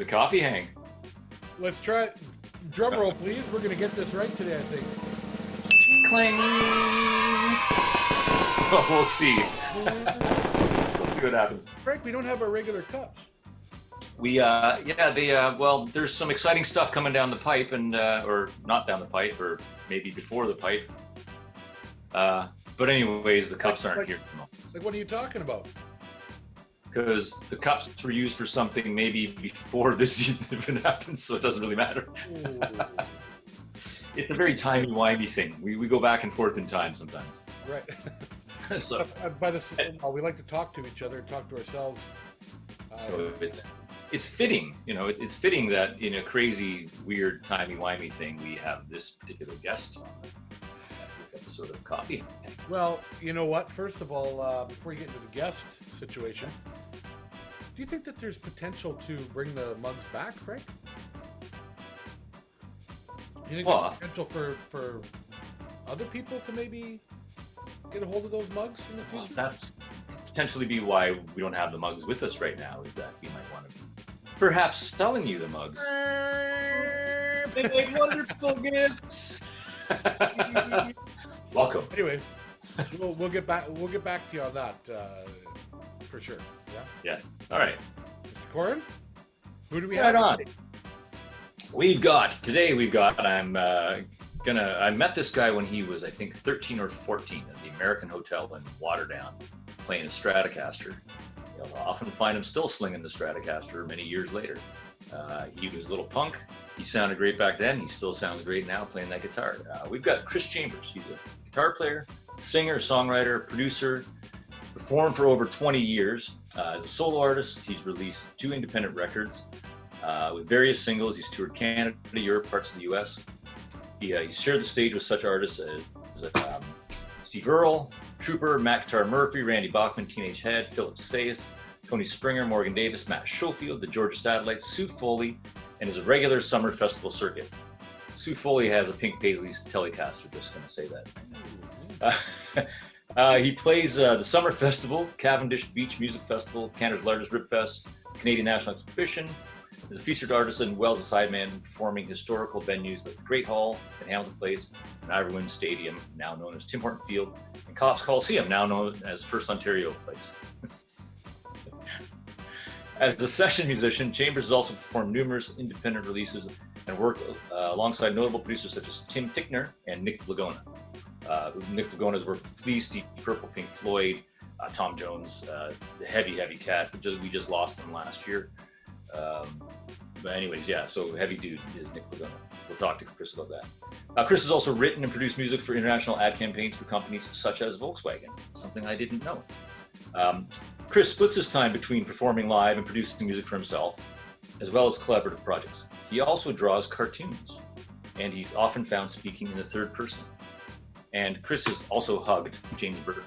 to Coffee Hang. Let's try it. Drum roll, please. We're going to get this right today, I think. Clang. Oh, we'll see. We'll see what happens. Frank, we don't have our regular cups. Well, there's some exciting stuff coming down the pipe, and or not down the pipe, or maybe before the pipe. But anyways, the cups aren't here. Like, what are you talking about? Because the cups were used for something maybe before this even happened, so it doesn't really matter. It's a very timey-wimey thing. We go back and forth in time sometimes. Right. So, we like to talk to each other and talk to ourselves. So it's fitting, it's fitting that in a crazy, weird, timey-wimey thing, we have this particular guest on this episode of Coffee. Well, you know what? First of all, before you get into the guest situation, do you think that there's potential to bring the mugs back, Frank? Do you think there's potential for other people to maybe get a hold of those mugs in the future? Well, that's potentially be why we don't have the mugs with us right now, is that we might want to be perhaps selling you the mugs. They make wonderful gifts. Welcome. Anyway, we'll get back to you on that for sure. Yeah. All right. Mr. Corin, who do we Right have on. today? I met this guy when he was, I think, 13 or 14 at the American Hotel in Waterdown, playing a Stratocaster. You'll often find him still slinging the Stratocaster many years later. He was a little punk. He sounded great back then. He still sounds great now playing that guitar. We've got Chris Chambers. He's a guitar player, singer, songwriter, producer, performed for over 20 years. As a solo artist, he's released 2 independent records with various singles. He's toured Canada, Europe, parts of the US. He's shared the stage with such artists as Steve Earle, Trooper, Matt Guitar Murphy, Randy Bachman, Teenage Head, Philip Sayas, Tony Springer, Morgan Davis, Matt Schofield, the Georgia Satellites, Sue Foley, and is a regular summer festival circuit. Sue Foley has a Pink Paisleys Telecaster, just going to say that. He plays the Summer Festival, Cavendish Beach Music Festival, Canada's largest rib fest, Canadian National Exhibition. Is a featured artist in Wells, a sideman, performing historical venues like the Great Hall at Hamilton Place, and Ivor Stadium, now known as Tim Horton Field, and Cops Coliseum, now known as First Ontario Place. As a session musician, Chambers has also performed numerous independent releases and worked alongside notable producers such as Tim Tickner and Nick Lagona. Nick Lagona has worked with Police, Deep Purple, Pink Floyd, Tom Jones, the Heavy Cat. We just lost him last year. But anyways, so Heavy Dude is Nick Lagona. We'll talk to Chris about that. Chris has also written and produced music for international ad campaigns for companies such as Volkswagen, something I didn't know. Chris splits his time between performing live and producing music for himself, as well as collaborative projects. He also draws cartoons, and he's often found speaking in the third person. And Chris has also hugged James Burton.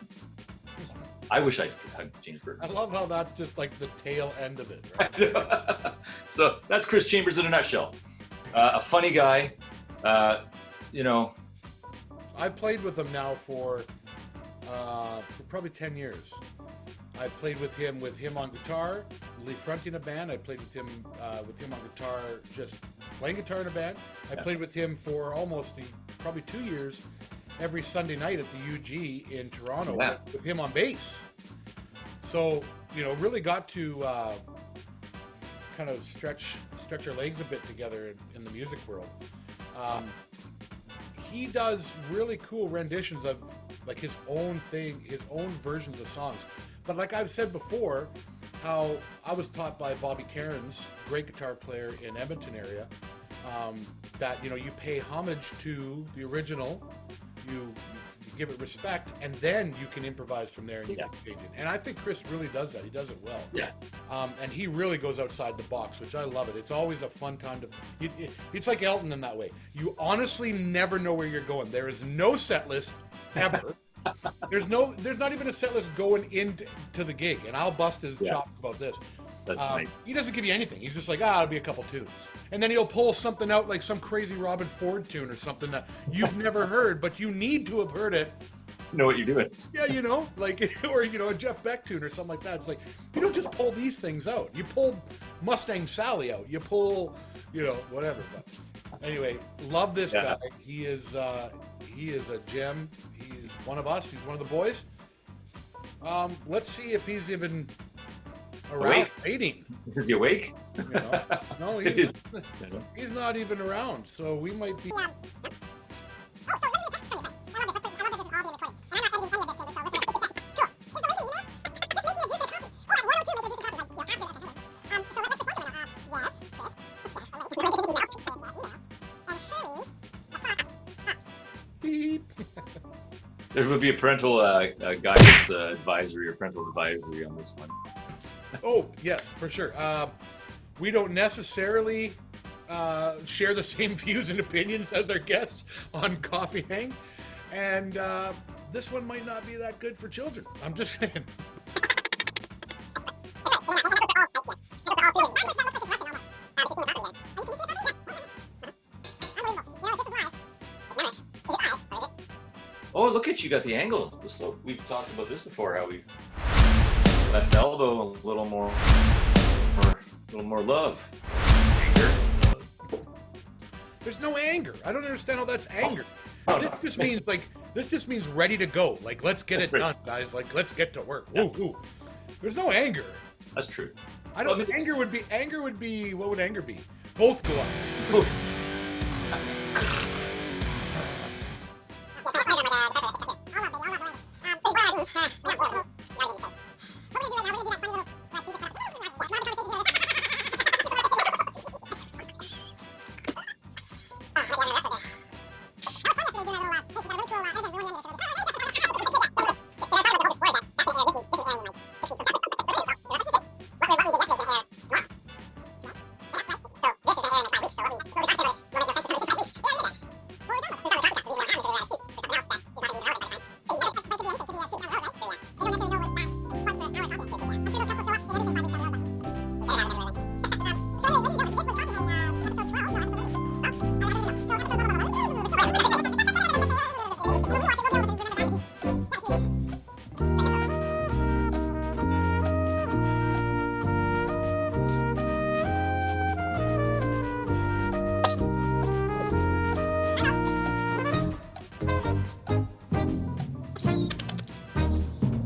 I wish I could hug James Burton. I love how that's just like the tail end of it, right? So that's Chris Chambers in a nutshell. A funny guy, I played with him now for probably 10 years. I played with him on guitar, lead fronting a band. I played with him on guitar, just playing guitar in a band. I played with him for almost probably 2 years, every Sunday night at the UG in Toronto with him on bass. So, really got to kind of stretch our legs a bit together in the music world. He does really cool renditions of like his own thing, his own versions of songs. But like I've said before, how I was taught by Bobby Cairns, great guitar player in Edmonton area, that you pay homage to the original, you give it respect, and then you can improvise from there and you can change it. And I think Chris really does that. He does it well. Yeah. And he really goes outside the box, which I love it. It's always a fun time it's like Elton in that way. You honestly never know where you're going. There is no set list ever. There's not even a set list going into the gig, and I'll bust his chops about this. That's nice. He doesn't give you anything. He's just like, it'll be a couple tunes. And then he'll pull something out like some crazy Robin Ford tune or something that you've never heard, but you need to have heard it to know what you're doing. Yeah, like, or, a Jeff Beck tune or something like that. It's like, you don't just pull these things out. You pull Mustang Sally out. You pull, whatever. But anyway, love this guy. He is a gem. He's one of us. He's one of the boys. Let's see if he's even around waiting. Is he awake? No, he's not even around. So we might be. There would be a parental guidance advisory or parental advisory on this one. Oh, yes, for sure. We don't necessarily share the same views and opinions as our guests on Coffee Hang. And this one might not be that good for children. I'm just saying. Oh, look at you, got the angle, the slope. We've talked about this before, how that's the elbow, a little more love. Anger. There's no anger. I don't understand how that's anger. Oh, this just means ready to go. Like, let's get it done, guys. Like, let's get to work. Woo, woo. There's no anger. That's true. Anger would be, what would anger be? Both go up.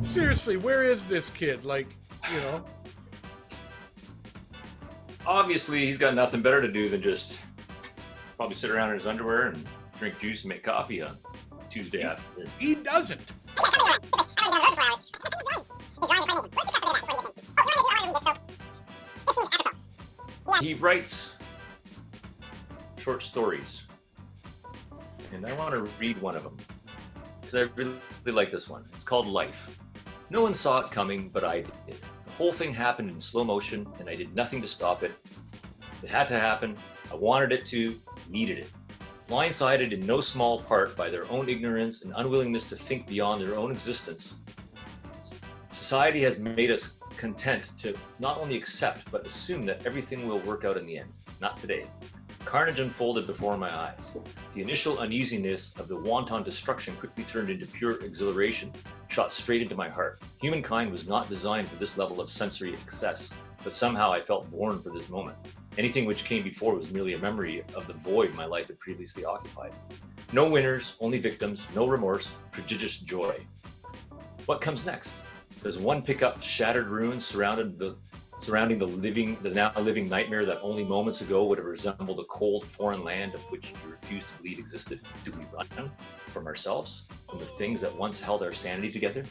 Seriously, where is this kid? Like, Obviously, he's got nothing better to do than just probably sit around in his underwear and drink juice and make coffee on Tuesday afternoon. He doesn't. He writes short stories, and I want to read one of them because I really like this one. It's called Life. No one saw it coming, but I did. The whole thing happened in slow motion, and I did nothing to stop it. It had to happen. I wanted it to, needed it. Blindsided in no small part by their own ignorance and unwillingness to think beyond their own existence, society has made us content to not only accept, but assume that everything will work out in the end. Not today. Carnage unfolded before my eyes. The initial uneasiness of the wanton destruction quickly turned into pure exhilaration, shot straight into my heart. Humankind was not designed for this level of sensory excess, but somehow I felt born for this moment. Anything which came before was merely a memory of the void my life had previously occupied. No winners, only victims, no remorse, prodigious joy. What comes next? Does one pick up shattered ruins surrounding the now living nightmare that only moments ago would have resembled a cold foreign land of which we refused to believe existed? Do we run from ourselves, from the things that once held our sanity together?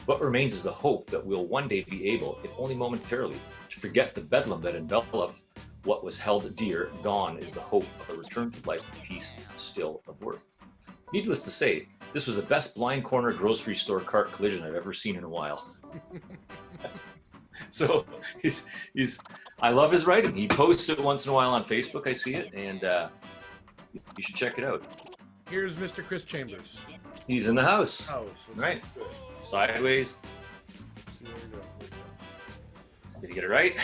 What remains is the hope that we'll one day be able, if only momentarily, to forget the bedlam that enveloped what was held dear. Gone is the hope of a return to life, peace, still of worth. Needless to say, this was the best blind corner grocery store cart collision I've ever seen in a while. So I love his writing. He posts it once in a while on Facebook. I see it, and you should check it out. Here's Mr. Chris Chambers. He's in the house. Right. Good. Sideways. Did he get it right?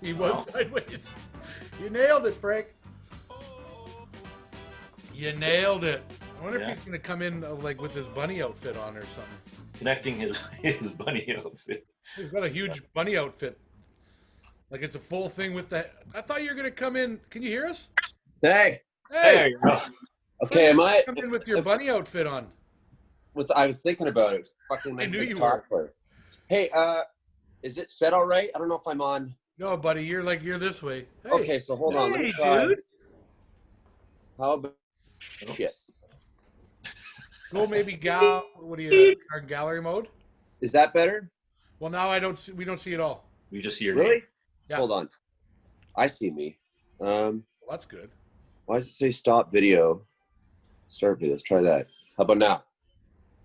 He was sideways. You nailed it, Frank. You nailed it. I wonder if he's gonna come in like with his bunny outfit on or something. Connecting his bunny outfit. He's got a huge bunny outfit. Like it's a full thing with the. I thought you were gonna come in. Can you hear us? Hey. There Hey. you go. Okay, am I? Come in with your bunny outfit on. I was thinking about it. Fucking I knew big you talk for it. Hey, is it set all right? I don't know if I'm on. No, buddy, you're this way. Hey. Okay, so hold on. Let me Hey, try. dude. How about shit? Go maybe what do you gallery mode? Is that better? Well, now we don't see it all. We just see your Really? name. Yeah. Hold on. I see me. Well, that's good. Why does it say stop video? Start video. Let's try that. How about now?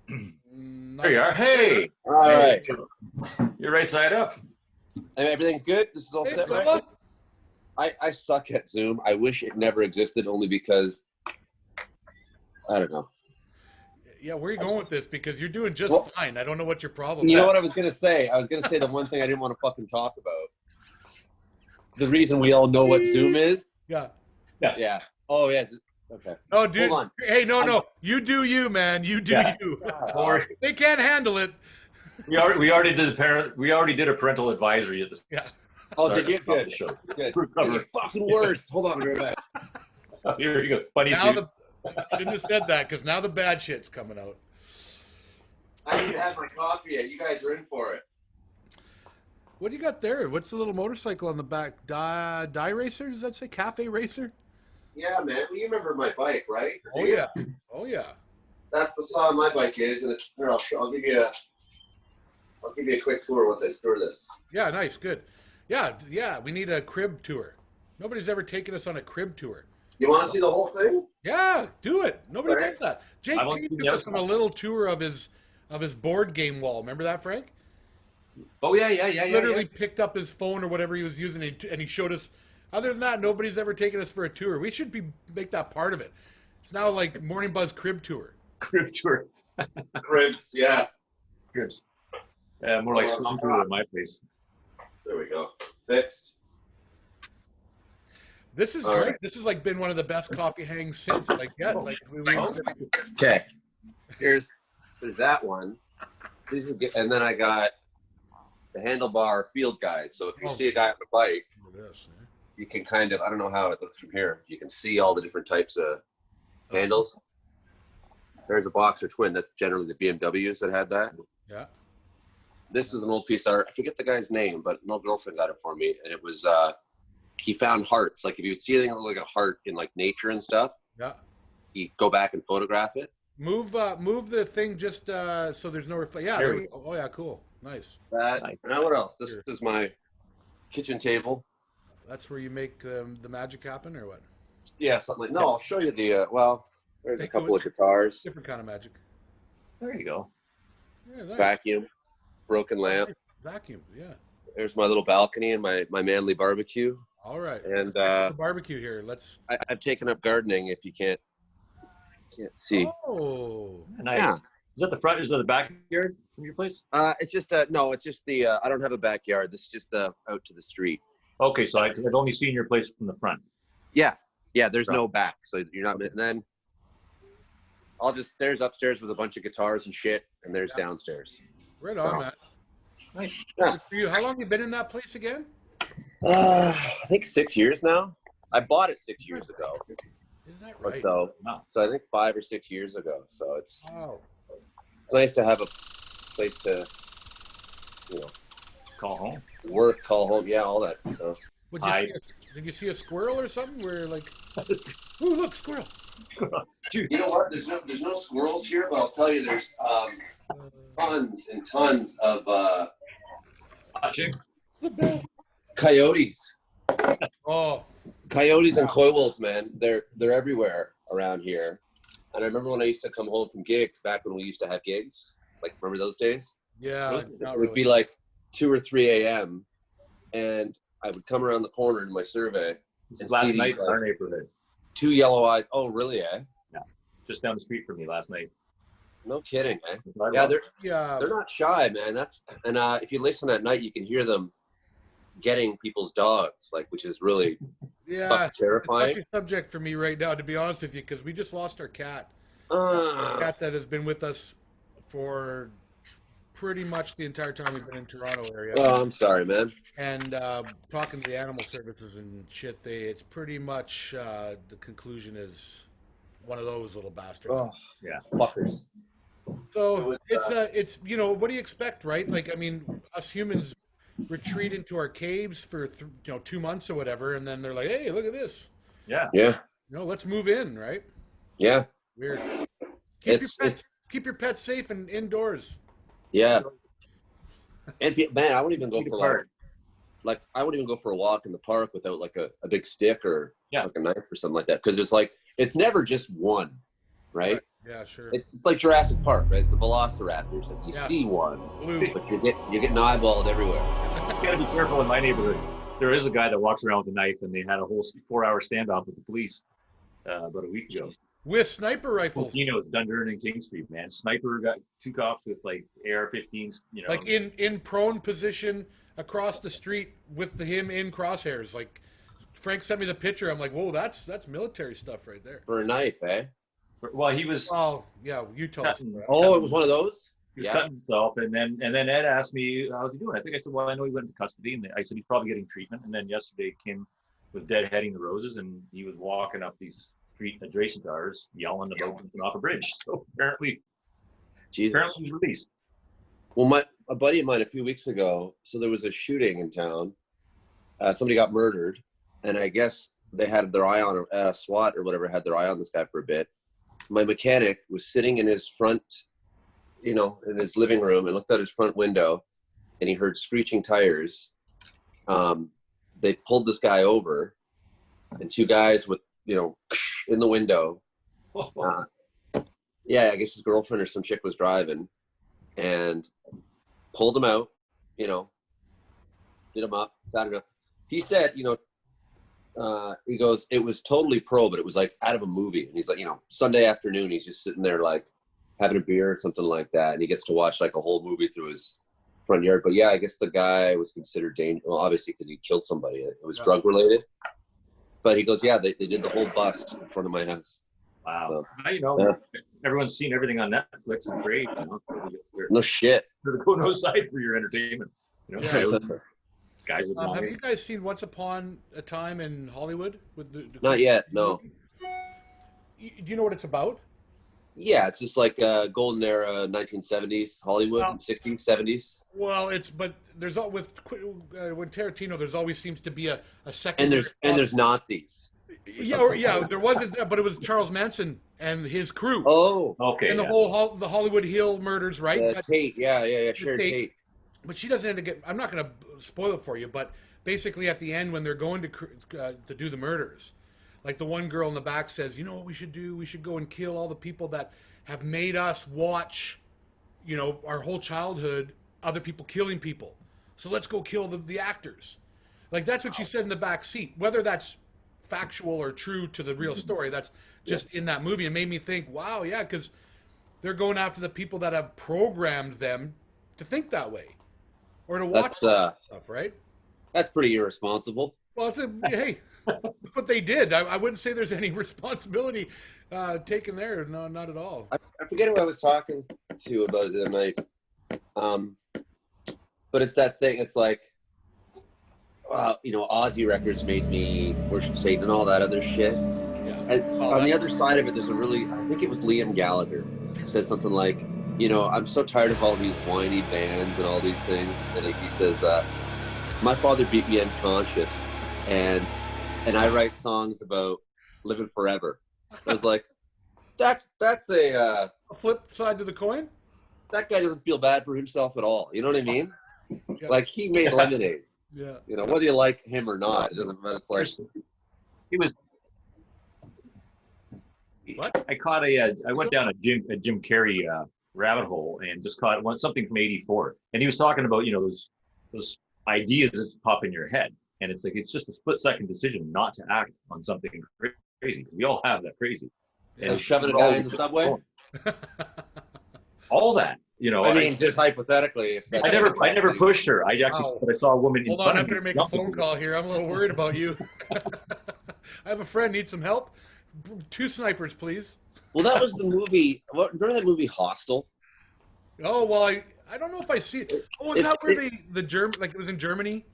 There you are. Hey. All right. You're right side up. And everything's good? This is all Hey, set, fella. right? I suck at Zoom. I wish it never existed only because I don't know. Yeah, where are you going with this? Because you're doing just Well, fine. I don't know what your problem You is. know what I was gonna say? I was gonna say the one thing I didn't want to fucking talk about. The reason we all know what Zoom is. Yeah. Yeah. Oh yes. Okay. Oh, dude. Hold on. Hey, no. You do you, man. You do Yeah. you. Don't worry. They can't handle it. We already did a parental advisory at this. Yeah. Oh, Sorry did you? to stop Good. the show. Good. We're covered. It's fucking worse. Hold on, I'll be right back. Oh, here you go. Bunny Now suit. shouldn't have said that because now the bad shit's coming out. I didn't have my coffee yet. You guys are in for it. What do you got there? What's the little motorcycle on the back? Die racer? Does that say cafe racer? Yeah, man. Well, you remember my bike, right? Oh yeah. Oh yeah. That's the song my bike is, and it's. Here, I'll give you a quick tour once I store this. Yeah, nice, good. Yeah. We need a crib tour. Nobody's ever taken us on a crib tour. You want to see the whole thing? Yeah, do it. Nobody Right. does that. Jake I want Payne to took us on a little tour of his board game wall. Remember that, Frank? Oh yeah. Literally picked up his phone or whatever he was using, and he showed us. Other than that, nobody's ever taken us for a tour. We should make that part of it. It's now like Morning Buzz crib tour. Crib tour. Cribs, yeah. Cribs. More like swimming pool at my place. There we go. Fixed. This is All great. right. This has like been one of the best coffee hangs since. Like Okay. There's that one. These are good. And then I got the handlebar field guide. So if you see a guy on a bike, you can kind of, I don't know how it looks from here. You can see all the different types of handles. There's a Boxer Twin. That's generally the BMWs that had that. Yeah. This is an old piece of art. I forget the guy's name, but an old girlfriend got it for me. And it was, he found hearts. Like if you would see anything that looked like a heart in like nature and stuff, Yeah. he'd go back and photograph it. Move the thing just so there's no reflect. Yeah. There There we we go. Oh yeah, cool. Nice. That. Nice. Now what else? This Sure. is my kitchen table. That's where you make the magic happen, or what? Yeah, something like. No, I'll show you the. There's a Take couple it of guitars. Different kind of magic. There you go. Yeah, nice. Vacuum, broken lamp. Vacuum. Yeah. There's my little balcony and my manly barbecue. All right. And, Let's take the barbecue here. Let's. I've taken up gardening. If you can't see. Oh. Nice. Yeah. Is that the front? Is that the backyard from your place? It's just no. It's just the. I don't have a backyard. This is just out to the street. Okay, so I've only seen your place from the front. Yeah. There's Right. no back, so you're not. And then there's upstairs with a bunch of guitars and shit, and there's downstairs. Right So- on, man. Nice. Yeah. How long have you been in that place again? I think 6 years now. I bought it 6 years ago. Isn't that But right? so Wow. I think 5 or 6 years ago. So it's Wow. nice to have a place to, Call home. work, call home, yeah, all that. So Did you see a squirrel or something? Where like, ooh, look, squirrel. Dude, you know what? There's no squirrels here, but I'll tell you, there's tons and tons of watching. coyotes. Oh, Coyotes and coy wolves, man. They're everywhere around here. And I remember when I used to come home from gigs back when we used to have gigs. Like, remember those days? yeah. Really? Not It would be like 2 or 3 a.m. and I would come around the corner in my survey. This is And last see night these, in our neighborhood. 2 yellow-eyed. Oh, really? Just down the street from me last night. No kidding, eh? Yeah, Yeah. they're not shy, man. If you listen at night, you can hear them getting people's dogs, like, which is really Yeah. fucking terrifying. Touchy subject for me right now, to be honest with you, because we just lost our cat. cat that has been with us for pretty much the entire time we've been in Toronto area. Oh, I'm sorry, man. And talking to the animal services and shit, it's pretty much the conclusion is one of those little bastards. Oh, Yeah. fuckers. So it's what do you expect, right? Like, I mean, us humans retreat into our caves for 2 months or whatever, and then they're like, hey, look at this. Yeah. Yeah. Let's move in, right? Yeah. Weird. Keep your pets safe and indoors. Yeah. And man, I wouldn't even go for Like, I wouldn't even go for a walk in the park without like a big stick or Yeah. like a knife or something like that. Because it's like it's never just one, right? Yeah, sure. It's like Jurassic Park, right? It's the Velociraptors. Like you see one, Blue. but you're getting eyeballed everywhere. you gotta be careful in my neighborhood. There is a guy that walks around with a knife, and they had a whole 4-hour standoff with the police about a week ago. With sniper rifles. It's Dundurn and King Street, man. Sniper got 2 cops with like AR-15s, Like in prone position across the street with him in crosshairs. Like Frank sent me the picture. I'm like, whoa, that's military stuff right there. For a knife, eh? Well, he was. Oh yeah, you told us. Oh, it was one of those. He was cutting himself, and then Ed asked me how's he doing. I think I said, well, I know he went into custody, and I said he's probably getting treatment. And then yesterday Kim was deadheading the roses, and he was walking up these street adjacent to ours, yelling about jumping off a bridge. So apparently he's released. Well, a buddy of mine a few weeks ago. So there was a shooting in town. Somebody got murdered, and I guess they had their eye on SWAT or whatever had their eye on this guy for a bit. My mechanic was sitting in his front, in his living room and looked out his front window, and he heard screeching tires. They pulled this guy over, and 2 guys with, in the window. Yeah, I guess his girlfriend or some chick was driving and pulled him out, did him up, sat him up. He said, he goes, it was totally pro, but it was like out of a movie. And he's like, Sunday afternoon, he's just sitting there like having a beer or something like that. And he gets to watch like a whole movie through his front yard. But yeah, I guess the guy was considered dangerous. Well, obviously because he killed somebody. It was drug related. But he goes, yeah, they did the whole bust in front of my house. Wow. So, Everyone's seen everything on Netflix and great. no shit. There's no side for your entertainment. Guys with have you guys seen Once Upon a Time in Hollywood? With the Not yet, no. Do you know what it's about? Yeah, it's just like golden era 1970s Hollywood, 60s, 70s. Well, there's with Tarantino, there's always seems to be a second. And there's Nazis. Yeah, there wasn't, but it was Charles Manson and his crew. Oh, okay. And the Hollywood Hill murders, right? Tate, yeah, Sharon Tate. But she doesn't end up getting. I'm not going to spoil it for you, but basically at the end when they're going to do the murders, like the one girl in the back says, what we should do? We should go and kill all the people that have made us watch, our whole childhood, other people killing people. So let's go kill the actors. Like that's what she said in the back seat. Whether that's factual or true to the real story, that's just in that movie. It made me think, wow, yeah, because they're going after the people that have programmed them to think that way. Or to watch stuff, right? That's pretty irresponsible. Well, hey, that's what they did. I wouldn't say there's any responsibility taken there. No, not at all. I forget who I was talking to about it the other night. But it's that thing. It's like, Aussie Records made me worship Satan and all that other shit. Yeah. And on the other side of it, there's I think it was Liam Gallagher said something like, I'm so tired of all these whiny bands and all these things. And he says, my father beat me unconscious, and I write songs about living forever. I was like, that's a flip side to the coin. That guy doesn't feel bad for himself at all. You know what I mean? Yeah. Like he made lemonade. Yeah. Whether you like him or not, it doesn't matter. It's like he was. What? I went down a Jim Carrey rabbit hole and just caught something from '84, and he was talking about those ideas that pop in your head, and it's like it's just a split-second decision not to act on something crazy. We all have that crazy. And shoving a guy in the subway. All that, I mean, just hypothetically. I never pushed her. I actually I saw a woman. Hold on, I'm going to make a phone call here. I'm a little worried about you. I have a friend, need some help. 2 snipers, please. Well, that was the movie. Remember that movie Hostel? Oh well, I don't know if I see it. Oh, is that where the German, like it was in Germany?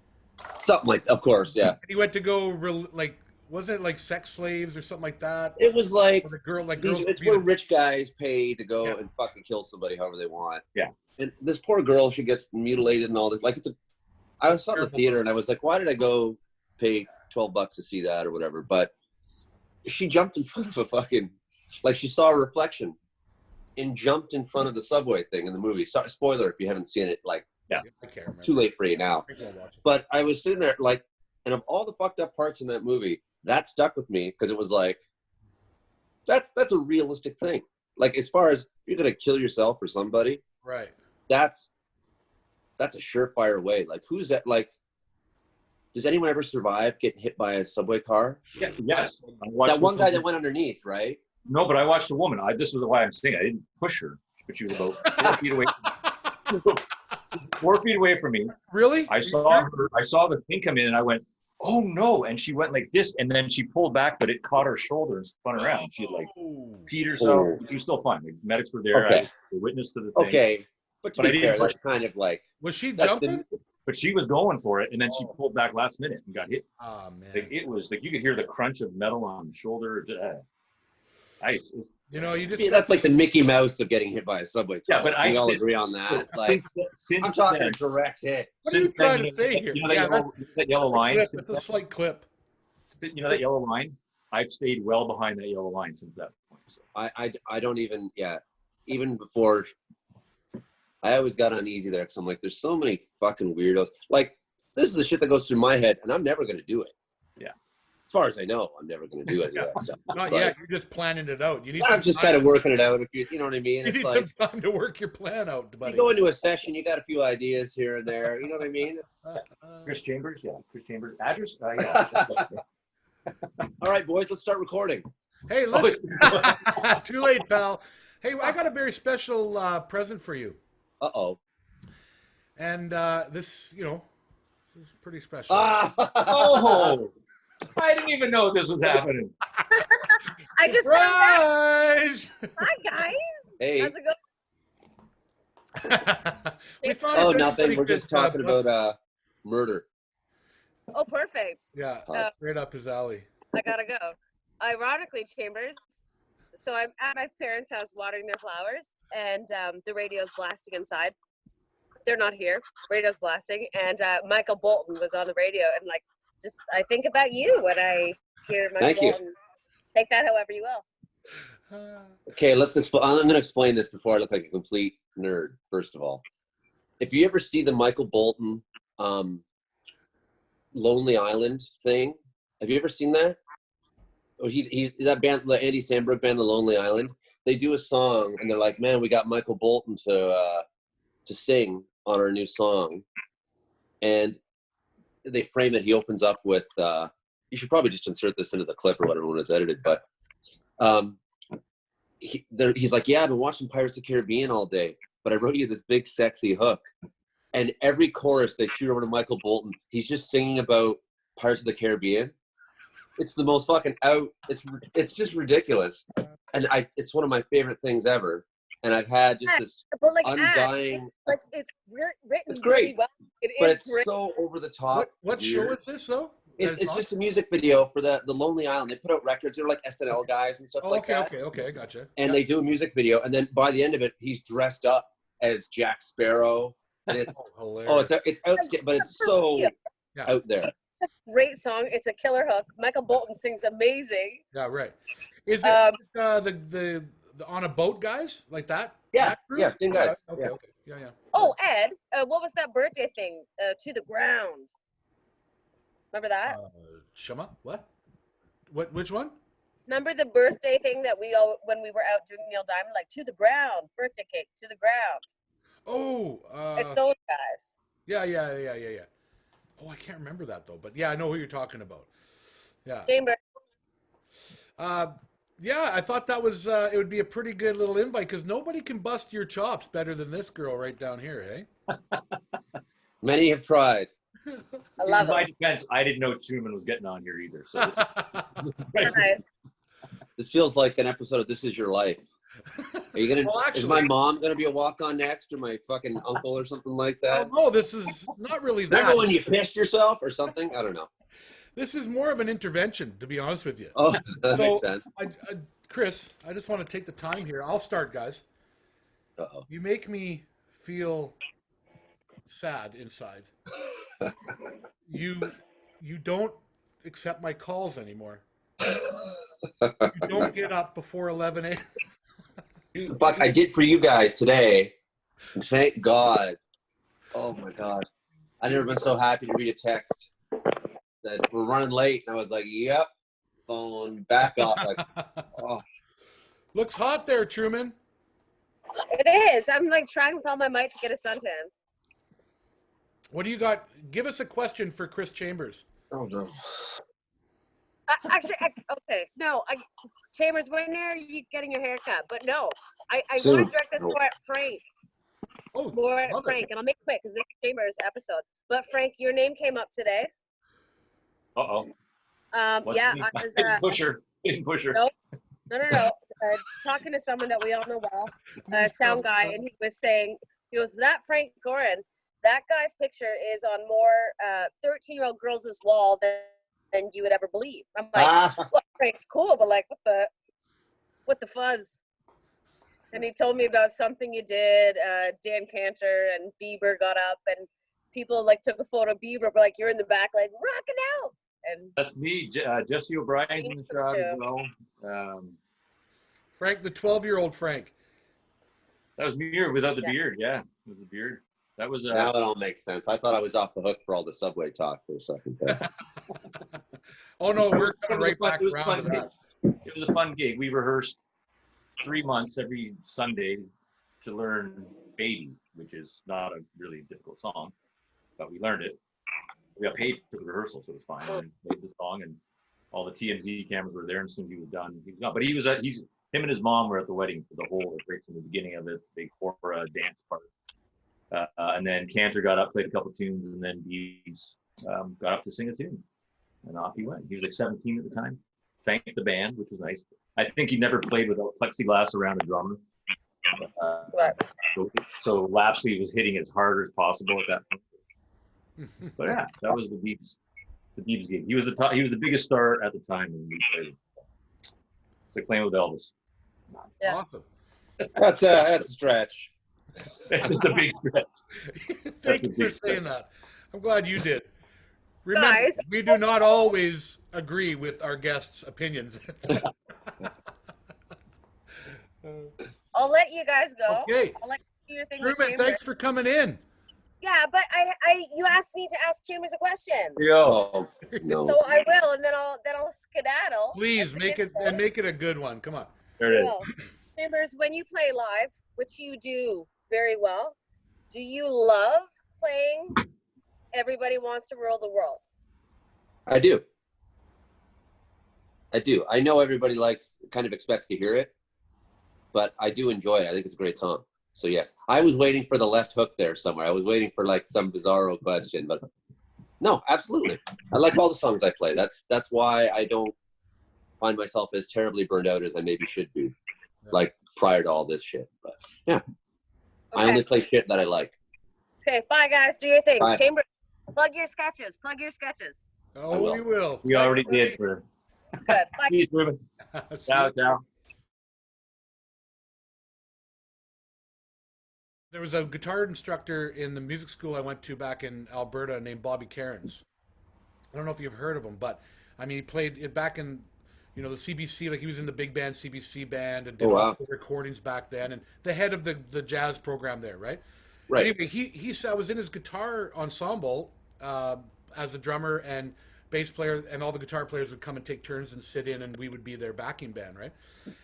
Something like, of course, yeah. And he went to go like, wasn't it like sex slaves or something like that? It was like Or the girl, like it's where rich guys pay to go and fucking kill somebody however they want. Yeah. And this poor girl, she gets mutilated and all this. Like I saw it in the theater and I was like, why did I go pay $12 to see that or whatever? But she jumped in front of a fucking, like she saw a reflection and jumped in front of the subway thing in the movie. Sorry, spoiler if you haven't seen it. Like, I can't remember. Too late for you now. But I was sitting there like, and of all the fucked up parts in that movie, that stuck with me because it was like, that's a realistic thing. Like as far as you're gonna kill yourself or somebody, right? That's a surefire way. Like who's that? Like, does anyone ever survive getting hit by a subway car? Yeah, yes. That one guy that went underneath, right? No, but I watched a woman. This was why I'm saying I didn't push her, but she was about 4 feet away. 4 feet away from me. Really? I saw her. I saw the thing come in, and I went, "Oh no!" And she went like this, and then she pulled back, but it caught her shoulder and spun around. She like peed herself. She was still fine. The medics were there. Okay. I was a witness to the thing. Okay, but to be fair, that's kind of like. Was she jumping? But she was going for it, and then she pulled back last minute and got hit. Oh man! Like, it was like you could hear the crunch of metal on the shoulder. Ice. You know, you just. Yeah, that's like the Mickey Mouse of getting hit by a subway car. Yeah, but we all agree on that. Like, since I'm talking then, a direct hit. What are you trying to say here? You know that yellow line? It's a slight clip. You know that yellow line? I've stayed well behind that yellow line since that point. So. I don't even, even before, I always got uneasy there because I'm like, there's so many fucking weirdos. Like, this is the shit that goes through my head, and I'm never going to do it. Yeah. As far as I know, I'm never going to do any of that stuff. Not yet. You're just planning it out. I'm just kind of working it out. If you know what I mean? You need some time to work your plan out, buddy. You go into a session, you got a few ideas here and there. You know what I mean? It's Chris Chambers, Chris Chambers. Address? Yeah. All right, boys, let's start recording. Hey, listen. Too late, pal. Hey, I got a very special present for you. Uh-oh. And this, this is pretty special. Oh, I didn't even know this was happening. I just Surprise! Hi, guys. Hey. How's it going? We thought nothing. We're just talking about murder. Oh, perfect. Yeah, straight up his alley. I gotta go. Ironically, Chambers. So I'm at my parents' house watering their flowers, and the radio's blasting inside. They're not here. Radio's blasting, and Michael Bolton was on the radio, and I think about you when I hear Michael Bolton. Take that however you will. Okay, let's explain. I'm going to explain this before I look like a complete nerd. First of all, if you ever see the Michael Bolton Lonely Island thing, have you ever seen that? Or that band, the Andy Samberg band, The Lonely Island. They do a song, and they're like, "Man, we got Michael Bolton to sing on our new song," and they frame it. He opens up with, you should probably just insert this into the clip or whatever when it's edited, but he's like, "Yeah, I've been watching Pirates of the Caribbean all day, but I wrote you this big sexy hook." And every chorus they shoot over to Michael Bolton, he's just singing about Pirates of the Caribbean. It's the most fucking it's just ridiculous. And it's one of my favorite things ever. And I've had just this undying. It's written. It's great, really well. It's great. so over the top. What show is this though? It's just a music video for the Lonely Island. They put out records. They're like SNL guys and stuff like that. Okay, gotcha. And they do a music video, and then by the end of it, he's dressed up as Jack Sparrow, and it's hilarious. It's outstanding, but it's so out there. It's a great song. It's a killer hook. Michael Bolton sings amazing. Yeah, right. Is it the on a boat guys like that? Yeah, same guys. Okay. Yeah. Oh, Ed, what was that birthday thing? To the ground. Remember that? Shema? What? Which one? Remember the birthday thing that when we were out doing Neil Diamond, like to the ground, birthday cake, to the ground. Oh, it's those guys. Yeah. Oh, I can't remember that though, but yeah, I know who you're talking about. Yeah. Chamber. Yeah, I thought that was it would be a pretty good little invite because nobody can bust your chops better than this girl right down here, eh? Many have tried. I love In my it. defense, I didn't know Truman was getting on here either. So Nice. This feels like an episode of This Is Your Life. Are you gonna? Well, actually, is my mom gonna be a walk-on next, or my fucking uncle, or something like that? Oh, no, this is not really that. Remember when you pissed yourself or something? I don't know. This is more of an intervention, to be honest with you. Oh, that makes sense. Chris, I just want to take the time here. I'll start, guys. Uh-oh. You make me feel sad inside. You don't accept my calls anymore. You don't get up before 11 a.m. But I did for you guys today. Thank God. Oh my God. I've never been so happy to read a text that we're running late. And I was like, yep, phone back up. Like, oh. Looks hot there, Truman. It is. I'm like trying with all my might to get a suntan. What do you got? Give us a question for Chris Chambers. Oh no. Okay. No, Chambers, when are you getting your hair cut? But no, I Soon. want to direct this more at Frank. Oh, More at love Frank, it. and I'll make it quick because it's Chambers episode. But Frank, your name came up today. Uh-oh. Yeah, I was. Didn't push her. Didn't push her. Nope. No. Talking to someone that we all know well, a sound guy, and he was saying, he goes, that Frank Gorin, that guy's picture is on more 13-year-old girls' wall than you would ever believe. I'm like, well, Frank's cool, but like, what the fuzz? And he told me about something you did, Dan Cantor and Bieber got up, and people like took a photo of Bieber, but like you're in the back, like rocking out. And that's me. Jesse O'Brien's in the crowd as well. Frank, the 12-year-old Frank. That was me without the beard. Yeah, it was the beard. That was. Now it all makes sense. I thought I was off the hook for all the subway talk for a second there. Oh no, we're coming right back It was around to that. It was a fun gig. We rehearsed 3 months every Sunday to learn Baby, which is not a really difficult song, but we learned it. We got paid for the rehearsal, so it was fine. And made the song, and all the TMZ cameras were there, and as soon as he was done, he was gone. But him and his mom were at the wedding for the whole, right from the beginning of it, big horror dance part. And then Cantor got up, played a couple tunes, and then Beebs got up to sing a tune, and off he went. He was like 17 at the time. Thanked the band, which was nice. I think he never played without plexiglass around a drummer. So Lapsley was hitting as hard as possible at that point. But yeah, that was the Beebs gig. He was the biggest star at the time when we played. It's like playing with Elvis. yeah. Awesome. That's a stretch. It's a big stretch. Thank you for saying that. I'm glad you did. Remember, Guys. we do not always agree with our guests' opinions. I'll let you guys go. Okay. I'll let you do your thing with Truman, Chambers. thanks for coming in. Yeah, but you asked me to ask Chambers a question. Oh no. So I will, and then I'll skedaddle. Please make it a good one. Come on. There it is. Well, Chambers, when you play live, which you do very well, do you love playing Everybody Wants to Rule the World? I do. I know everybody kind of expects to hear it, but I do enjoy it. I think it's a great song. So yes, I was waiting for the left hook there somewhere. I was waiting for like some bizarro question, but no, absolutely. I like all the songs I play. That's why I don't find myself as terribly burned out as I maybe should be, like prior to all this shit. But yeah, okay. I only play shit that I like. Okay, bye guys. Do your thing. Bye. Chambers, plug your sketches. Plug your sketches. Oh, we will. We already did for. Good. Bye. See you, Ruben. Ciao, ciao. There was a guitar instructor in the music school I went to back in Alberta named Bobby Cairns. I don't know if you've heard of him, but I mean, he played it back in, the CBC, like he was in the big band CBC band and did all the recordings back then, and the head of the jazz program there, right? Right. Anyway, he said I was in his guitar ensemble as a drummer and bass player, and all the guitar players would come and take turns and sit in, and we would be their backing band, right?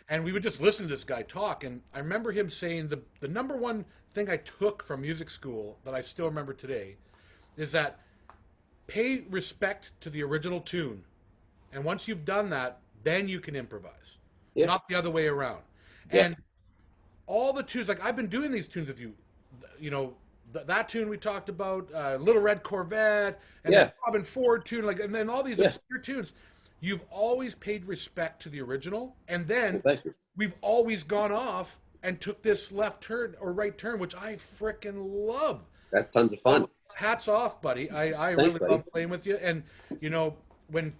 And we would just listen to this guy talk, and I remember him saying the number one thing I took from music school that I still remember today is that pay respect to the original tune, and once you've done that, then you can improvise, not the other way around. And all the tunes, like I've been doing these tunes with you, that tune we talked about, Little Red Corvette, and the Robin Ford tune, and then all these obscure tunes. you've always paid respect to the original, and then Thank you. we've always gone off and took this left turn or right turn, which I frickin' love. That's tons of fun. Hats off, buddy. I Thanks, really buddy. love playing with you. And you know, when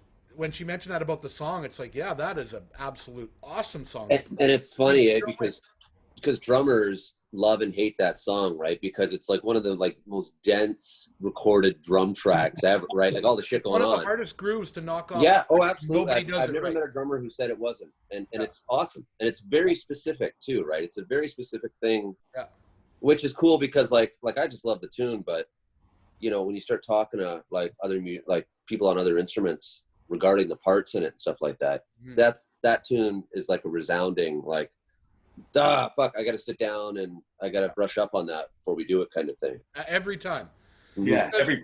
she mentioned that about the song, it's like, yeah, that is an absolute awesome song. And it's funny, because drummers love and hate that song, right? Because it's like one of the like most dense recorded drum tracks ever, right? Like all the shit going One of the on. hardest grooves to knock off. Yeah, oh, absolutely. Nobody does I've it never right. met a drummer who said it wasn't, and it's awesome, and it's very specific too, right? It's a very specific thing, which is cool because like I just love the tune, but you know when you start talking to like like people on other instruments regarding the parts in it and stuff like that, that tune is like a resounding like, fuck, I got to sit down and I got to brush up on that before we do it kind of thing. Every time. Yeah, every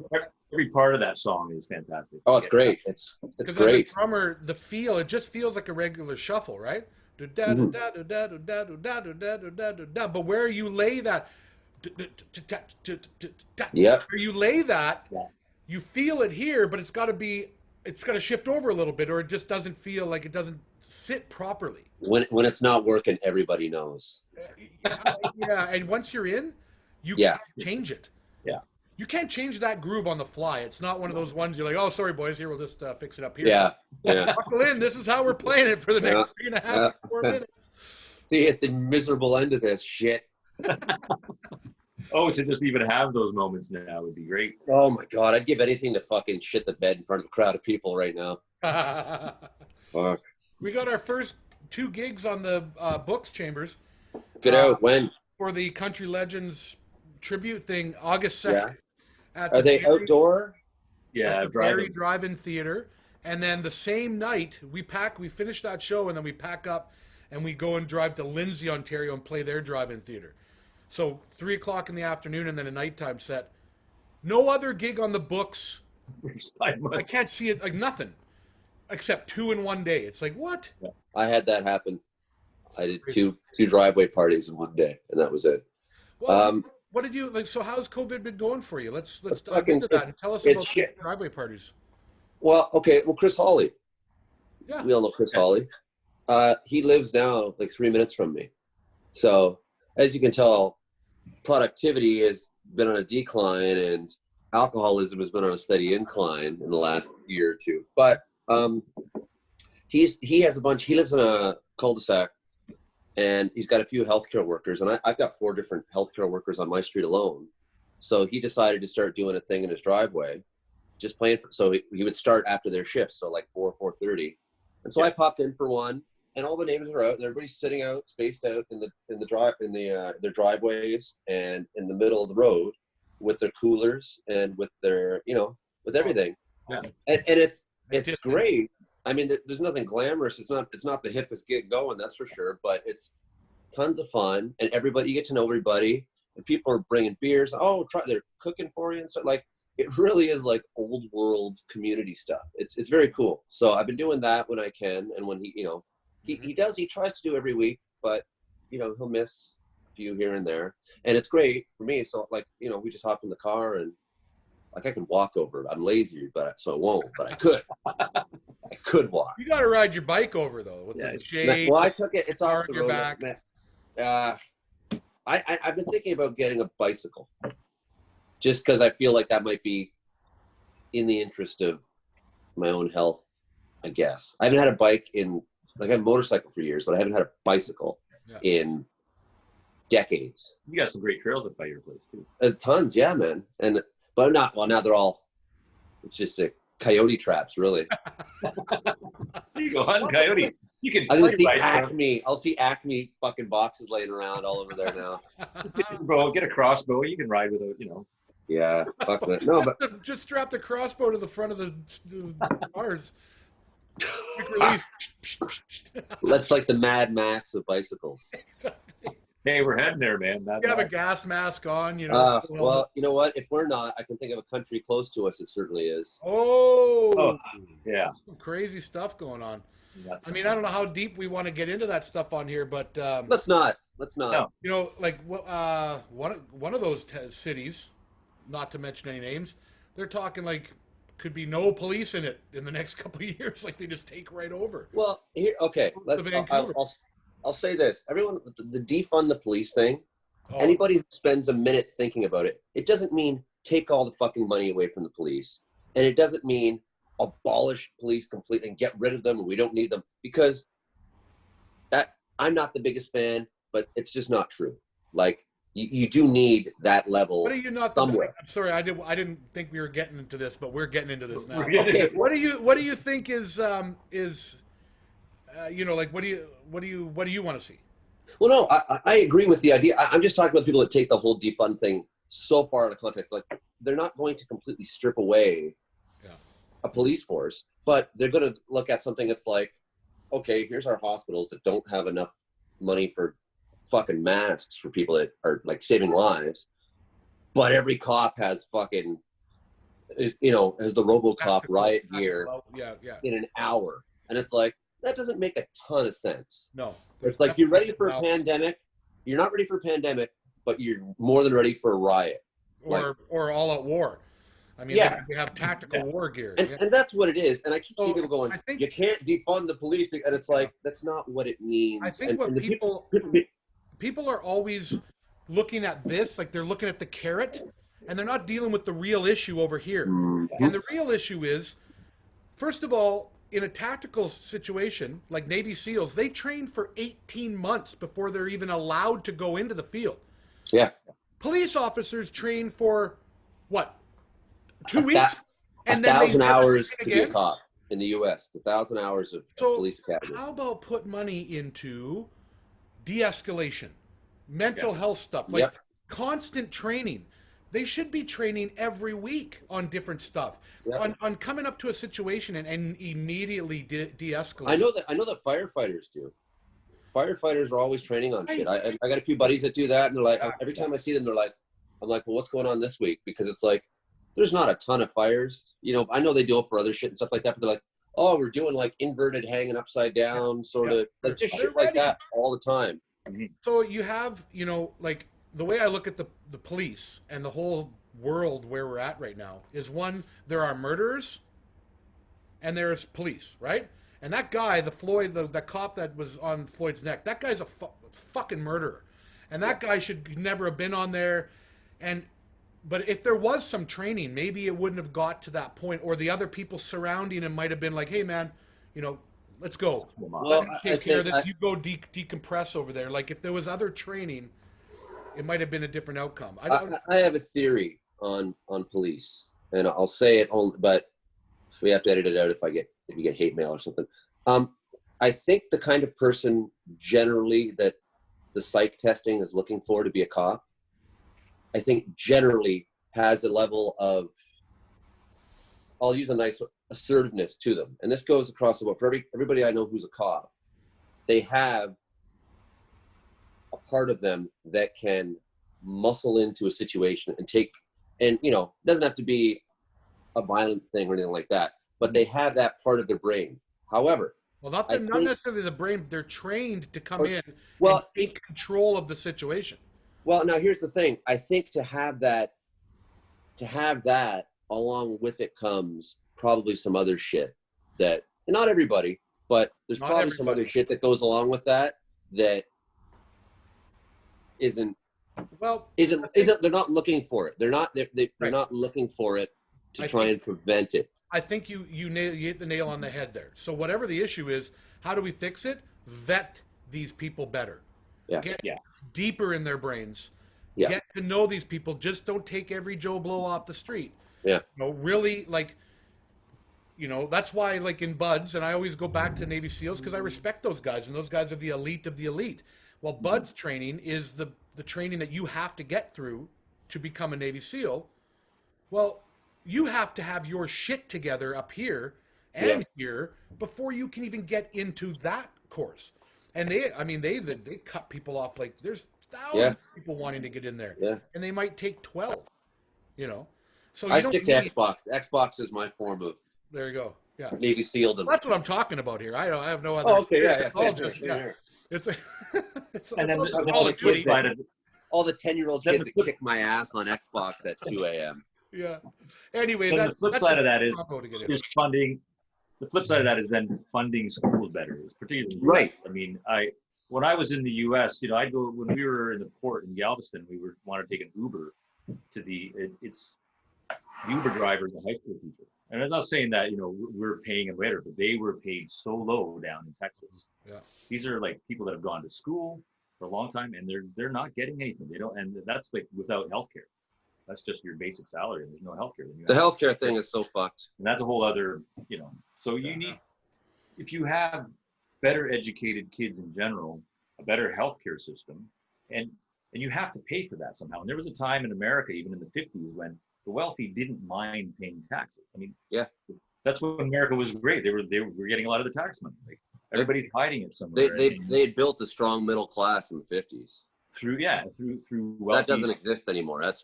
part of that song is fantastic. Oh, it's great. It's great. The drummer, the feel, it just feels like a regular shuffle, right? But where you lay that, where you lay that, you feel it here, but it's got to shift over a little bit, or it just doesn't feel like it doesn't fit properly. When it's not working, everybody knows. Yeah, and once you're in, you can't change it. Yeah. You can't change that groove on the fly. It's not one of those ones you're like, oh, sorry, boys, here, we'll just fix it up here. Yeah. Buckle in. This is how we're playing it for the next 3.5 to 4 minutes. See at the miserable end of this shit. Oh, to just even have those moments now would be great. Oh my God, I'd give anything to fucking shit the bed in front of a crowd of people right now. Fuck. We got our first 2 gigs on the books, Chambers. Get out when? For the Country Legends tribute thing, August 2nd. Are they outdoor? Yeah, at the Barrie Drive-In Theater. And then the same night, we finish that show, and then we pack up, and we go and drive to Lindsay, Ontario, and play their drive-in theater. So 3 o'clock in the afternoon, and then a nighttime set. No other gig on the books. I can't see it, like nothing, except 2 in one day. It's like, what? I had that happen. I did two driveway parties in one day, and that was it. Well, what did you like? So how's COVID been going for you? Let's dive into that and tell us about the driveway parties. Well, okay. Well, Chris Hawley. Yeah, we all know Chris Hawley. He lives now like 3 minutes from me. So as you can tell, productivity has been on a decline, and alcoholism has been on a steady incline in the last year or two. But he has a bunch. He lives in a cul-de-sac. And he's got a few healthcare workers, and I've got 4 different healthcare workers on my street alone. So he decided to start doing a thing in his driveway, just playing. So he would start after their shifts, so like 4:30. And so I popped in for one, and all the neighbors are out, and everybody's sitting out, spaced out in their driveways and in the middle of the road with their coolers and with their with everything. Yeah. And it's great. I mean, there's nothing glamorous. It's not the hippest gig going, that's for sure. But it's tons of fun, and you get to know everybody. And people are bringing beers. Oh, they're cooking for you and stuff. Like it really is like old world community stuff. It's very cool. So I've been doing that when I can, and when he tries to do every week, but he'll miss a few here and there, and it's great for me. So like we just hop in the car and. Like I could walk over. I'm lazy, so I won't. But I could. I could walk. You got to ride your bike over though with the shade. Well, I took it. It's off the your road. back. I've been thinking about getting a bicycle, just because I feel like that might be in the interest of my own health. I guess I haven't had a bike I had a motorcycle for years, but I haven't had a bicycle in decades. You got some great trails up by your place too. Tons, yeah, man. But not well. Now they're all. It's just coyote traps, really. You go hunt coyote. You can. I'm gonna see Acme. I'll see Acme fucking boxes laying around all over there now. Bro, get a crossbow. You can ride with a. Yeah, fuck that. No, but just strap the crossbow to the front of the cars. Quick release. That's like the Mad Max of bicycles. Hey, we're heading there, man. You have a gas mask on, Well, you know what? If we're not, I can think of a country close to us. It certainly is. Oh yeah. Some crazy stuff going on. I mean, I don't know how deep we want to get into that stuff on here, but let's not. No. Like one of those cities, not to mention any names, they're talking like could be no police in it in the next couple of years. Like they just take right over. Well, here, okay, I'll say this: everyone, the defund the police thing. Oh, Anybody who spends a minute thinking about it, it doesn't mean take all the fucking money away from the police, and it doesn't mean abolish police completely and get rid of them and we don't need them, because that I'm not the biggest fan, but it's just not true. Like you do need that level. What are you not? Somewhere. I'm sorry, I didn't think we were getting into this, but we're getting into this now. Okay. What do you think is you know, like what do you want to see? Well, no, I agree with the idea. I'm just talking about people that take the whole defund thing so far out of context. Like they're not going to completely strip away a police force, but they're going to look at something that's like, okay, here's our hospitals that don't have enough money for fucking masks for people that are like saving lives, but every cop has fucking, you know, has the RoboCop riot gear in an hour, and it's like that doesn't make a ton of sense. No, it's like you're ready for a pandemic. You're not ready for a pandemic, but you're more than ready for a riot, or all out war. I mean, they have tactical war gear. And that's what it is. And I keep seeing people going, you can't defund the police. And it's like, that's not what it means. I think people are always looking at this, like they're looking at the carrot, and they're not dealing with the real issue over here. Mm-hmm. And the real issue is, first of all, in a tactical situation, like Navy SEALs, they train for 18 months before they're even allowed to go into the field. Yeah. Police officers train for, what, 2 weeks? And 1,000 hours to be a cop in the U.S. 1,000 hours of police academy. How about put money into de-escalation, mental health stuff, like constant training? They should be training every week on different stuff, on coming up to a situation and immediately de-escalate. I know that firefighters do. Firefighters are always training on shit. I got a few buddies that do that, and they're like, every time I see them, they're like, I'm like, well, what's going on this week? Because it's like, there's not a ton of fires. You know, I know they do it for other shit and stuff like that, but they're like, oh, we're doing like inverted hanging upside down, sort of, like just shit like that all the time. So you have, you know, like the way I look at the police and the whole world where we're at right now is, one, there are murderers and there's police, right? And that guy, the cop that was on Floyd's neck, that guy's a fucking murderer. And that guy should never have been on there. But if there was some training, maybe it wouldn't have got to that point, or the other people surrounding him might have been like, hey, man, you know, let's go. Well, take care of this. You go decompress over there. Like if there was other training, it might have been a different outcome. I have a theory on police, and I'll say it, but we have to edit it out if you get hate mail or something. I think the kind of person generally that the psych testing is looking for to be a cop, I think generally has a level of, I'll use a nice assertiveness to them. And this goes across the board. For everybody I know who's a cop, they have a part of them that can muscle into a situation and you know, it doesn't have to be a violent thing or anything like that, but they have that part of their brain. However, well, not necessarily the brain, they're trained to come in and take control of the situation. Well, now here's the thing. I think to have that along with it comes probably some other shit that, not everybody, but there's probably some other shit that goes along with that isn't they're not looking for it. They're not looking for it to try and prevent it. I think you hit the nail on the head there. So whatever the issue is, how do we fix it? Vet these people better. Get deeper in their brains. Get to know these people. Just don't take every Joe Blow off the street. Yeah. You know, really, like, you know, that's why, like in Buds, and I always go back to Navy SEALs because I respect those guys, and those guys are the elite of the elite. Well, Buds training is the training that you have to get through to become a Navy SEAL. Well, you have to have your shit together up here and here before you can even get into that course. And they cut people off. Like there's thousands of people wanting to get in there, and they might take 12. You know, so I stick to Xbox. Xbox is my form of. There you go. Yeah, Navy SEAL. That's what I'm talking about here. I have no other. Oh, okay, It's and then all the 10-year-old kids that kick my ass on Xbox at 2 a.m. Yeah. Anyway, And the flip side of that is funding. The flip side of that is then funding schools better, particularly in the Right. US. I mean, when I was in the U.S., I'd go when we were in the port in Galveston. We wanted to take an Uber to the Uber driver is a high school teacher, and I'm not saying that we're paying them better, but they were paid so low down in Texas. Yeah. These are like people that have gone to school for a long time, and they're not getting anything. They don't, and that's like without healthcare. That's just your basic salary, and there's no healthcare. The healthcare thing is so fucked. And that's a whole other, So you need, if you have better educated kids in general, a better healthcare system, and you have to pay for that somehow. And there was a time in America, even in the 50s, when the wealthy didn't mind paying taxes. I mean, yeah, that's when America was great. They were getting a lot of the tax money. Like everybody's hiding it somewhere. They had built a strong middle class in the 50s. Through wealthy. That doesn't exist anymore. That's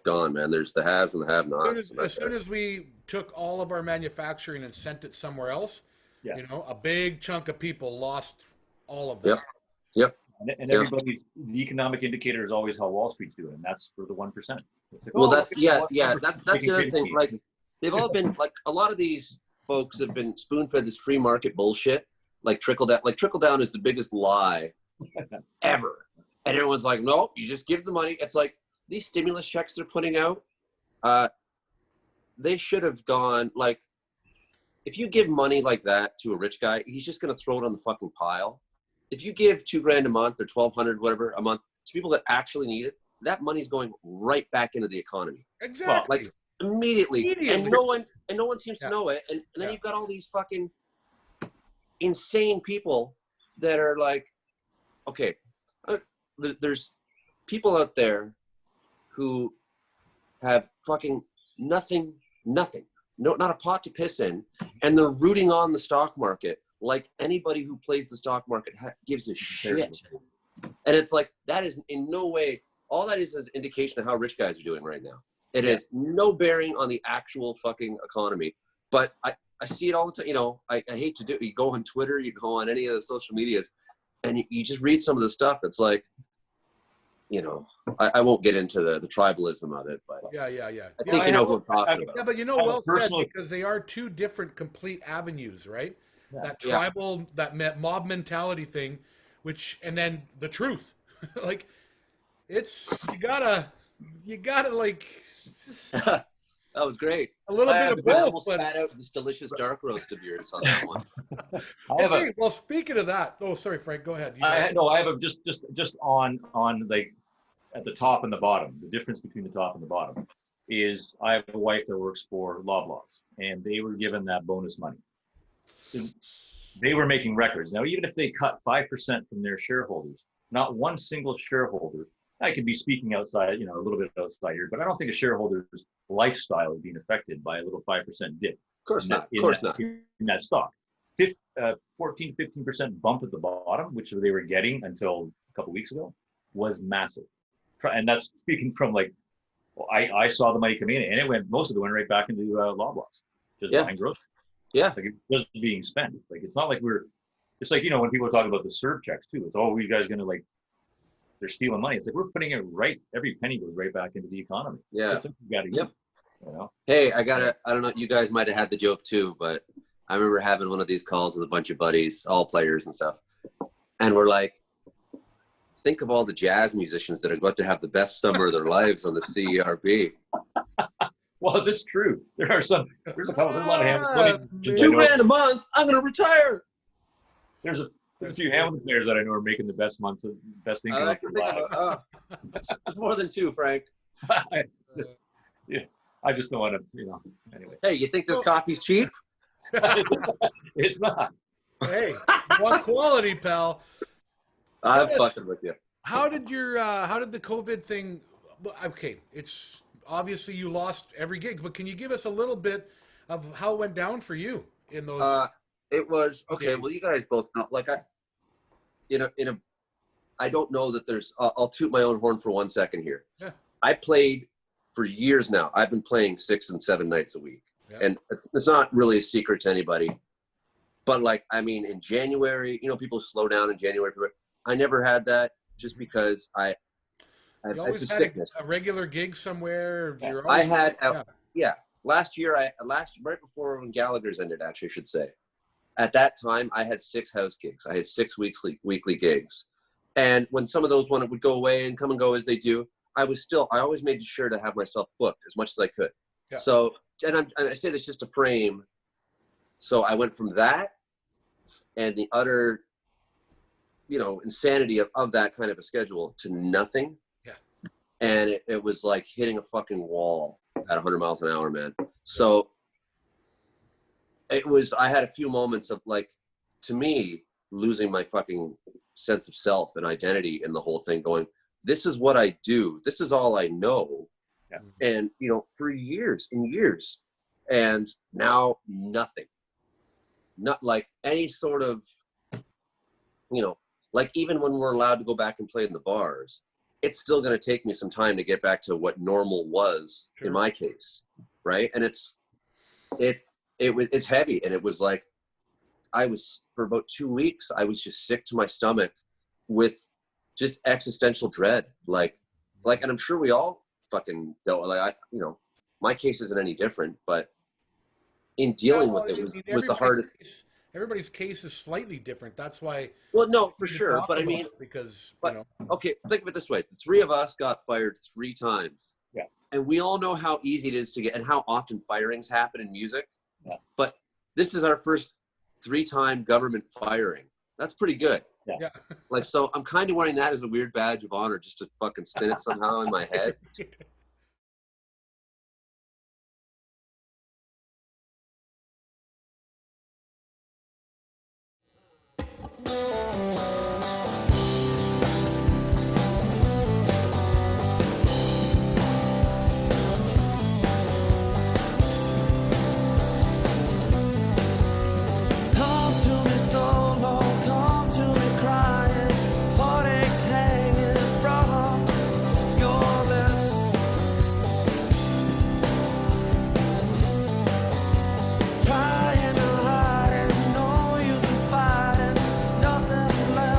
gone, man. There's the haves and the have-nots. As soon as we took all of our manufacturing and sent it somewhere else, a big chunk of people lost all of that. Yep. And everybody's the economic indicator is always how Wall Street's doing. And that's for the 1%. Like, that's the other thing. Like they've all been like a lot of these folks have been spoon-fed this free market bullshit. Like trickle down. Like trickle down is the biggest lie ever. And everyone's like, no, you just give the money. It's like these stimulus checks they're putting out. They should have gone like, if you give money like that to a rich guy, he's just going to throw it on the fucking pile. If you give $2,000 a month or $1,200, whatever a month to people that actually need it, that money's going right back into the economy. Exactly. Like immediately. And no one seems to know it. And then you've got all these fucking insane people that are like, okay, there's people out there who have fucking nothing, no, not a pot to piss in, and they're rooting on the stock market like anybody who plays the stock market gives a shit. And it's like, that is in no way, all that is an indication of how rich guys are doing right now. It is no bearing on the actual fucking economy. But I see it all the time. I hate to do it. You go on Twitter, you go on any of the social medias, and you just read some of the stuff. It's like, I won't get into the tribalism of it, but yeah. I think you know what I'm talking about. Yeah, but well said, because they are two different complete avenues, right? Yeah. That tribal, that mob mentality thing, and then the truth. Like, you gotta like. That was great. A little bit of both. I almost spat out this delicious dark roast of yours on that one. Well, speaking of that, sorry, Frank, go ahead. I have just on like at the top and the bottom. The difference between the top and the bottom is I have a wife that works for Loblaws, and they were given that bonus money. So they were making records. Now, even if they cut 5% from their shareholders, not one single shareholder. I could be speaking outside, a little bit outside here, but I don't think a shareholder's lifestyle is being affected by a little 5% dip. Of course not. In that stock. 14, 15% bump at the bottom, which they were getting until a couple of weeks ago, was massive. And that's speaking from I saw the money come in, and most of it went right back into Loblaws, just buying groceries. Yeah. Like it was being spent. Like it's not like it's like, when people talk about the serve checks too, it's you guys going to they're stealing money. It's like, we're putting it every penny goes right back into the economy. Yeah. That's something you got to do. Hey, I don't know, you guys might have had the joke too, but I remember having one of these calls with a bunch of buddies, all players and stuff. And we're like, think of all the jazz musicians that are about to have the best summer of their lives on the CERB. Well, that's true. There's a lot of Hamilton. $2,000 a month. I'm going to retire. There's a few Hamilton players that I know are making the best months, best things. It's more than two, Frank. I just don't want to, anyway. Hey, you think this coffee's cheap? It's not. Hey, what quality, pal? I'm fucking with you. How did the COVID thing? Okay, it's obviously you lost every gig, but can you give us a little bit of how it went down for you in those? It was okay. Well, you guys both know. Like I don't know that there's. I'll toot my own horn for 1 second here. Yeah. I played for years now. I've been playing 6 and 7 nights a week, and it's not really a secret to anybody. But in January, people slow down in January. I never had that just because I You It's a always had sickness. a regular gig somewhere. Yeah. You're I always, had, yeah. yeah, last year, right before when Gallagher's ended, actually, I should say. At that time, I had 6 house gigs. I had 6 weekly gigs. And when some of those would go away and come and go as they do, I always made sure to have myself booked as much as I could. Yeah. So, and I say this just to frame. So I went from that and the utter, insanity of that kind of a schedule to nothing. Yeah. And it was like hitting a fucking wall at 100 miles an hour, man. So I had a few moments of, like, to me, losing my fucking sense of self and identity in the whole thing, going, this is what I do. This is all I know. Yeah. And, for years and years. And now nothing. Not like any sort of, like even when we're allowed to go back and play in the bars, it's still going to take me some time to get back to what normal was. Sure. In my case. Right. And it's heavy. And it was like, for about 2 weeks, I was just sick to my stomach with just existential dread. Like, and I'm sure we all fucking dealt, my case isn't any different, but in dealing with it was the hardest. Everybody's case is slightly different. That's why. Well, no, for sure. But I mean, okay, think of it this way. The 3 of us got fired 3 times. Yeah. And we all know how easy it is to get, and how often firings happen in music. Yeah. But this is our first 3-time government firing. That's pretty good. Yeah. Like, so I'm kind of wearing that as a weird badge of honor, just to fucking spin it somehow in my head. Trying to hide and no use in fighting. Nothing left.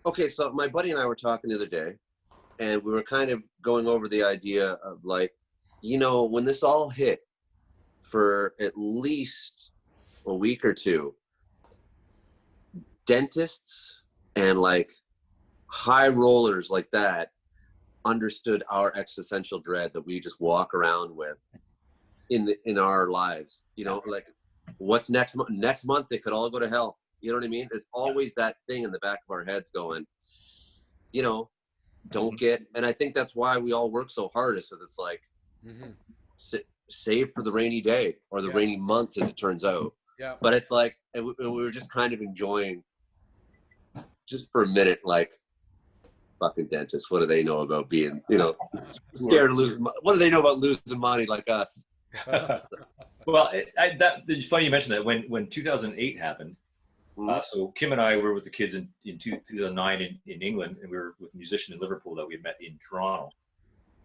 Okay, so my buddy and I were talking the other day, and we were kind of going over the idea of like, when this all hit for at least a week or two, dentists and like high rollers like that understood our existential dread that we just walk around with in our lives. Like what's next month? Next month they could all go to hell. You know what I mean? There's always that thing in the back of our heads going, don't get. And I think that's why we all work so hard, is because it's like save for the rainy day or the rainy months, as it turns out. Yeah. But it's like, and we were just kind of enjoying, just for a minute, like, fucking dentists. What do they know about being, scared of losing? What do they know about losing money like us? Well, it's funny you mentioned that. When 2008 happened, so Kim and I were with the kids in 2009 in England, and we were with a musician in Liverpool that we had met in Toronto.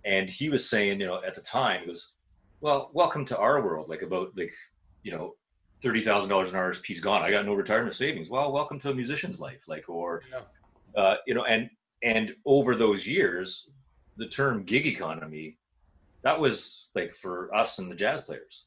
And he was saying, at the time, he goes, well, welcome to our world, like about like, $30,000 an RSP's gone. I got no retirement savings. Well, welcome to a musician's life. Like, or, and over those years, the term gig economy, that was like for us and the jazz players.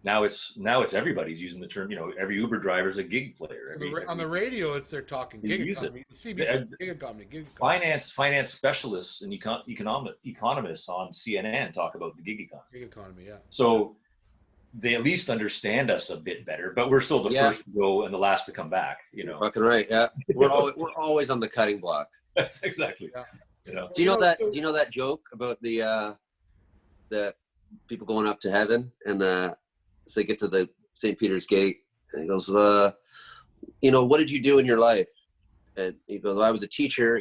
Now it's everybody's using the term. Every Uber driver is a gig player. On the radio, they're talking gig economy. CBC, gig economy. Finance specialists and economists on CNN talk about the gig economy. Gig economy, yeah. So they at least understand us a bit better, but we're still the first to go and the last to come back. Fucking right. Yeah, we're always on the cutting block. That's exactly. Yeah. Do you know that joke about the people going up to heaven and so they get to the St. Peter's Gate, and he goes, what did you do in your life? And he goes, I was a teacher.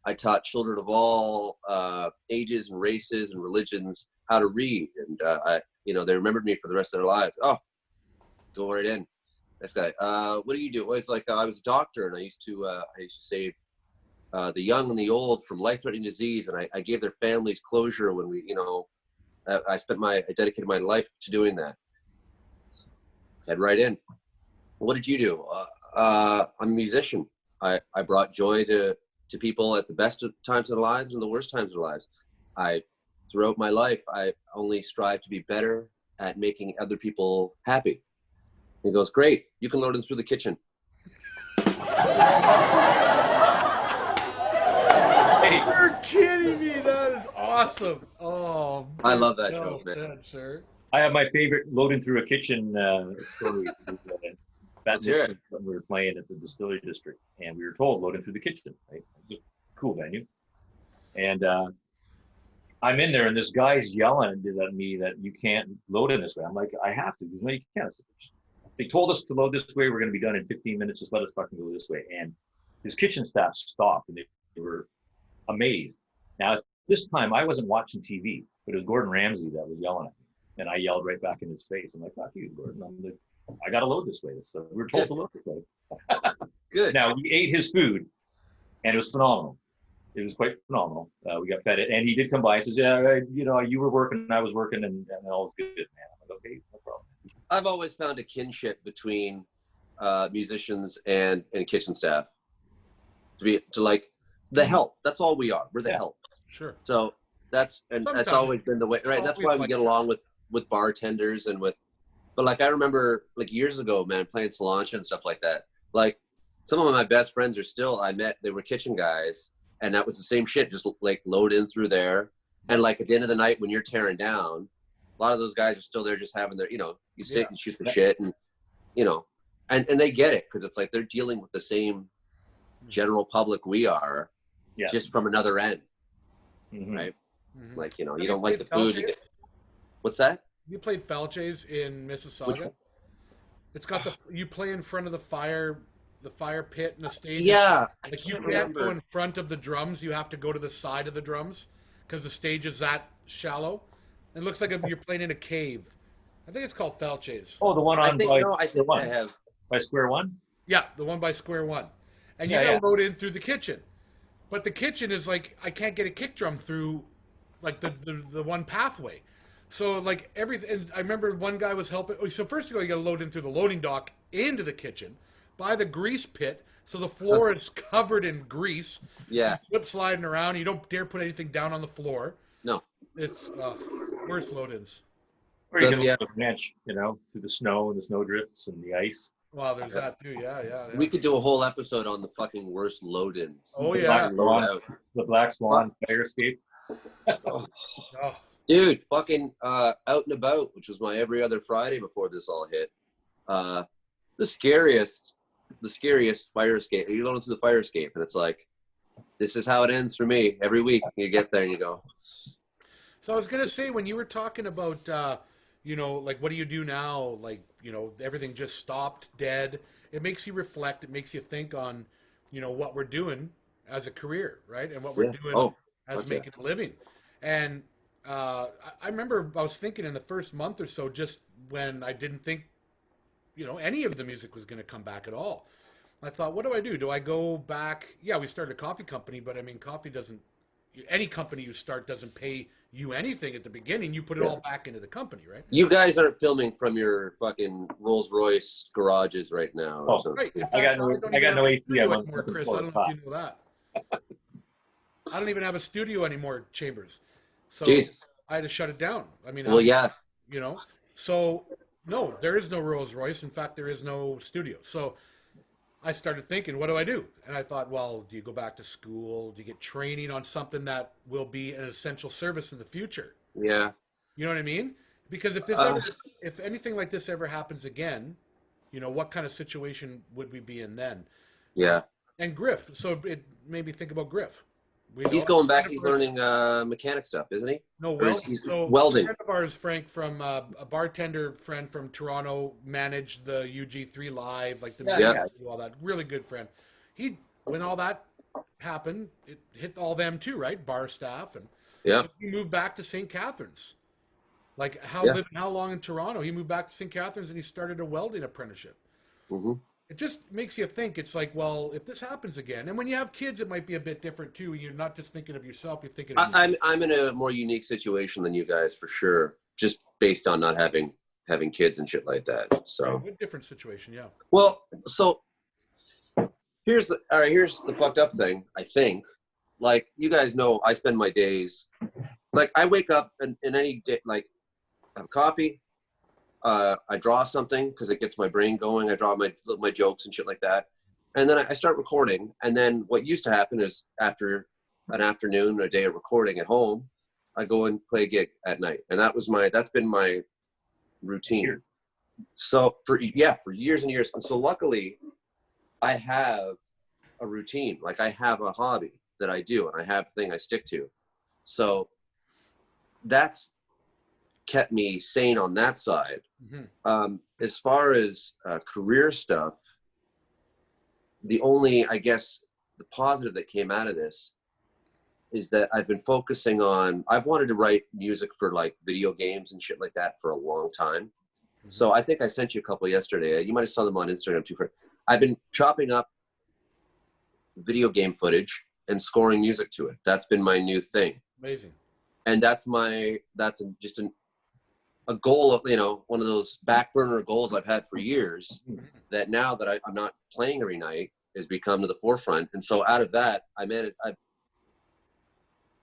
I taught children of all ages and races and religions how to read, and they remembered me for the rest of their lives. Oh, go right in. This guy. What do you do? Well, it's like I was a doctor, and I used to save the young and the old from life-threatening disease, and I gave their families closure when we, I dedicated my life to doing that. Head right in. What did you do? I'm a musician. I brought joy to people at the best of times of their lives and the worst times of their lives. Throughout my life, I only strive to be better at making other people happy. He goes, great. You can load it through the kitchen. You're kidding me. That is awesome. Oh, I love that joke, man. Said, sir. I have my favorite loading through a kitchen story. That's it. When we were playing at the Distillery District, and we were told loading through the kitchen. Right? It was a cool venue, and I'm in there, and this guy's yelling at me that you can't load in this way. I'm like, I have to. There's no, you can't. They told us to load this way. We're going to be done in 15 minutes. Just let us fucking go this way. And his kitchen staff stopped, and they were amazed. Now, this time I wasn't watching TV, but it was Gordon Ramsay that was yelling at me. And I yelled right back in his face. I'm like, fuck you, Gordon. I got to load this way. So we were told to load this way. Good. Now, we ate his food, and it was phenomenal. It was quite phenomenal. We got fed it. And he did come by and says, yeah, you were working, I was working, and all was good, man. I'm like, okay, no problem. I've always found a kinship between musicians and kitchen staff. To like the help. That's all we are. We're the help. Sure. So that's always been the way, right? That's why we get along with bartenders and but like I remember like years ago, man, playing Solange and stuff like that. Like some of my best friends are still, they were kitchen guys, and that was the same shit, just like load in through there. And like at the end of the night when you're tearing down, a lot of those guys are still there just having their, you sit and shoot the shit, and and they get it, because it's like they're dealing with the same general public we are, just from another end. Right? Mm-hmm. Like, you don't like the food. What's that? You played Falches in Mississauga? It's got you play in front of the fire pit and the stage. Yeah. Like you can't go in front of the drums. You have to go to the side of the drums because the stage is that shallow. It looks like you're playing in a cave. I think it's called Falches. Oh, the one on by Square One? Yeah, the one by Square One. And you gotta load in through the kitchen. But the kitchen is like, I can't get a kick drum through like the one pathway. So like everything, and I remember one guy was helping. So first of all, you got to load in through the loading dock into the kitchen, by the grease pit, So the floor is covered in grease. Yeah. You slip sliding around. You don't dare put anything down on the floor. No. It's worst load-ins. Or you can Yeah. look at a ranch, through the snow and the snow drifts and the ice. Well, there's that too. Yeah. We could do a whole episode on the fucking worst load-ins. Oh, The yeah. the Black Swan fire escape. Oh. Oh, Dude, fucking Out and About, which was my every other Friday before this all hit. The scariest fire escape. You go into the fire escape, and it's like, this is how it ends for me every week. You get there and you go. so I was gonna say, when you were talking about, like, what do you do now? Like, everything just stopped dead. It makes you reflect. It makes you think on, what we're doing as a career, right? And what we're doing as making a living. And I remember I was thinking in the first month or so, just when I didn't think, any of the music was going to come back at all. I thought, what do I do? Do I go back? Yeah, we started a coffee company, but I mean, coffee doesn't, any company you start doesn't pay you anything at the beginning. You put it all back into the company, right? You guys aren't filming from your fucking Rolls Royce garages right now. Oh, so. Right. In fact, I got no AC. anymore, Chris. I don't know if you know that. I don't even have a studio anymore, Chambers. So Jesus. I had to shut it down. I mean, Well, yeah. So no, there is no Rolls Royce. In fact, there is no studio. So I started thinking, what do I do? And I thought, well, do you go back to school? Do you get training on something that will be an essential service in the future? Yeah. You know what I mean? Because if anything like this ever happens again, what kind of situation would we be in then? Yeah. And Griff. So it made me think about Griff. He's going back. He's learning mechanic stuff, isn't he? No, He's so welding. A friend of ours, Frank, from a bartender friend from Toronto, managed the UG3 Live, like the all that. Really good friend. When all that happened, it hit all them too, right? Bar staff, and so he moved back to St. Catharines. Like living how long in Toronto? He moved back to St. Catharines and he started a welding apprenticeship. Mm-hmm. It just makes you think. It's like, well, if this happens again, and when you have kids, it might be a bit different too. You're not just thinking of yourself; you're thinking. I'm in a more unique situation than you guys for sure, just based on not having kids and shit like that. So a different situation, yeah. Well, so here's the fucked up thing. I think, like, you guys know, I spend my days, like, I wake up and in any day, like, I have coffee. I draw something because it gets my brain going. I draw my jokes and shit like that. And then I start recording. And then what used to happen is after an afternoon or a day of recording at home, I go and play a gig at night. And that's been my routine. So for years and years. And so luckily I have a routine. Like, I have a hobby that I do and I have a thing I stick to. So that's kept me sane on that side. Mm-hmm. As far as career stuff, the only, I guess, the positive that came out of this is that I've been focusing on, I've wanted to write music for like video games and shit like that for a long time. Mm-hmm. So I think I sent you a couple yesterday. You might have saw them on Instagram too. I've been chopping up video game footage and scoring music to it. That's been my new thing. Amazing. And that's just a goal of, one of those back burner goals I've had for years, that now that I'm not playing every night has become to the forefront. And so out of that,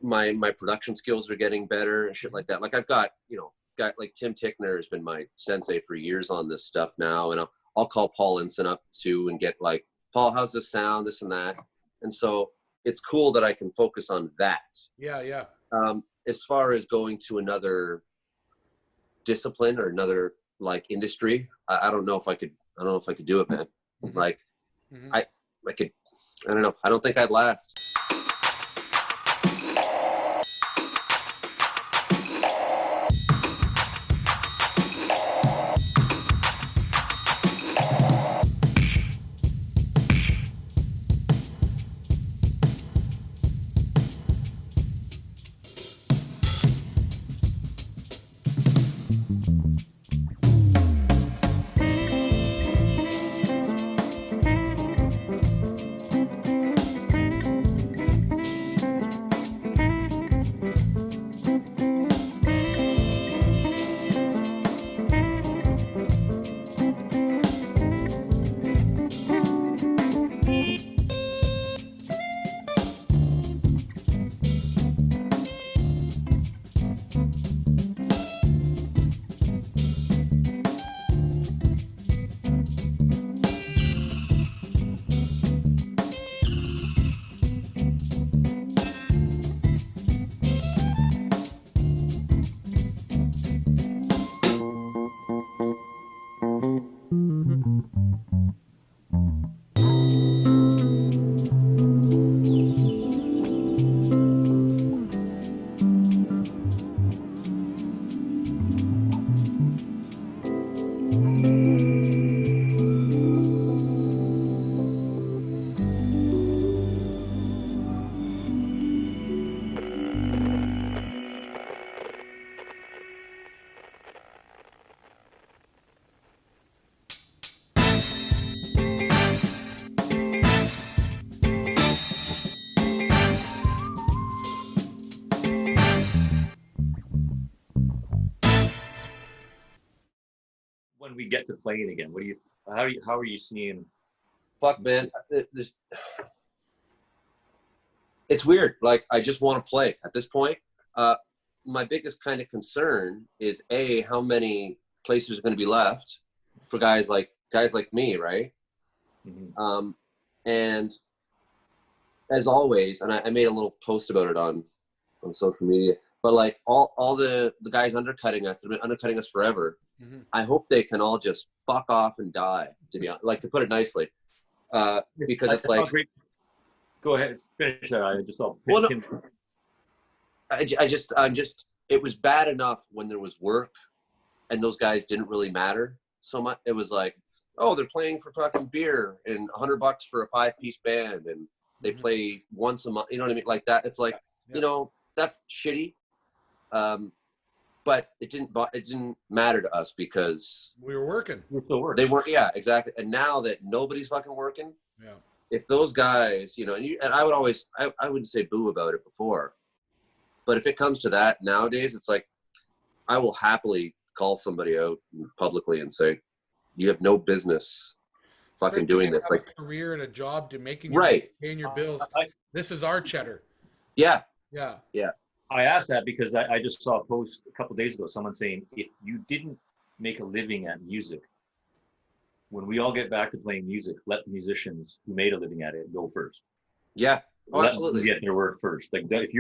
my production skills are getting better and shit like that. Like, I've got like Tim Tickner has been my sensei for years on this stuff now. And I'll call Paul Inson up too and get like, Paul, how's this sound? This and that. And so it's cool that I can focus on that. Yeah. As far as going to another discipline or another like industry, I don't know if I could do it, man. Mm-hmm. Like, mm-hmm. I don't know. I don't think I'd last. when we get to playing again? How are you seeing? Fuck, man. It's weird. Like, I just want to play at this point. My biggest kind of concern is how many places are going to be left for guys like me, right? Mm-hmm. And as always, and I made a little post about it on social media, but like all the guys undercutting us, they've been undercutting us forever. Mm-hmm. I hope they can all just fuck off and die, to be honest, like, to put it nicely. Because it's like, go ahead, finish that. I just thought. Well, no, I'm just, it was bad enough when there was work and those guys didn't really matter so much. It was like, oh, they're playing for fucking beer and $100 for a 5-piece band and they play once a month. You know what I mean? Like that. It's like, you know, that's shitty. But it didn't matter to us because we were working. We're still working. They weren't. Yeah, exactly. And now that nobody's fucking working, if those guys, you know, and I would always, I wouldn't say boo about it before, but if it comes to that nowadays, it's like, I will happily call somebody out publicly and say, you have no business fucking doing this. Like, a career and a job to making paying your bills. This is our cheddar. Yeah. Yeah. Yeah. I asked that because I just saw a post a couple of days ago, someone saying, if you didn't make a living at music, when we all get back to playing music, let the musicians who made a living at it go first. Yeah. Oh, let absolutely. them get their work first. Like, if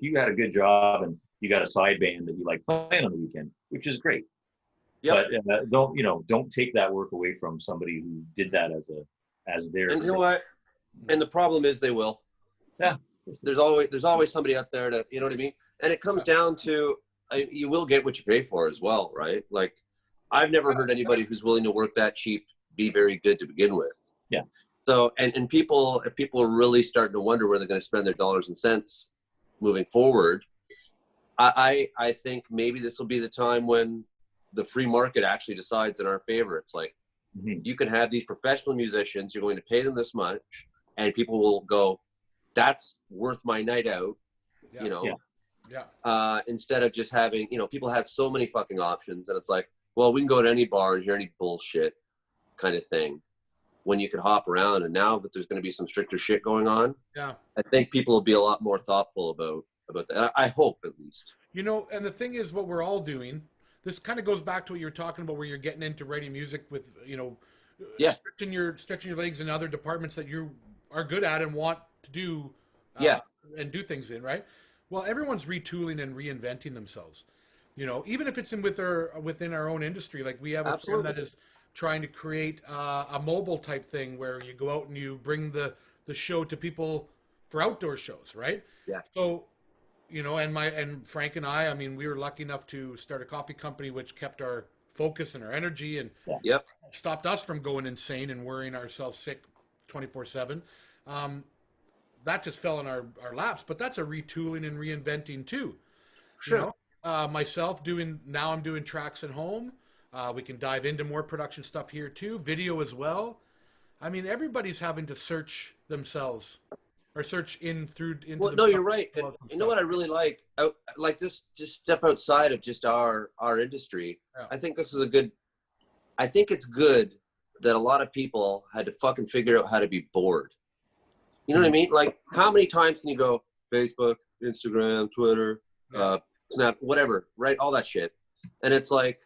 you had a good job and you got a side band that you like playing on the weekend, which is great. Yep. But don't take that work away from somebody who did that as their. And you know what? And the problem is they will. Yeah. There's always somebody out there that, you know what I mean? And it comes down to, you will get what you pay for as well, right? Like, I've never heard anybody who's willing to work that cheap be very good to begin with. Yeah. So, and people, if people are really starting to wonder where they're going to spend their dollars and cents moving forward, I think maybe this will be the time when the free market actually decides in our favor. It's like, you can have these professional musicians, you're going to pay them this much, and people will go, that's worth my night out, you know? Yeah. Instead of just having, you know, people have so many fucking options, and it's like, well, we can go to any bar and hear any bullshit kind of thing when you could hop around. And now that there's going to be some stricter shit going on, I think people will be a lot more thoughtful about that. I hope, at least. You know, and the thing is, what we're all doing, this kind of goes back to what you're talking about, where you're getting into writing music with, you know, stretching your legs in other departments that you are good at and want to do and do things in, right? Well, everyone's retooling and reinventing themselves. You know, even if it's within our own industry, like we have a friend that is trying to create a mobile type thing where you go out and you bring the show to people for outdoor shows, right? Yeah. So, you know, and Frank and I mean, we were lucky enough to start a coffee company which kept our focus and our energy and stopped us from going insane and worrying ourselves sick 24/7. That just fell in our laps, but that's a retooling and reinventing too. Sure. You know? Myself I'm doing tracks at home. We can dive into more production stuff here too, video as well. I mean, everybody's having to search themselves or search into. Well, no, you're right. And you know what I really like? Just step outside of just our industry. Yeah. I think this is I think it's good that a lot of people had to fucking figure out how to be bored. You know what I mean? Like, how many times can you go Facebook, Instagram, Twitter, Snap, whatever, right? All that shit. And it's like,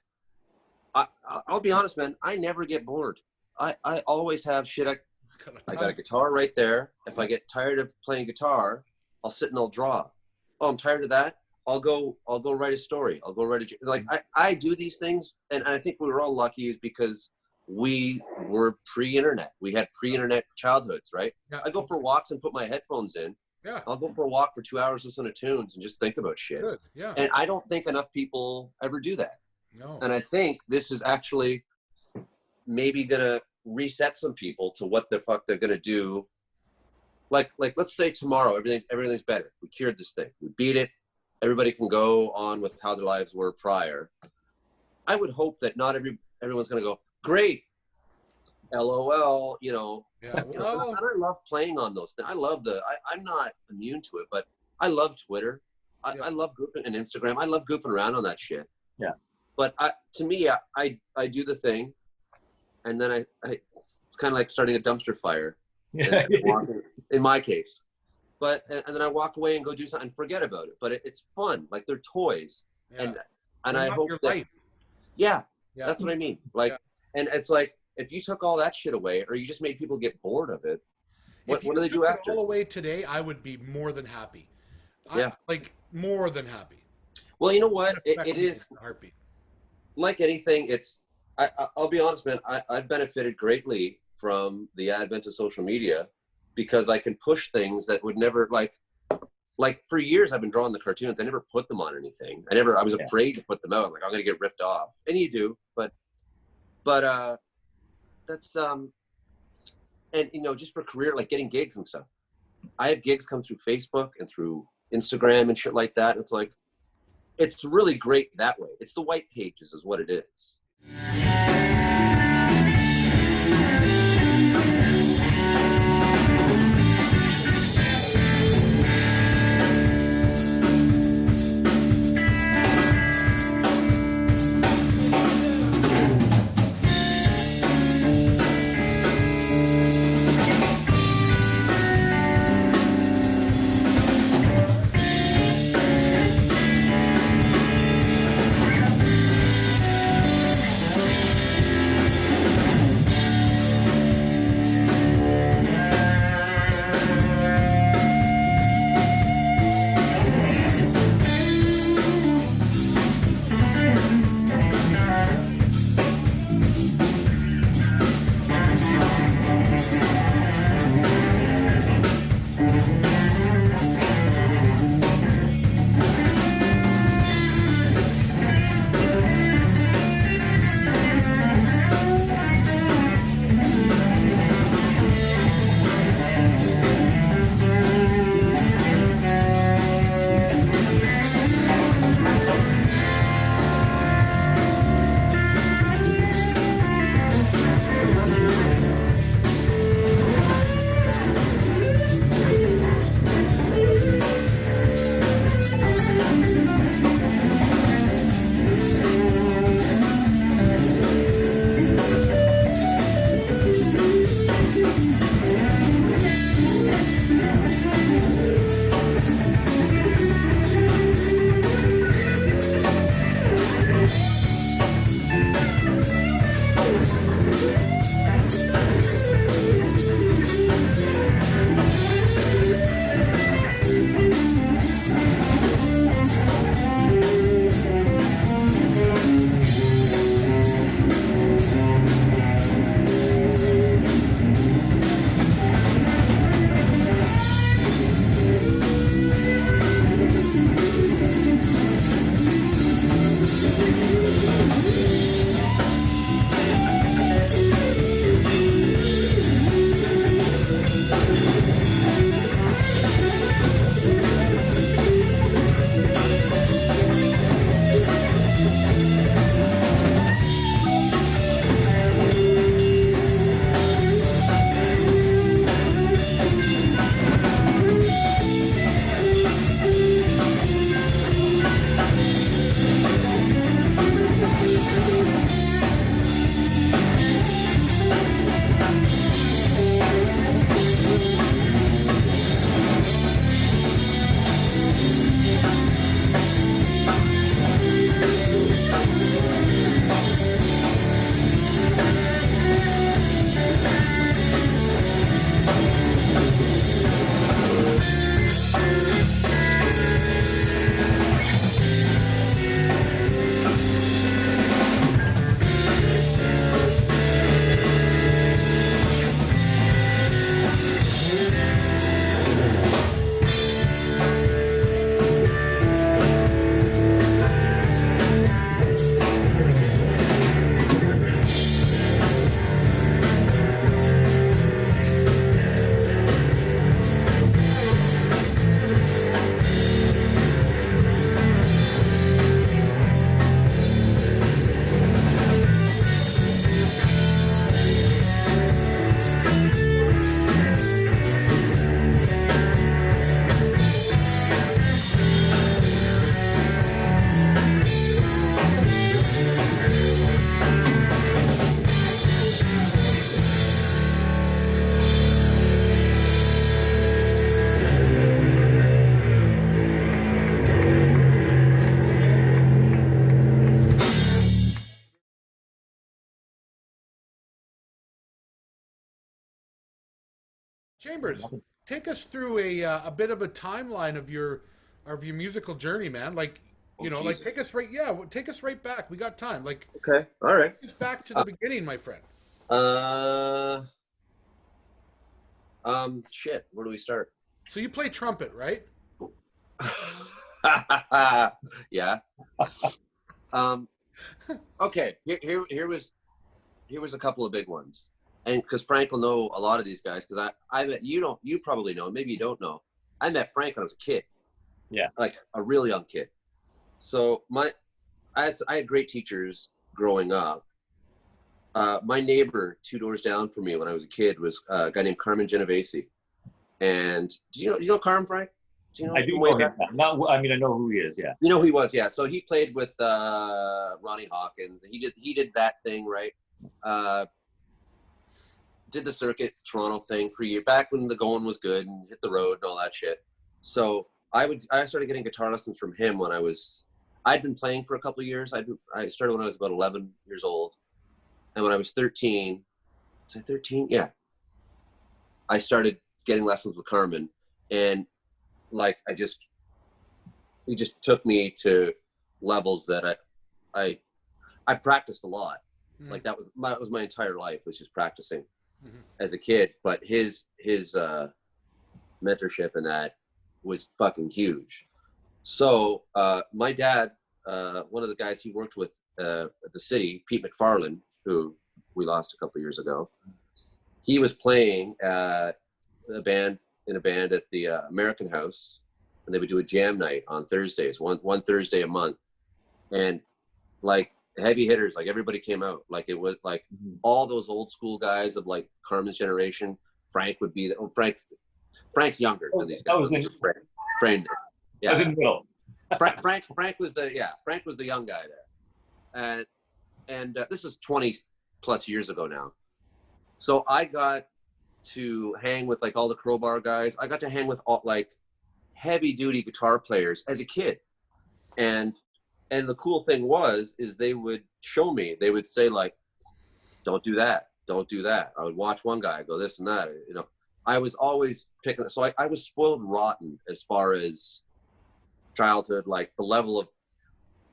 I'll be honest, man, I never get bored. I always have shit. I got a guitar right there. If I get tired of playing guitar, I'll sit and I'll draw. Oh, I'm tired of that. I'll go write a story. I'll go write I do these things. And I think we were all lucky is because we were pre-internet. We had pre-internet childhoods, right? Yeah. I go for walks and put my headphones in. Yeah. I'll go for a walk for 2 hours, listen to tunes, and just think about shit. Good. Yeah. And I don't think enough people ever do that. No. And I think this is actually maybe gonna reset some people to what the fuck they're gonna do. Like let's say tomorrow everything's better. We cured this thing. We beat it. Everybody can go on with how their lives were prior. I would hope that not everyone's gonna go, great, LOL, you know. Yeah, well, and I love playing on those things. I love I'm not immune to it, but I love Twitter. I love goofing and Instagram. I love goofing around on that shit. Yeah. But to me, I do the thing, and then I it's kind of like starting a dumpster fire. Yeah. In my case, but and then I walk away and go do something and forget about it. But it's fun, like they're toys, and I hope your that, life. Yeah, that's what I mean. Like, and it's like if you took all that shit away, or you just made people get bored of it, what do they do after? All away today, I would be more than happy. Like more than happy. Well, you know what? It is heartbeat. Like anything. I'll be honest, man. I've benefited greatly from the advent of social media because I can push things that would never like for years I've been drawing the cartoons. I never put them on anything. I was afraid to put them out. Like I'm gonna get ripped off, and you do, but that's and just for career, like getting gigs and stuff. I have gigs come through Facebook and through Instagram and shit like that. It's like, it's really great that way. It's the white pages is what it is. Chambers, take us through a bit of a timeline of your musical journey, man. Like, you know, like take us right back. We got time. Like, okay, all right. take us back to the beginning, my friend. Shit. Where do we start? So you play trumpet, right? Yeah. Okay. Here was a couple of big ones, and because Frank will know a lot of these guys, because I met you probably know, maybe you don't know. I met Frank when I was a kid. Yeah. Like a really young kid. So I had great teachers growing up. My neighbor 2 doors down from me when I was a kid was a guy named Carmen Genovese. And do you know Carmen, Frank? Do you know I do know him. Not, I mean, I know who he is. Yeah. You know who he was, yeah. So he played with Ronnie Hawkins. He did that thing, right? Did the circuit Toronto thing for you back when the going was good and hit the road and all that shit. So I started getting guitar lessons from him when I'd been playing for a couple of years. I started when I was about 11 years old, and when I was 13, was I 13? Yeah. I started getting lessons with Carmen, and like he just took me to levels that I practiced a lot. Like that was my entire life, was just practicing as a kid. But his mentorship in that was fucking huge. So my dad, one of the guys he worked with at the city, Pete McFarland, who we lost a couple of years ago, he was playing in a band at the American House, and they would do a jam night on Thursdays, one Thursday a month, and like heavy hitters, like everybody came out. Like it was like all those old school guys of like Carmen's generation. Frank would be Frank's younger than these guys. Frank, yeah. I was in the middle. Frank was the young guy there, and this is 20 plus years ago now. So I got to hang with like all the Crowbar guys. I got to hang with all like heavy duty guitar players as a kid, and the cool thing is they would show me. They would say like, "Don't do that. Don't do that." I would watch one guy go this and that. You know, I was always picking. So I was spoiled rotten as far as childhood, like the level of,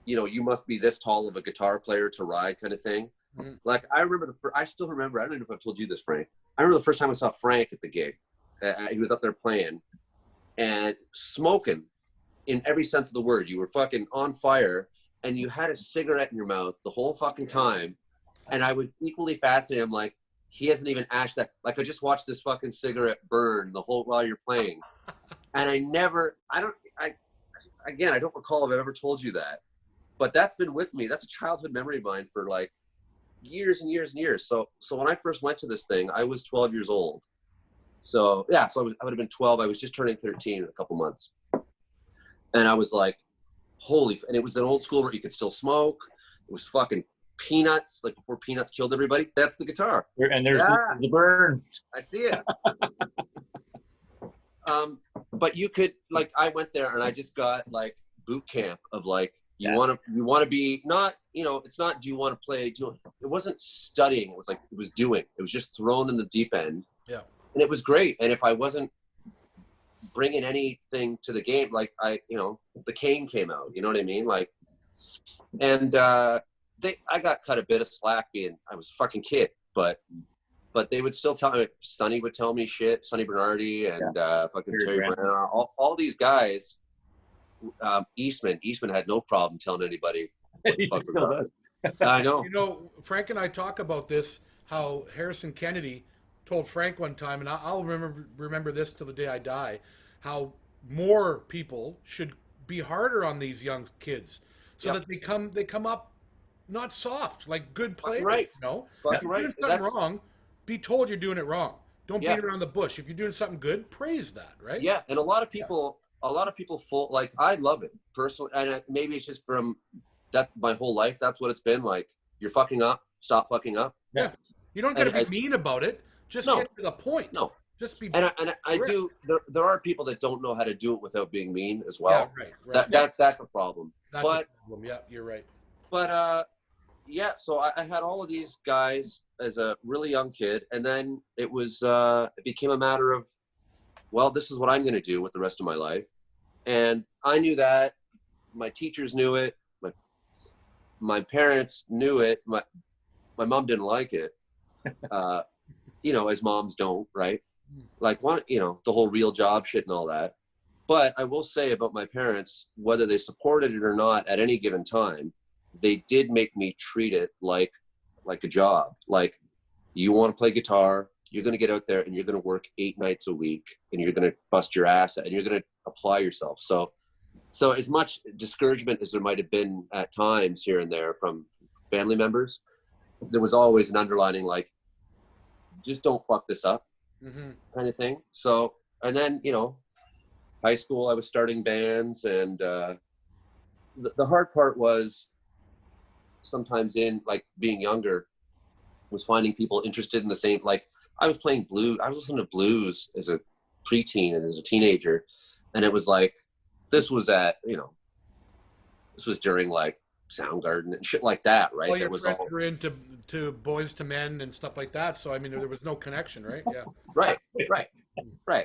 you know, you must be this tall of a guitar player to ride kind of thing. Like I remember I still remember. I don't know if I've told you this, Frank. I remember the first time I saw Frank at the gig. He was up there playing and smoking in every sense of the word. You were fucking on fire, and you had a cigarette in your mouth the whole fucking time. And I was equally fascinated. I'm like, he hasn't even ashed that. Like, I just watched this fucking cigarette burn the whole while you're playing. And I don't recall if I've ever told you that. But that's been with me. That's a childhood memory of mine for like years and years and years. So when I first went to this thing, I was 12 years old. So yeah, I would have been 12. I was just turning 13 in a couple months. And I was like, and it was an old school where you could still smoke. It was fucking Peanuts, like before Peanuts killed everybody. That's the guitar. And there's the burn. I see it. But you could, like, I went there and I just got like boot camp of like, you want to be not, you know, it's not, do you want to play? It wasn't studying. It was like, it was doing. It was just thrown in the deep end. Yeah. And it was great. And if I wasn't bringing anything to the game, like the cane came out, you know what I mean? Like, and I got cut a bit of slack being, I was a fucking kid, but they would still tell me, Sonny would tell me shit, Sonny Bernardi and fucking Terry Brenner, all these guys. Eastman had no problem telling anybody. He still does. I know. You know, Frank and I talk about this, how Harrison Kennedy told Frank one time, and I'll remember this till the day I die, how more people should be harder on these young kids so that they come up not soft, like good players. Right. You know? If you're doing something wrong, be told you're doing it wrong. Don't beat around the bush. If you're doing something good, praise that, right? Yeah, and a lot of people like, I love it personally, and maybe it's just from that my whole life. That's what it's been like. You're fucking up. Stop fucking up. Yeah. You don't got to be mean about it. Just get to the point. No. Just be. And I do. There are people that don't know how to do it without being mean as well. Yeah, right. That's a problem. That's a problem. Yeah, you're right. But yeah. So I had all of these guys as a really young kid, and then it became a matter of well, this is what I'm going to do with the rest of my life. And I knew that. My teachers knew it. My parents knew it. My mom didn't like it, you know, as moms don't, right? Like, you know, the whole real job shit and all that. But I will say about my parents, whether they supported it or not at any given time, they did make me treat it like a job. Like, you want to play guitar, you're going to get out there and you're going to work 8 nights a week and you're going to bust your ass and you're going to apply yourself. So as much discouragement as there might have been at times here and there from family members, there was always an underlining, like, just don't fuck this up, kind of thing. So, and then, you know, high school, I was starting bands, and the hard part was sometimes in, like, being younger, was finding people interested in the same, like, I was playing blues, I was listening to blues as a preteen and as a teenager, and it was like, this was during, like, Soundgarden and shit like that, right? Well, your it was friends all were into Boys to Men and stuff like that, so I mean, there was no connection, right? Yeah. right.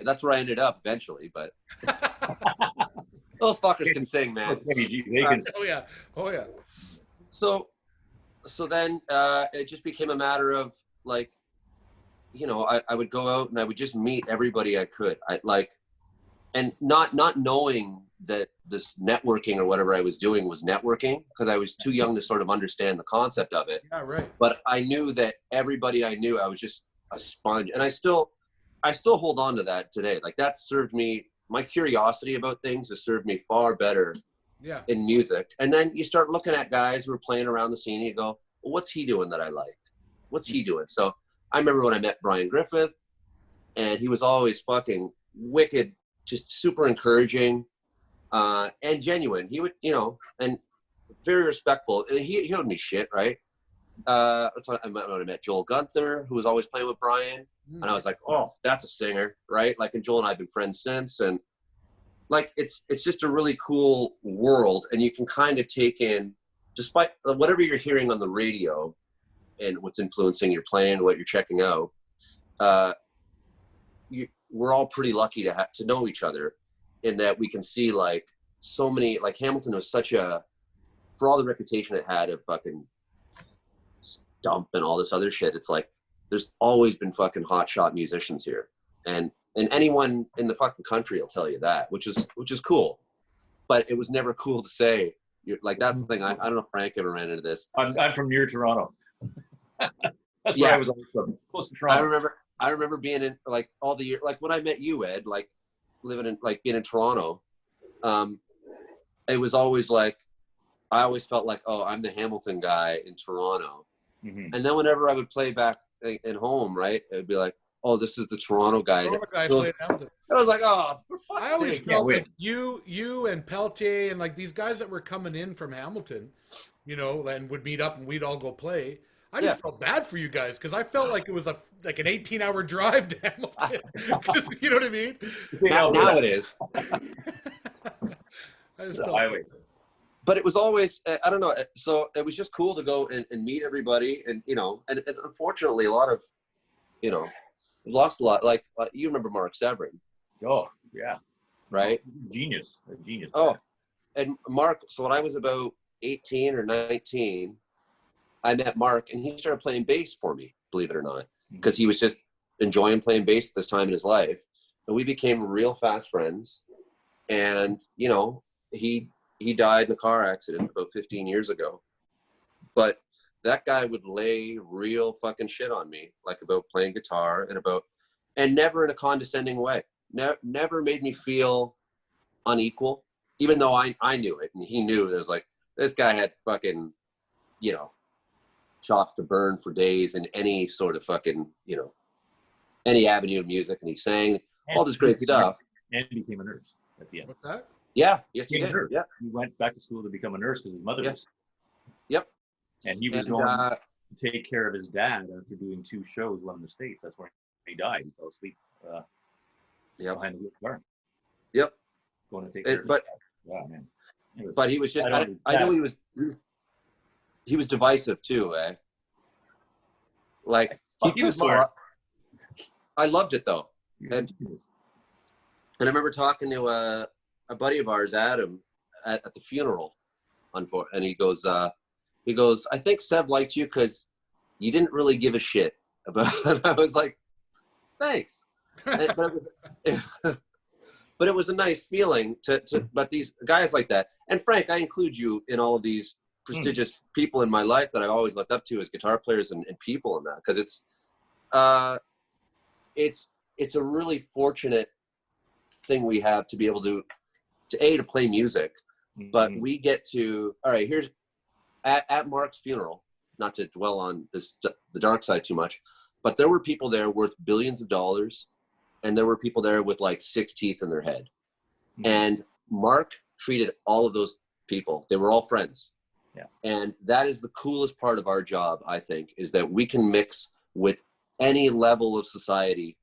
That's where I ended up eventually, but those fuckers can sing, man. Oh yeah. So then it just became a matter of, like, you know, I would go out and I would just meet everybody I could. And not knowing that this networking or whatever I was doing was networking, because I was too young to sort of understand the concept of it. Yeah, right. But I knew that everybody I knew, I was just a sponge. And I still hold on to that today. Like, that served me, my curiosity about things has served me far better in music. And then you start looking at guys who are playing around the scene and you go, well, what's he doing that I like? What's he doing? So I remember when I met Brian Griffith, and he was always fucking wicked, just super encouraging, and genuine. He would, you know, and very respectful. And he owed me shit, right? That's when I met Joel Gunther, who was always playing with Brian. And I was like, oh, that's a singer, right? Like, and Joel and I have been friends since. And, like, it's just a really cool world. And you can kind of take in, despite whatever you're hearing on the radio and what's influencing your playing, what you're checking out, we're all pretty lucky to know each other, in that we can see, like, so many, like, Hamilton was such a, for all the reputation it had of fucking Stump and all this other shit, it's like, there's always been fucking hotshot musicians here. And anyone in the fucking country will tell you that, which is cool. But it was never cool to say, like, that's the thing. I don't know if Frank ever ran into this. I'm from near Toronto. That's where I was always from, close to Toronto. I remember being in, like, all the year, like, when I met you, Ed, like, living in, like, being in Toronto, it was always like, I always felt like, oh, I'm the Hamilton guy in Toronto. And then whenever I would play back at home, right, it would be like, oh, this is the Toronto guy. I was like, oh, for fuck's sake. I always felt like you and Peltier and, like, these guys that were coming in from Hamilton, you know, and would meet up and we'd all go play. I just felt bad for you guys, because I felt like it was like an 18-hour drive to Hamilton. You know what I mean? Now it is. But it was always, I don't know. So it was just cool to go and meet everybody, and, you know, and it's unfortunately a lot of, you know, we've lost a lot. Like, you remember Mark Severin? Oh yeah, right. A genius. Oh, and Mark. So when I was about 18 or 19. I met Mark, and he started playing bass for me, believe it or not, because he was just enjoying playing bass at this time in his life. And we became real fast friends. And, you know, he died in a car accident about 15 years ago. But that guy would lay real fucking shit on me, like, about playing guitar and never in a condescending way. Never made me feel unequal, even though I knew it, and he knew it. Was like, this guy had fucking, you know, chops to burn for days in any sort of fucking, you know, any avenue of music, and he sang all this great stuff. And became a nurse at the end. What's that? Yeah, yes, he did. Yeah, he went back to school to become a nurse because his mother was. Yep. And he was going to take care of his dad after doing 2 shows, one in the States. That's where he died. He fell asleep behind the wheel car. Yep. Going to take care of his dad. Yeah, man. But he was just, I know he was divisive too, eh? Like, he was smart. I loved it though. And And I remember talking to a buddy of ours, Adam, at the funeral, and he goes, I think Seb liked you because you didn't really give a shit about it. I was like, thanks. But it was a nice feeling but these guys like that. And Frank, I include you in all of these prestigious people in my life that I've always looked up to as guitar players and people and that, because it's a really fortunate thing we have to be able to play music, but we get to, all right, here's at Mark's funeral, not to dwell on the dark side too much, but there were people there worth billions of dollars, and there were people there with like 6 teeth in their head. And Mark treated all of those people, they were all friends. Yeah. And that is the coolest part of our job, I think, is that we can mix with any level of society,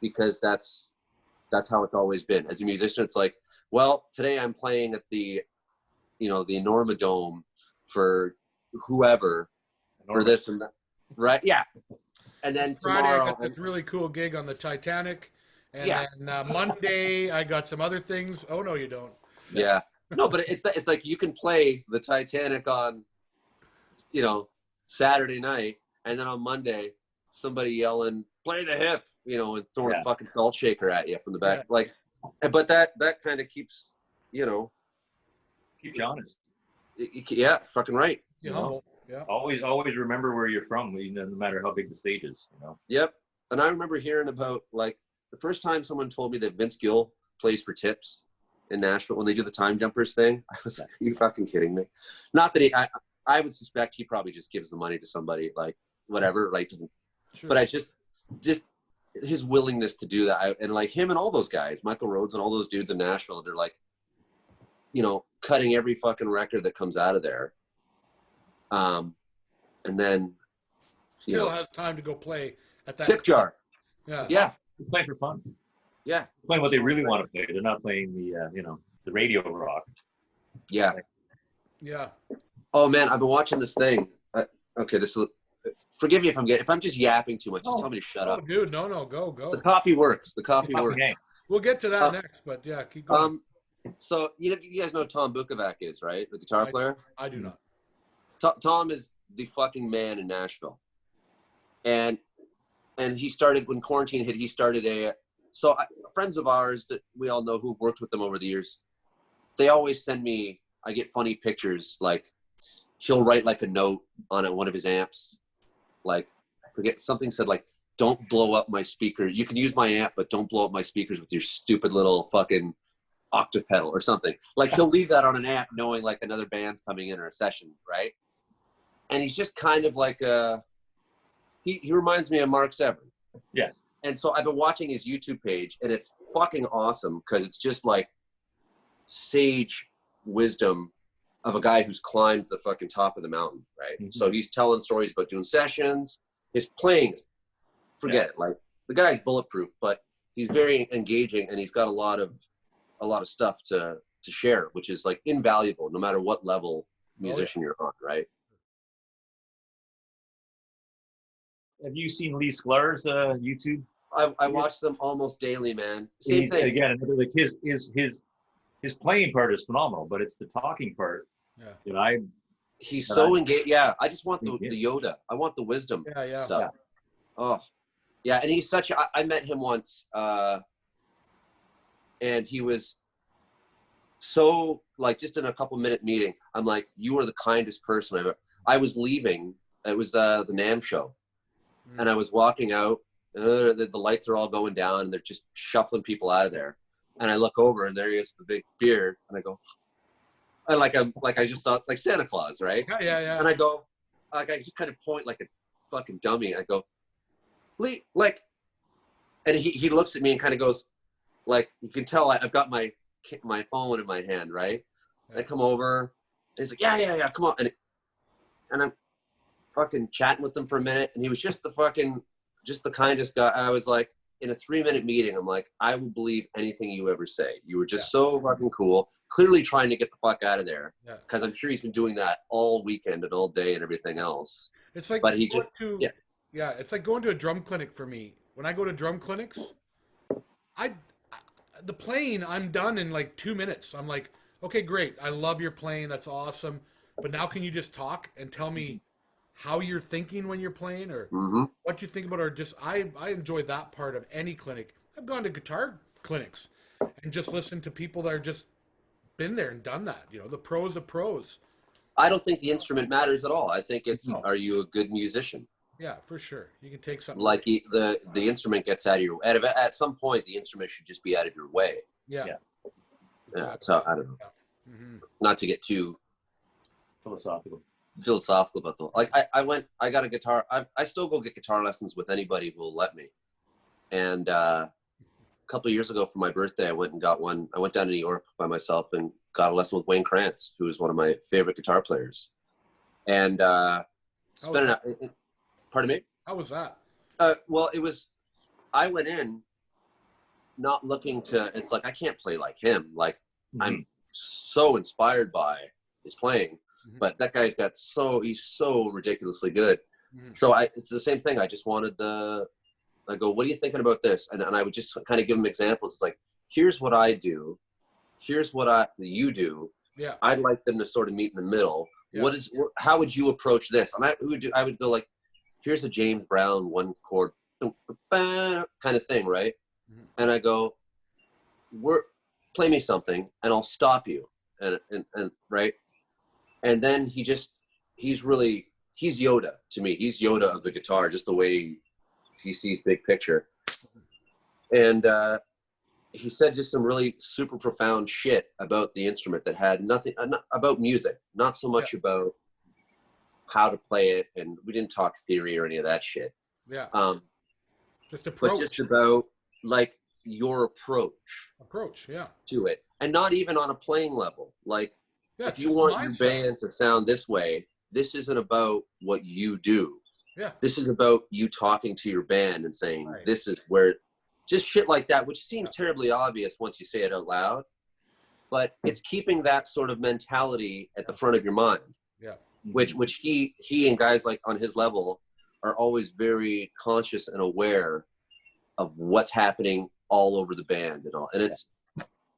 because that's how it's always been. As a musician, it's like, well, today I'm playing at the Enorma Dome for whoever, for this and that, right? Yeah. And then Friday tomorrow, I got this really cool gig on the Titanic, and then Monday I got some other things. Oh no, you don't. Yeah. No, but it's like you can play the Titanic on, Saturday night, and then on Monday, somebody yelling, "Play the hip," and throwing a fucking salt shaker at you from the back. Like, but that kind of keeps, keeps you honest. Yeah, fucking right. Yeah. Always remember where you're from, no matter how big the stage is. Yep. And I remember hearing about, like, the first time someone told me that Vince Gill plays for tips in Nashville when they do the Time Jumpers thing. I was like, are you fucking kidding me? Not that I would suspect he probably just gives the money to somebody, like, whatever, like, doesn't. Sure. But I just his willingness to do that, and like him and all those guys, Michael Rhodes and all those dudes in Nashville, they're like, cutting every fucking record that comes out of there. And then still has time to go play at that tip jar. Yeah. Yeah. They're playing for fun. Yeah. They're playing what they really want to play. They're not playing the radio rock. Yeah. Yeah. Oh man, I've been watching this thing. Okay, forgive me if I'm just yapping too much. Just tell me to shut up. Dude, no, go. The coffee works. The coffee works. We'll get to that next, but yeah, keep going. So you guys know who Tom Bukovac is, right? The guitar player? I do not. Tom is the fucking man in Nashville. And he started, when quarantine hit, he started friends of ours that we all know who've worked with them over the years, they always send me, I get funny pictures, like he'll write like a note on one of his amps. Like, I forget, something said like, "Don't blow up my speaker. You can use my amp, but don't blow up my speakers with your stupid little fucking octave pedal," or something. Like, he'll leave that on an amp knowing like another band's coming in or a session, right? And he's just kind of like he reminds me of Mark Severn. Yeah. And so I've been watching his YouTube page, and it's fucking awesome because it's just like sage wisdom of a guy who's climbed the fucking top of the mountain, right? Mm-hmm. So he's telling stories about doing sessions. His playing, forget it. Like, the guy's bulletproof, but he's very engaging, and he's got a lot of stuff to share, which is like invaluable no matter what level musician you're on, right? Have you seen Lee Sklar's YouTube? I watch them almost daily, man. Same thing. Again, like his playing part is phenomenal, but it's the talking part. Yeah. He's so engaged. Yeah, I just want the Yoda. I want the wisdom stuff. Yeah. Oh, yeah. And he's such I met him once, and he was so, like, just in a couple-minute meeting, I'm like, you are the kindest person I've ever. I was leaving. It was the NAMM show. And I was walking out, and the lights are all going down, and they're just shuffling people out of there. And I look over, and there he is with the big beard, and I go, and I just saw like Santa Claus, right? Yeah. And I go, like, I just kind of point like a fucking dummy. I go, Lee, like, and he looks at me and kind of goes, like, you can tell I've got my phone in my hand, right? I come over, and he's like, yeah, come on, and I'm fucking chatting with him for a minute, and he was just the kindest guy. I was like, in a 3-minute meeting, I'm like, I will believe anything you ever say. You were just so fucking cool, clearly trying to get the fuck out of there, because I'm sure he's been doing that all weekend and all day and everything else. It's like, but he just it's like going to a drum clinic for me. When I go to drum clinics, the playing, I'm done in like 2 minutes. I'm like, okay, great. I love your playing. That's awesome. But now can you just talk and tell me how you're thinking when you're playing or Mm-hmm. what you think about, or just, I enjoy that part of any clinic. I've gone to guitar clinics and just listened to people that are just been there and done that. You know, the pros of pros. I don't think the instrument matters at all. I think it's, No. are you a good musician? Yeah, for sure. You can take something. Like the instrument gets out of your, at some point, the instrument should just be out of your way. Yeah. Yeah. Yeah, so I don't know. Yeah. Mm-hmm. Not to get too Philosophical. philosophical about the, like I got a guitar. I still go get guitar lessons with anybody who will let me. And a couple of years ago for my birthday, I went and got one. I went down to New York by myself and got a lesson with Wayne Krantz, who is one of my favorite guitar players. And pardon me? How was that? Well, it was, I went in not looking to, it's like, I can't play like him. Like, Mm-hmm. I'm so inspired by his playing, Mhm. but that guy's got he's so ridiculously good. Mhm. So it's the same thing. I just wanted I go, what are you thinking about this? And I would just kind of give him examples. It's like, here's what I do. Here's what you do. Yeah. I'd like them to sort of meet in the middle. Yeah. How would you approach this? And I would go like, here's a James Brown one chord kind of thing, right? Mhm. And I go, play me something, and I'll stop you, and right. And then he's Yoda to me. He's Yoda of the guitar, just the way he sees big picture. And he said just some really super profound shit about the instrument that had nothing about music, not so much about how to play it, and we didn't talk theory or any of that shit. Yeah. Just But approach. just about like your approach Yeah. to it, and not even on a playing level. Like, Yeah. if you want your band to sound this way, this isn't about what you do. Yeah. This is about you talking to your band and saying, Right. this is where, just shit like that, which seems terribly obvious once you say it out loud, but it's keeping that sort of mentality at the front of your mind. Yeah. Which he and guys like on his level are always very conscious and aware of what's happening all over the band and all. And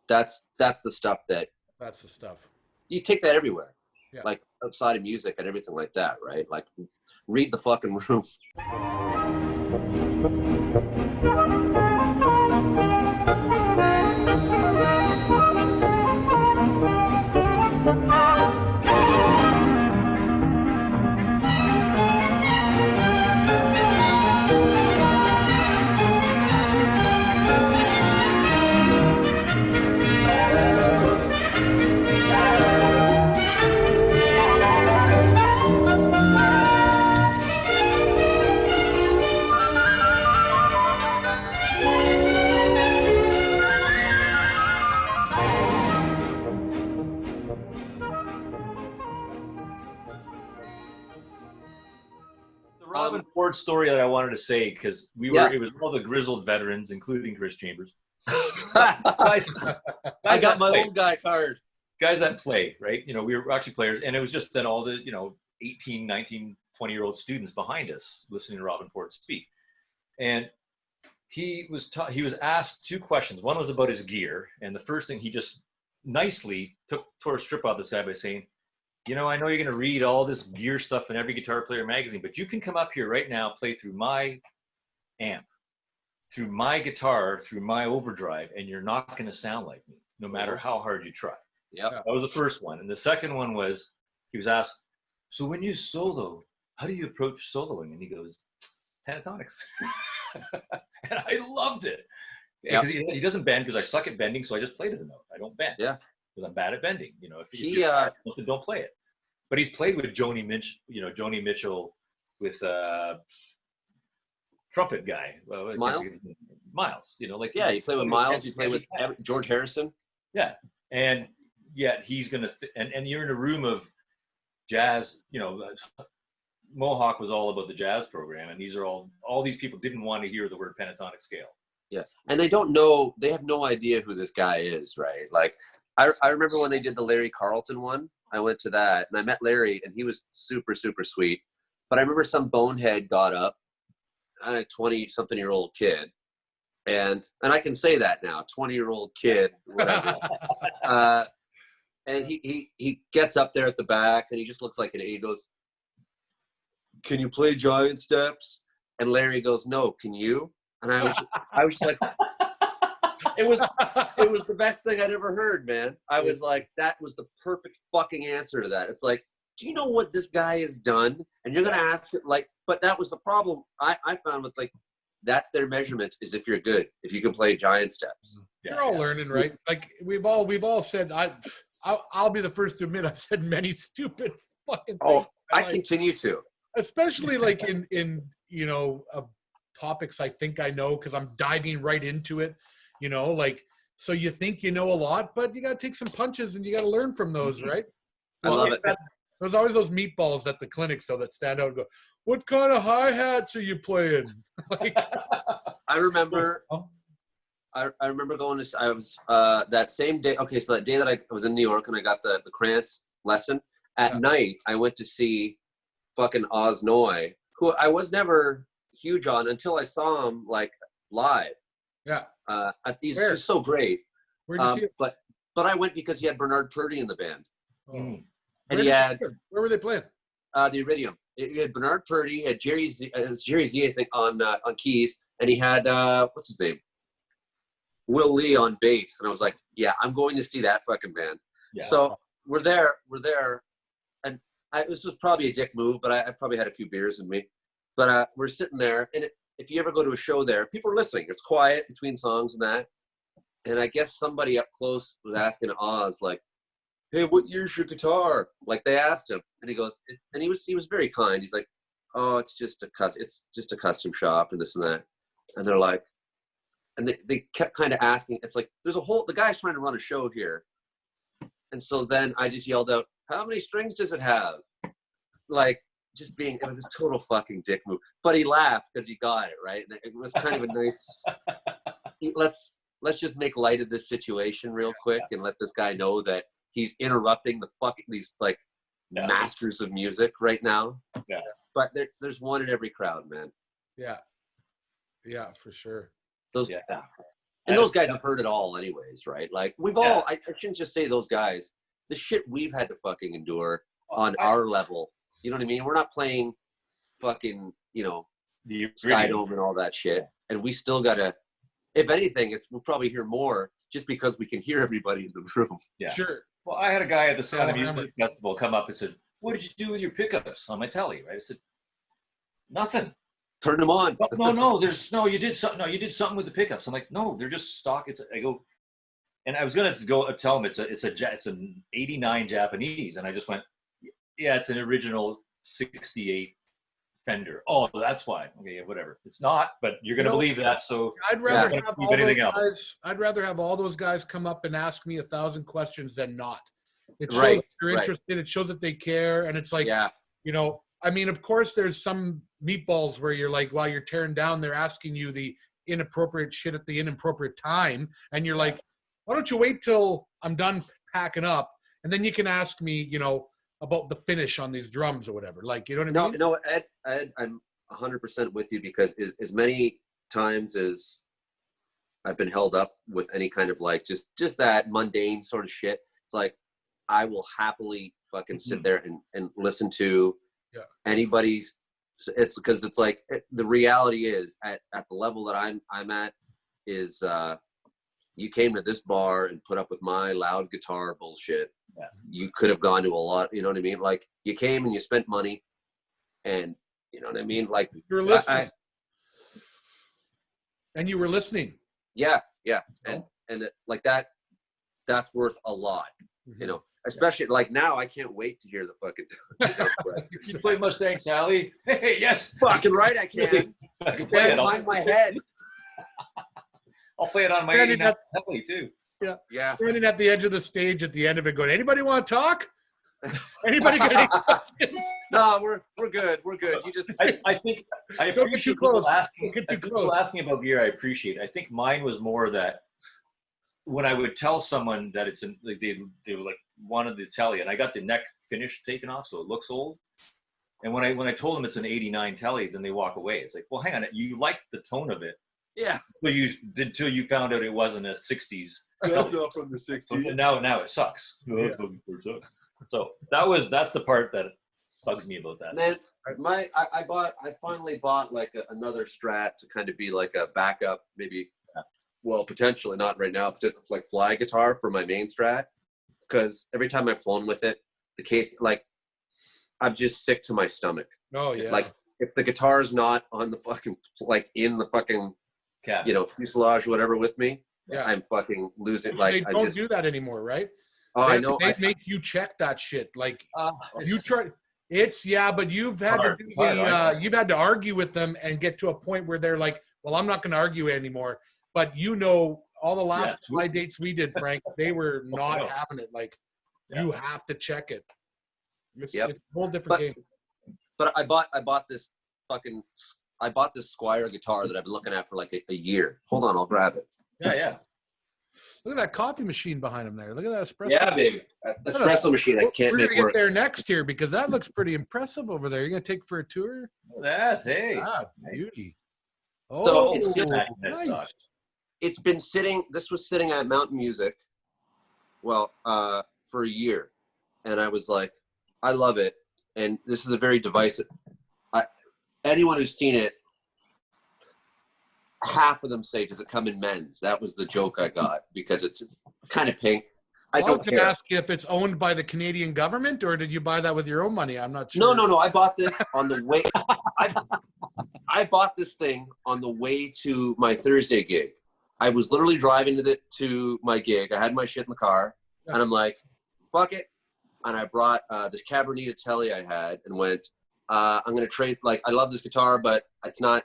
that's the stuff that That's the stuff. you take that everywhere. Yeah. Like outside of music and everything like that, right? Like, read the fucking room. Robin Ford story that I wanted to say, because it was all the grizzled veterans, including Chris Chambers. I got my old guy card. Guys that play, right? You know, we were actually players, and it was just then all the, 18, 19, 20-year-old students behind us listening to Robin Ford speak. And he was asked two questions. One was about his gear, and the first thing he just nicely tore a strip out of this guy by saying, I know you're going to read all this gear stuff in every Guitar Player magazine, but you can come up here right now, play through my amp, through my guitar, through my overdrive, and you're not going to sound like me, no matter how hard you try. Yep. That was the first one. And the second one was, he was asked, so when you solo, how do you approach soloing? And he goes, pentatonics. And I loved it. Because he doesn't bend, because I suck at bending, so I just play to the note. I don't bend. Yeah. Because I'm bad at bending. If you're bad, don't play it. But he's played with Joni Mitchell with trumpet guy. Miles. You play with Miles. You play with George Harrison. Yeah. And yet he's going to, and you're in a room of jazz, Mohawk was all about the jazz program, and these are all these people didn't want to hear the word pentatonic scale. Yeah. And they don't know, they have no idea who this guy is, right? Like, I remember when they did the Larry Carlton one, I went to that, and I met Larry, and he was super, super sweet. But I remember some bonehead got up, a 20-something-year-old kid, And I can say that now, 20-year-old kid, whatever. And he gets up there at the back, and he just looks like an idiot. He goes, "Can you play Giant Steps?" And Larry goes, "No, can you?" And I was just like, it was the best thing I'd ever heard, man. I was like, that was the perfect fucking answer to that. It's like, do you know what this guy has done? And you're gonna ask it like, but that was the problem I found with like, that's their measurement, is if you're good, if you can play Giant Steps. You're all learning, right? Like we've all said. I'll be the first to admit I've said many stupid fucking things. Oh, I continue to. Especially like in topics I think I know because I'm diving right into it. Like, so you think you know a lot, but you got to take some punches and you got to learn from those, right? I love it. There's always those meatballs at the clinics though that stand out and go, "What kind of hi-hats are you playing?" Like, I remember going to, I was, that same day, okay, so that day that I was in New York and I got the Krantz lesson, at night, I went to see fucking Oz Noy, who I was never huge on until I saw him, like, live. Yeah. He's just so great. Where'd you see it? But I went because he had Bernard Purdie in the band. Oh. And he had... Where were they playing? The Iridium. He had Bernard Purdie, he had Jerry Z, I think, on keys, and he had, what's his name? Will Lee on bass. And I was like, yeah, I'm going to see that fucking band. Yeah. So we're there, and this was probably a dick move, but I probably had a few beers in me. But we're sitting there, and if you ever go to a show there, people are listening. It's quiet between songs and that. And I guess somebody up close was asking Oz, like, "Hey, what year's your guitar?" Like, they asked him, and he goes, and he was very kind. He's like, "Oh, it's just a custom shop and this and that." And they're like, and they kept kind of asking. It's like, the guy's trying to run a show here. And so then I just yelled out, "How many strings does it have?" Like, it was a total fucking dick move. But he laughed because he got it, right? And it was kind of a nice, let's just make light of this situation real quick and let this guy know that he's interrupting these like masters of music right now. Yeah. But there's one in every crowd, man. Yeah. Yeah, for sure. Those guys have heard it all anyways, right? Like, we've all, I shouldn't just say those guys, the shit we've had to fucking endure on our level. You know what I mean? We're not playing fucking, the Skydome and all that shit. And we still gotta, if anything, we'll probably hear more just because we can hear everybody in the room. Yeah. Sure. Well, I had a guy at the Sound of Music Festival come up and said, "What did you do with your pickups on my telly?" Right? I said, "Nothing. Turn them on." You did something with the pickups. I'm like, "No, they're just stock." I go, and I was gonna go tell him it's an '89 Japanese, and I just went, "Yeah, it's an original '68 Fender." "Oh, that's why." Okay, yeah, whatever. It's not, but you're gonna believe that. So I'd rather have all those guys. I'd rather have all those guys come up and ask me 1,000 questions than not. It shows that they're interested. It shows that they care, and it's like, I mean, of course, there's some meatballs where you're like, while you're tearing down, they're asking you the inappropriate shit at the inappropriate time, and you're like, why don't you wait till I'm done packing up, and then you can ask me, about the finish on these drums or whatever. Like, you know what I mean? No, Ed, I'm 100% with you, because as many times as I've been held up with any kind of like just that mundane sort of shit, it's like, I will happily fucking sit there and listen to anybody's. It's because it's like, the reality is at the level that I'm at is you came to this bar and put up with my loud guitar bullshit. Yeah. You could have gone to a lot, you know what I mean? Like, you came and you spent money, and you know what I mean? Like, you're listening. And you were listening. Yeah. And like that's worth a lot, especially like now. I can't wait to hear the fucking. You play Mustang Sally? Hey, yes. Fucking right, I can. Play it behind my head. I'll play it on my 89 Telly too. Yeah. Standing at the edge of the stage at the end of it, going, "Anybody want to talk? Anybody got any questions?" No, we're good. We're good. You just. I think I don't get too close. People asking about gear, I appreciate. I think mine was more that when I would tell someone that it's like they were like wanted the telly, and I got the neck finish taken off, so it looks old. And when I told them it's an '89 telly, then they walk away. It's like, well, hang on, you like the tone of it. Yeah. Until you found out it wasn't a 60s. That's not from the 60s. And now it sucks. Yeah. So that's the part that bugs me about that. Man, I finally bought like another Strat to kind of be like a backup, maybe. Well, potentially not right now, but like fly guitar for my main Strat, because every time I've flown with it, the case, like, I'm just sick to my stomach. Oh yeah. Like, if the guitar's not on the fucking, like, in the fucking, Cabin. fuselage or whatever with me, Yeah. I'm fucking losing. Like, they don't do that anymore, right? Oh, I know. They make you check that shit. Like, you try. But you've had to do you've had to argue with them and get to a point where they're like, well, I'm not going to argue anymore. But all the last fly dates we did, Frank, they were not having it. Like, you have to check it. It's a whole different game. But I bought this Squier guitar that I've been looking at for like a year. Hold on, I'll grab it. Yeah. Look at that coffee machine behind him there. Look at that espresso. Yeah, baby. Espresso machine. I can't make We're work. gonna get there next year because that looks pretty impressive over there. You're gonna take for a tour? Hey. Beauty. So it's just nice. It's been sitting. This was sitting at Mountain Music, for a year, and I was like, I love it. And this is a very divisive. Anyone who's seen it, half of them say, "Does it come in men's?" That was the joke I got because it's kind of pink. I don't care. Ask you if it's owned by the Canadian government or did you buy that with your own money? I'm not sure. No. I bought this on the way. I bought this thing on the way to my Thursday gig. I was literally driving to my gig. I had my shit in the car, and I'm like, "Fuck it," and I brought this Cabernet Telly I had, and went. I'm gonna trade. Like, I love this guitar, but it's not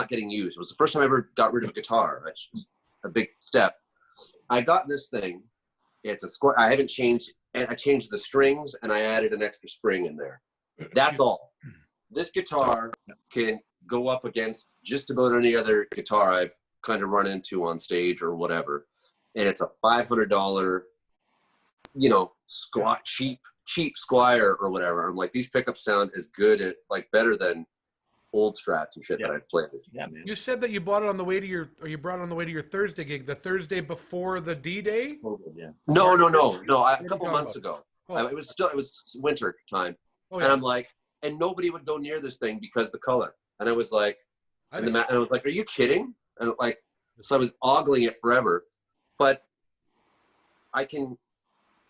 getting used. It was the first time I ever got rid of a guitar. It's just a big step. I got this thing. It's a square. I haven't changed. And I changed the strings, and I added an extra spring in there. That's all. This guitar can go up against just about any other guitar I've kind of run into on stage or whatever. And it's a $500, cheap Squier or whatever. I'm like, these pickups sound as good at, like, better than old Strats and shit that I've played. Yeah, man. You said that you bought it on the way to you brought it on the way to your Thursday gig, the Thursday before the D-Day? Yeah. No. A couple months ago. It was winter time. And I'm like, and nobody would go near this thing because the color. And I was like, and I was like, are you kidding? And like, so I was ogling it forever, but I can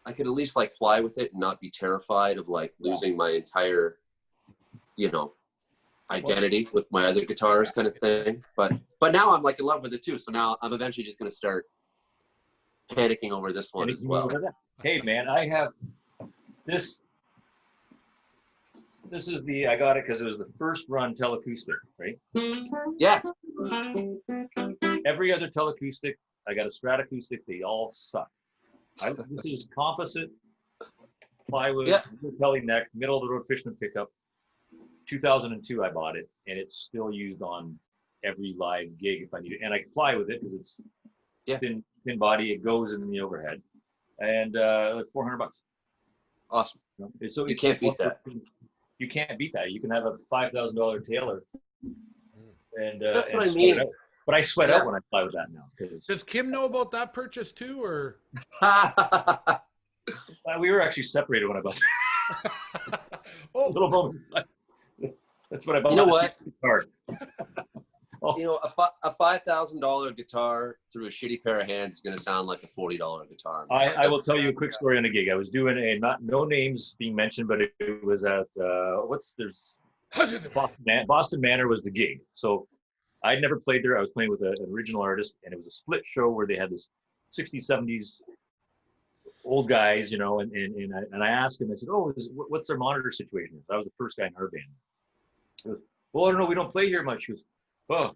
at least like fly with it and not be terrified of like losing my entire, identity with my other guitars kind of thing. But now I'm like in love with it too. So now I'm eventually just going to start panicking over this one as well. Hey man, I have this. This is I got it because it was the first run teleacoustic, right? Yeah. Every other teleacoustic, I got a Stratoacoustic, they all suck. This is composite, plywood, telly neck, middle of the road Fishman pickup. 2002 I bought it, and it's still used on every live gig if I need it. And I can fly with it because it's thin body, it goes in the overhead. And like $400. Awesome. So you can't beat that. You can't beat that. You can have a $5,000 Taylor, and that's what I mean. But I sweat out when I fly with that now. Does Kim know about that purchase too, or? We were actually separated when I bought it. Little moment. That's what I bought. You know what? Card. A $5,000 guitar through a shitty pair of hands is going to sound like a $40 guitar. I will tell you a quick story on a gig. I was doing no names being mentioned, but it was at Boston Manor was the gig. So I'd never played there. I was playing with an original artist, and it was a split show where they had this 60s, 70s old guys, and I asked him, I said, what's their monitor situation? I was the first guy in our band. He goes, well, I don't know, we don't play here much. He goes, I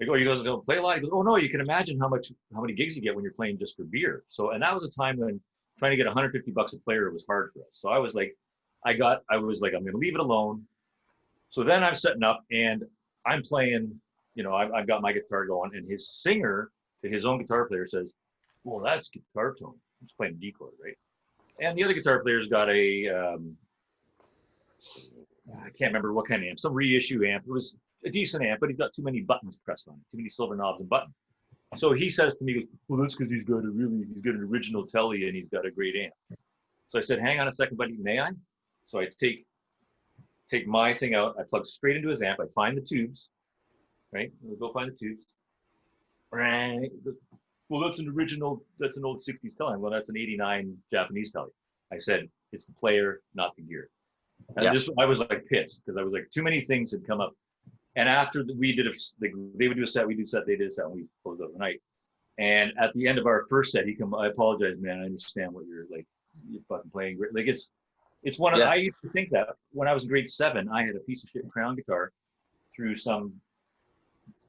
go, you guys don't play a lot? He goes, oh no, you can imagine how many gigs you get when you're playing just for beer. So, and that was a time when trying to get $150 a player was hard for us. So I was like, I'm going to leave it alone. So then I'm setting up and I'm playing, I've got my guitar going, and his singer, to his own guitar player, says, well, that's guitar tone. He's playing D chord, right? And the other guitar player's got a I can't remember what kind of amp, some reissue amp. It was a decent amp, but he's got too many buttons pressed on it, too many silver knobs and buttons. So he says to me, well, that's because he's got an original telly and he's got a great amp. So I said, hang on a second, buddy, may I? So I take my thing out, I plug straight into his amp, I find the tubes, right? We'll go find the tubes. Right. Well, that's an old 60s telly. Well, that's an 89 Japanese telly. I said, it's the player, not the gear. And I was like pissed because I was like, too many things had come up. And after they would do a set, we do a set, they did a set, and we closed out the night. And at the end of our first set, I apologize, man. I understand what you're fucking playing. Like it's one of I used to think that when I was in grade 7, I had a piece of shit Crown guitar through some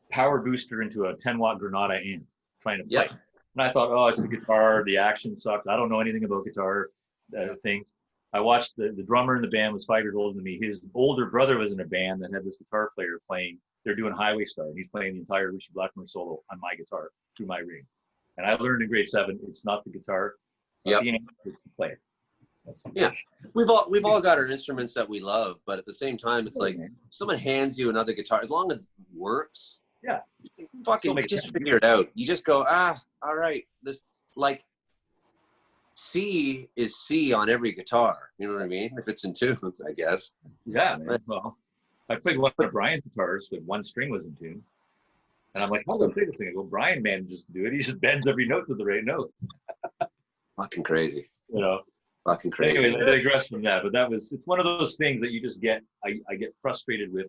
power booster into a 10-watt Granada amp trying to play. And I thought, oh, it's the guitar, the action sucks. I don't know anything about guitar things. I watched the drummer in the band was 5 years older than me. His older brother was in a band that had this guitar player playing. They're doing Highway Star, and he's playing the entire Richard Blackmore solo on my guitar through my rig. And I learned in grade 7, it's not the guitar, it's not the amp, it's the player. We've all got our instruments that we love, but at the same time, it's like someone hands you another guitar, as long as it works. Yeah, fucking just figure it out. You just go, all right, this like. C is C on every guitar. You know what I mean? If it's in tune, I guess. Yeah, man. Well, I played one of Brian's guitars, but one string was in tune. And I'm like, how do I play this thing? I go, Brian manages to do it. He just bends every note to the right note. Fucking crazy. You know? Fucking crazy. Anyway, I digress from that. But it's one of those things that you just get, I get frustrated with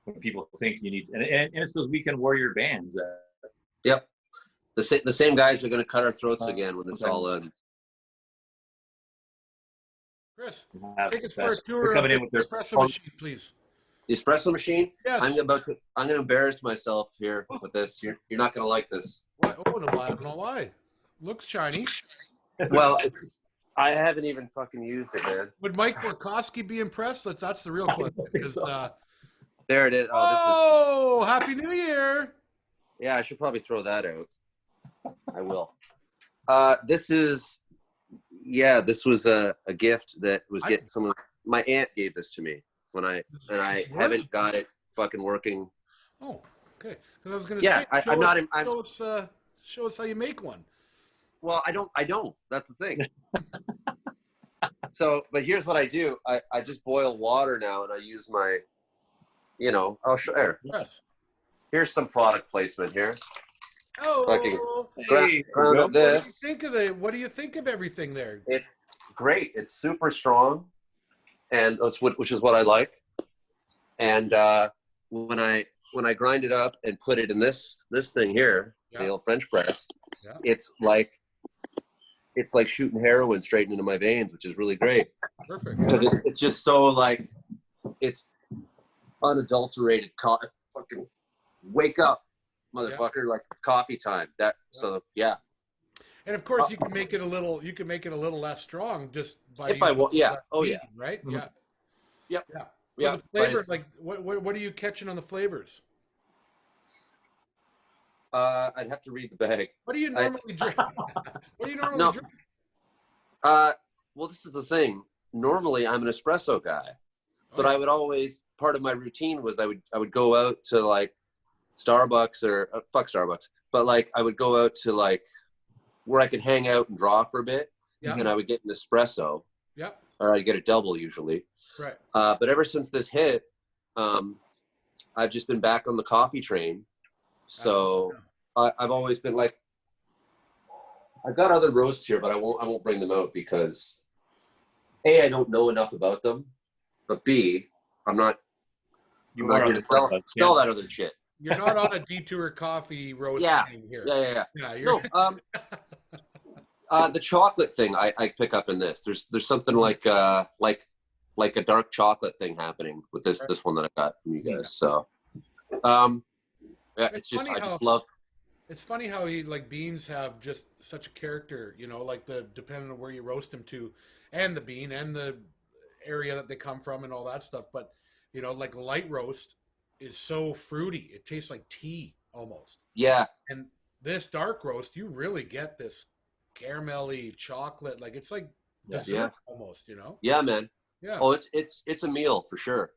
when people think you need, and it's those weekend warrior bands. Yep. The same guys are going to cut our throats again when it's all ends. Chris, take us for a tour of the espresso machine, please. The espresso machine? Yes. I'm going to embarrass myself here with this. You're not going to like this. What? Oh, no, I don't know why. Looks shiny. Well, I haven't even fucking used it, man. Would Mike Borkowski be impressed? That's the real question. Because there it is. Oh, Happy New Year! Yeah, I should probably throw that out. I will. This was a gift that was getting someone. My aunt gave this to me I haven't got it fucking working. Oh, okay. Because I was going to say, show us how you make one. Well, I don't. That's the thing. So, but here's what I do. I just boil water now, and I use my, I'll show here. Yes. Here's some product placement here. Oh, ground up this. What do you think of everything there? It's great. It's super strong, and which is what I like. And when I grind it up and put it in this thing here, the old French press, it's like shooting heroin straight into my veins, which is really great. Perfect. Because it's just so like it's unadulterated. Fucking wake up, motherfucker! Like it's coffee time. So yeah. And of course, you can make it a little less strong just by. If I will, yeah. Oh yeah. Right. Mm-hmm. Yeah. Yep. Yeah. Yeah. The flavors, like what are you catching on the flavors? I'd have to read the bag. What do you normally drink? What do you normally drink? Well, this is the thing. Normally, I'm an espresso guy, but I would always, part of my routine was I would go out to like Starbucks or fuck Starbucks, but like I would go out to like where I could hang out and draw for a bit, and I would get an espresso. Yeah. Or I'd get a double usually. Right. But ever since this hit, I've just been back on the coffee train. So I've always been like, I've got other roasts here, but I won't bring them out because A, I don't know enough about them, but B, I'm not here to sell that other shit. You're not on a Detour Coffee roast here. Yeah. The chocolate thing I pick up in this. There's something like a dark chocolate thing happening with this one that I got from you guys. So it's just I just love. It's funny how beans have just such a character, like depending on where you roast them to, and the bean and the area that they come from and all that stuff. But like light roast is so fruity; it tastes like tea almost. Yeah. And this dark roast, you really get this caramelly chocolate, it's like dessert almost. Yeah, man. Yeah. Oh, it's a meal for sure.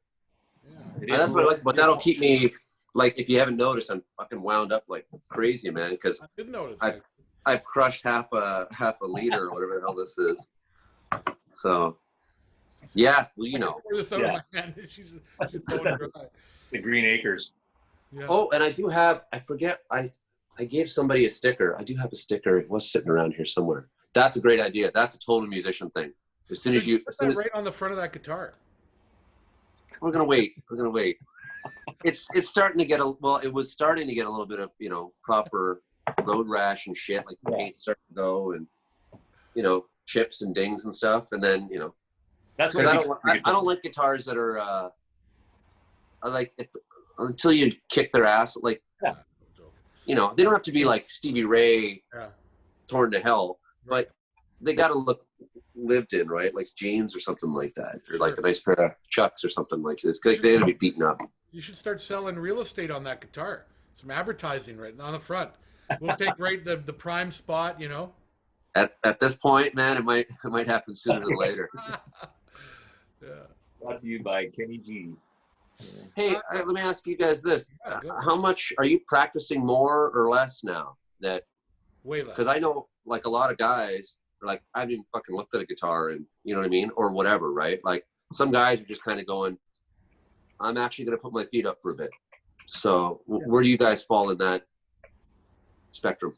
Yeah. That's what I like, but that'll keep me, like, if you haven't noticed, I'm fucking wound up like crazy, man, because I didn't notice. I've crushed half a liter or whatever the hell this is. So, yeah, well, you know. She's totally dry. The Green Acres. Yeah. Oh, and I forget, I gave somebody a sticker. I do have a sticker. It was sitting around here somewhere. That's a great idea. That's a total musician thing. As soon as right on the front of that guitar. We're gonna wait. It's starting to get it was starting to get a little bit of, you know, proper road rash and shit, like the paint's starting to go, and, you know, chips and dings and stuff, and then, you know, that's what I don't like guitars that are until you kick their ass, like, you know, they don't have to be like Stevie Ray torn to hell, but they got to look lived in, right? Like jeans or something like that, or like a nice pair of Chucks or something like this. They got to be beaten up. You should start selling real estate on that guitar. Some advertising right on the front. We'll take the prime spot, you know. At this point, man, it might happen sooner than later. Yeah. Brought to you by Kenny G. Hey, let me ask you guys this: how much are you practicing, more or less now? That way less. Because I know, like, a lot of guys are like, I haven't even fucking looked at a guitar, and you know what I mean, or whatever, right? Like, some guys are just kind of going, I'm actually going to put my feet up for a bit. So where do you guys fall in that spectrum?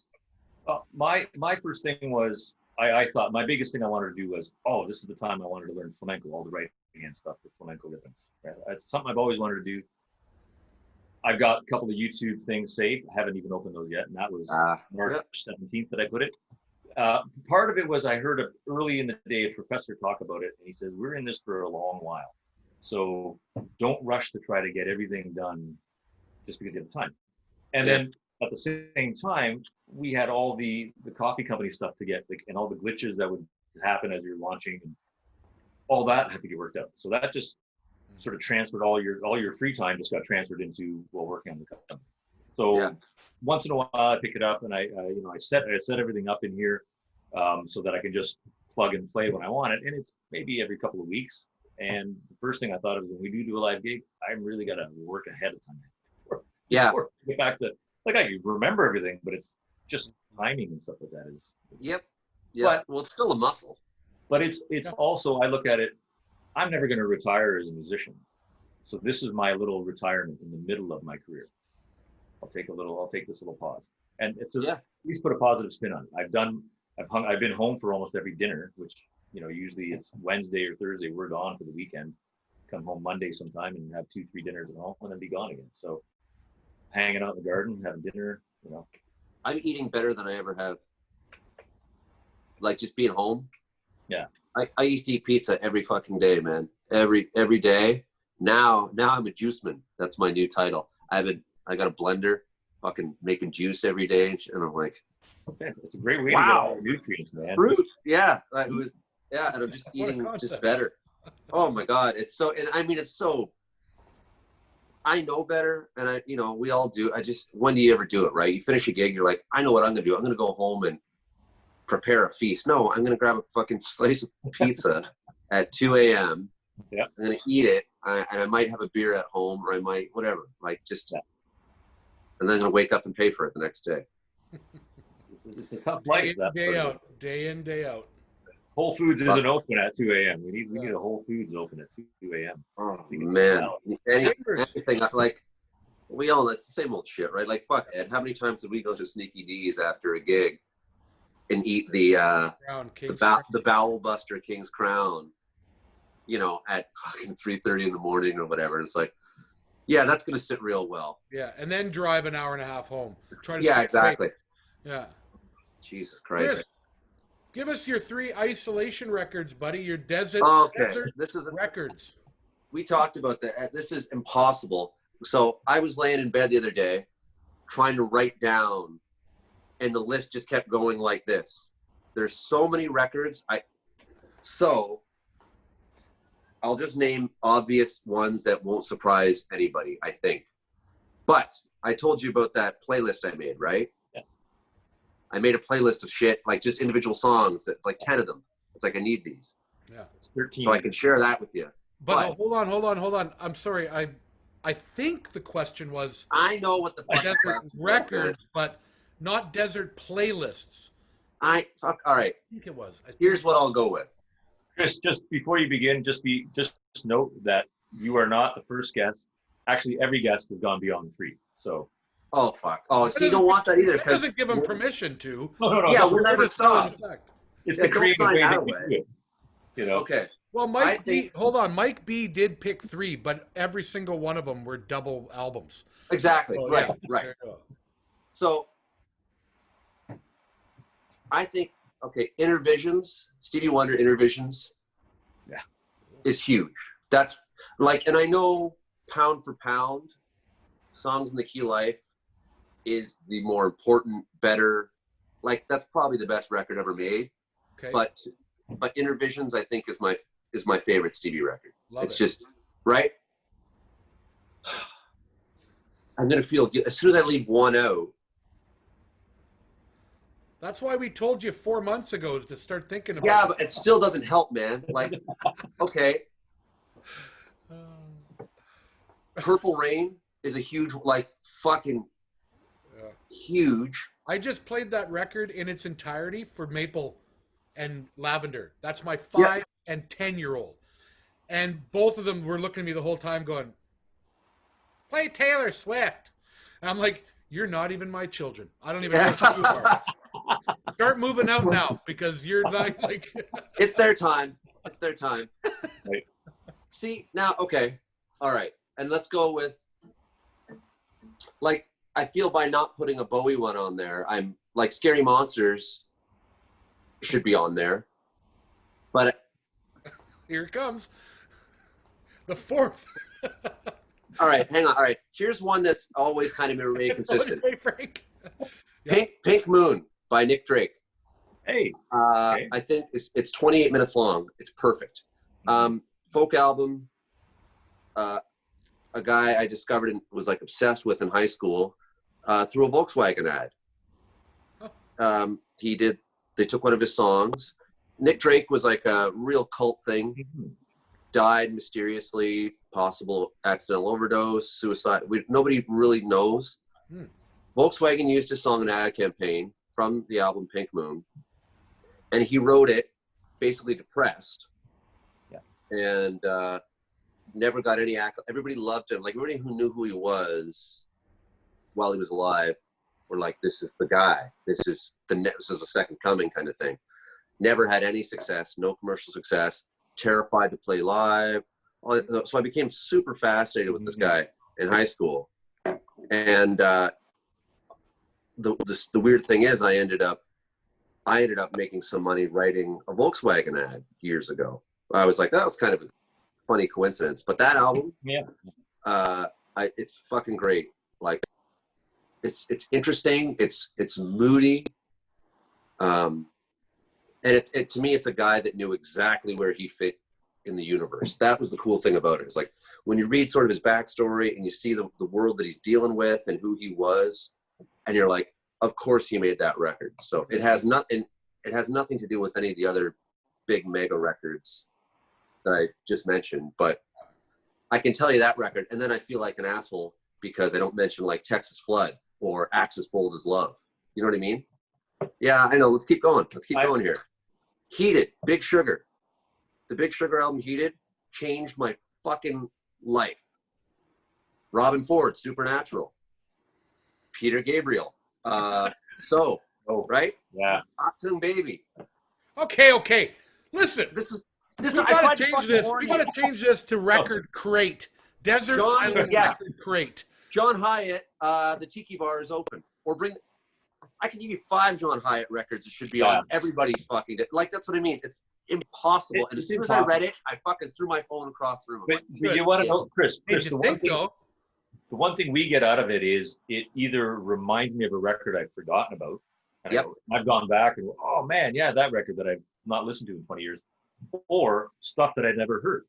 My first thing was, I thought my biggest thing I wanted to do was, this is the time I wanted to learn flamenco, all the writing and stuff with flamenco rhythms. Right? It's something I've always wanted to do. I've got a couple of YouTube things saved. I haven't even opened those yet, and that was March 17th that I put it. Part of it was I heard early in the day a professor talk about it, and he said, we're in this for a long while. So don't rush to try to get everything done just because you have time. And then at the same time, we had all the coffee company stuff to get, like, and all the glitches that would happen as you're launching, and all that had to get worked out. So that just sort of transferred all your free time just got transferred into working on the company. So once in a while I pick it up, and I set everything up in here so that I can just plug and play when I want it, and it's maybe every couple of weeks. And the first thing I thought of when we do a live gig, I really got to work ahead of time. Before get back to, like, I remember everything, but it's just timing and stuff like that is. But, well, it's still a muscle. But it's also, I look at it, I'm never going to retire as a musician. So this is my little retirement in the middle of my career. I'll take this little pause. And it's at least put a positive spin on it. I've been home for almost every dinner, which, you know, usually it's Wednesday or Thursday, we're gone for the weekend. Come home Monday sometime and have 2-3 dinners at home and then be gone again. So hanging out in the garden, having dinner, you know. I'm eating better than I ever have. Like, just being home. Yeah. I used to eat pizza every fucking day, man. Every day. Now I'm a juice man. That's my new title. I got a blender, fucking making juice every day, and I'm like, it's a great way to get all the nutrients, man. Fruit, and I'm just eating just better. Oh my God, it's so, and I mean, it's so, I know better, and we all do. When do you ever do it, right? You finish a gig, you're like, I know what I'm gonna do. I'm gonna go home and prepare a feast. No, I'm gonna grab a fucking slice of pizza at 2 a.m. Yeah. I'm gonna eat it, and I might have a beer at home, or I might whatever, like just, and then I'm gonna wake up and pay for it the next day. It's a tough life. Day in, day out. Whole Foods isn't open at 2 a.m. We need a Whole Foods open at 2 a.m. Oh man, anything like, it's the same old shit, right? Like, fuck, Ed, how many times did we go to Sneaky D's after a gig and eat the Bowel Buster King's Crown, at fucking 3:30 in the morning or whatever? It's like, yeah, that's gonna sit real well. Yeah, and then drive an hour and a half home. Exactly. Yeah. Jesus Christ. Chris, give us your 3 isolation records, buddy. Your desert this is records. We talked about that. This is impossible. So I was laying in bed the other day trying to write down, and the list just kept going like this. There's so many records. So I'll just name obvious ones that won't surprise anybody, I think. But I told you about that playlist I made, right? Yes. I made a playlist of shit, like just individual songs, that like 10 of them. It's like, I need these. Yeah. It's 13. So I can share that with you. But hold on. I'm sorry. I think the question was I know what the fuck desert records, but not desert playlists. All right. I think it was. Here's what I'll go with. Chris, just before you begin, just note that you are not the first guest. Actually, every guest has gone beyond 3. So. Oh fuck! Oh, so you don't want that either That doesn't give him permission to. No. Yeah, we'll never stop. It's the creative way that we do it. You know. Okay. Well, Mike B. Hold on, Mike B. did pick 3, but every single one of them were double albums. Exactly. So, right. yeah. Right. So, I think Intervisions, Stevie Wonder Intervisions, is huge. That's like, and I know pound for pound, Songs in the Key of Life is the more important, better, like that's probably the best record ever made. Okay. But Intervisions, I think, is my favorite Stevie record. It's just right. I'm gonna feel good as soon as I leave one out. That's why we told you 4 months ago to start thinking about. Yeah, but it still doesn't help, man. Like, okay, Purple Rain is a huge, like, fucking huge. I just played that record in its entirety for Maple and Lavender. That's my 5 and 10-year-old. And both of them were looking at me the whole time going, play Taylor Swift. And I'm like, you're not even my children. I don't even know who you are. Start moving out now because you're like... It's their time. It's their time. Right. See, now, okay. All right. And let's go with, like, I feel by not putting a Bowie one on there, I'm like Scary Monsters should be on there. But here it comes. The 4th. all right, hang on. All right. Here's one that's always kind of been remain consistent. Frank. Pink Moon by Nick Drake. Hey. Okay. I think it's 28 minutes long. It's perfect. Folk album. A guy I discovered and was like obsessed with in high school through a Volkswagen ad. They took one of his songs. Nick Drake was like a real cult thing. Died mysteriously, possible accidental overdose, suicide. Nobody really knows. Volkswagen used his song in an ad campaign from the album Pink Moon. And he wrote it basically depressed. Yeah. And never got any accolade. Everybody loved him. Like everybody who knew who he was while he was alive were like, this is the guy. This is a second coming kind of thing. Never had any success, no commercial success, terrified to play live. So I became super fascinated with this guy in high school. And the weird thing is I ended up making some money writing a Volkswagen ad years ago. I was like, that was kind of a funny coincidence. But that album, it's fucking great. Like, it's interesting. It's moody. And to me, it's a guy that knew exactly where he fit in the universe. That was the cool thing about it. It's like when you read sort of his backstory and you see the world that he's dealing with and who he was, and you're like, of course he made that record. So it has nothing to do with any of the other big mega records that I just mentioned. But I can tell you that record, and then I feel like an asshole because I don't mention like Texas Flood or Axis Bold as Love. You know what I mean? Yeah, I know. Let's keep going. Let's keep going here. Heated, Big Sugar. The Big Sugar album, Heated, changed my fucking life. Robin Ford, Supernatural. Peter Gabriel. Right? Yeah. Octung Baby. Okay. Listen. We gotta change this. We gotta change this to Record Crate. Desert Island Record Crate. John Hyatt, the Tiki Bar is open. I can give you 5 John Hyatt records that should be on everybody's fucking like, that's what I mean. It's impossible. And as soon as I read it, I fucking threw my phone across the room. But you want to know, Chris, the one thing we get out of it is it either reminds me of a record I've forgotten about. And I've gone back and, oh man, yeah, that record that I've not listened to in 20 years. Or stuff that I've never heard.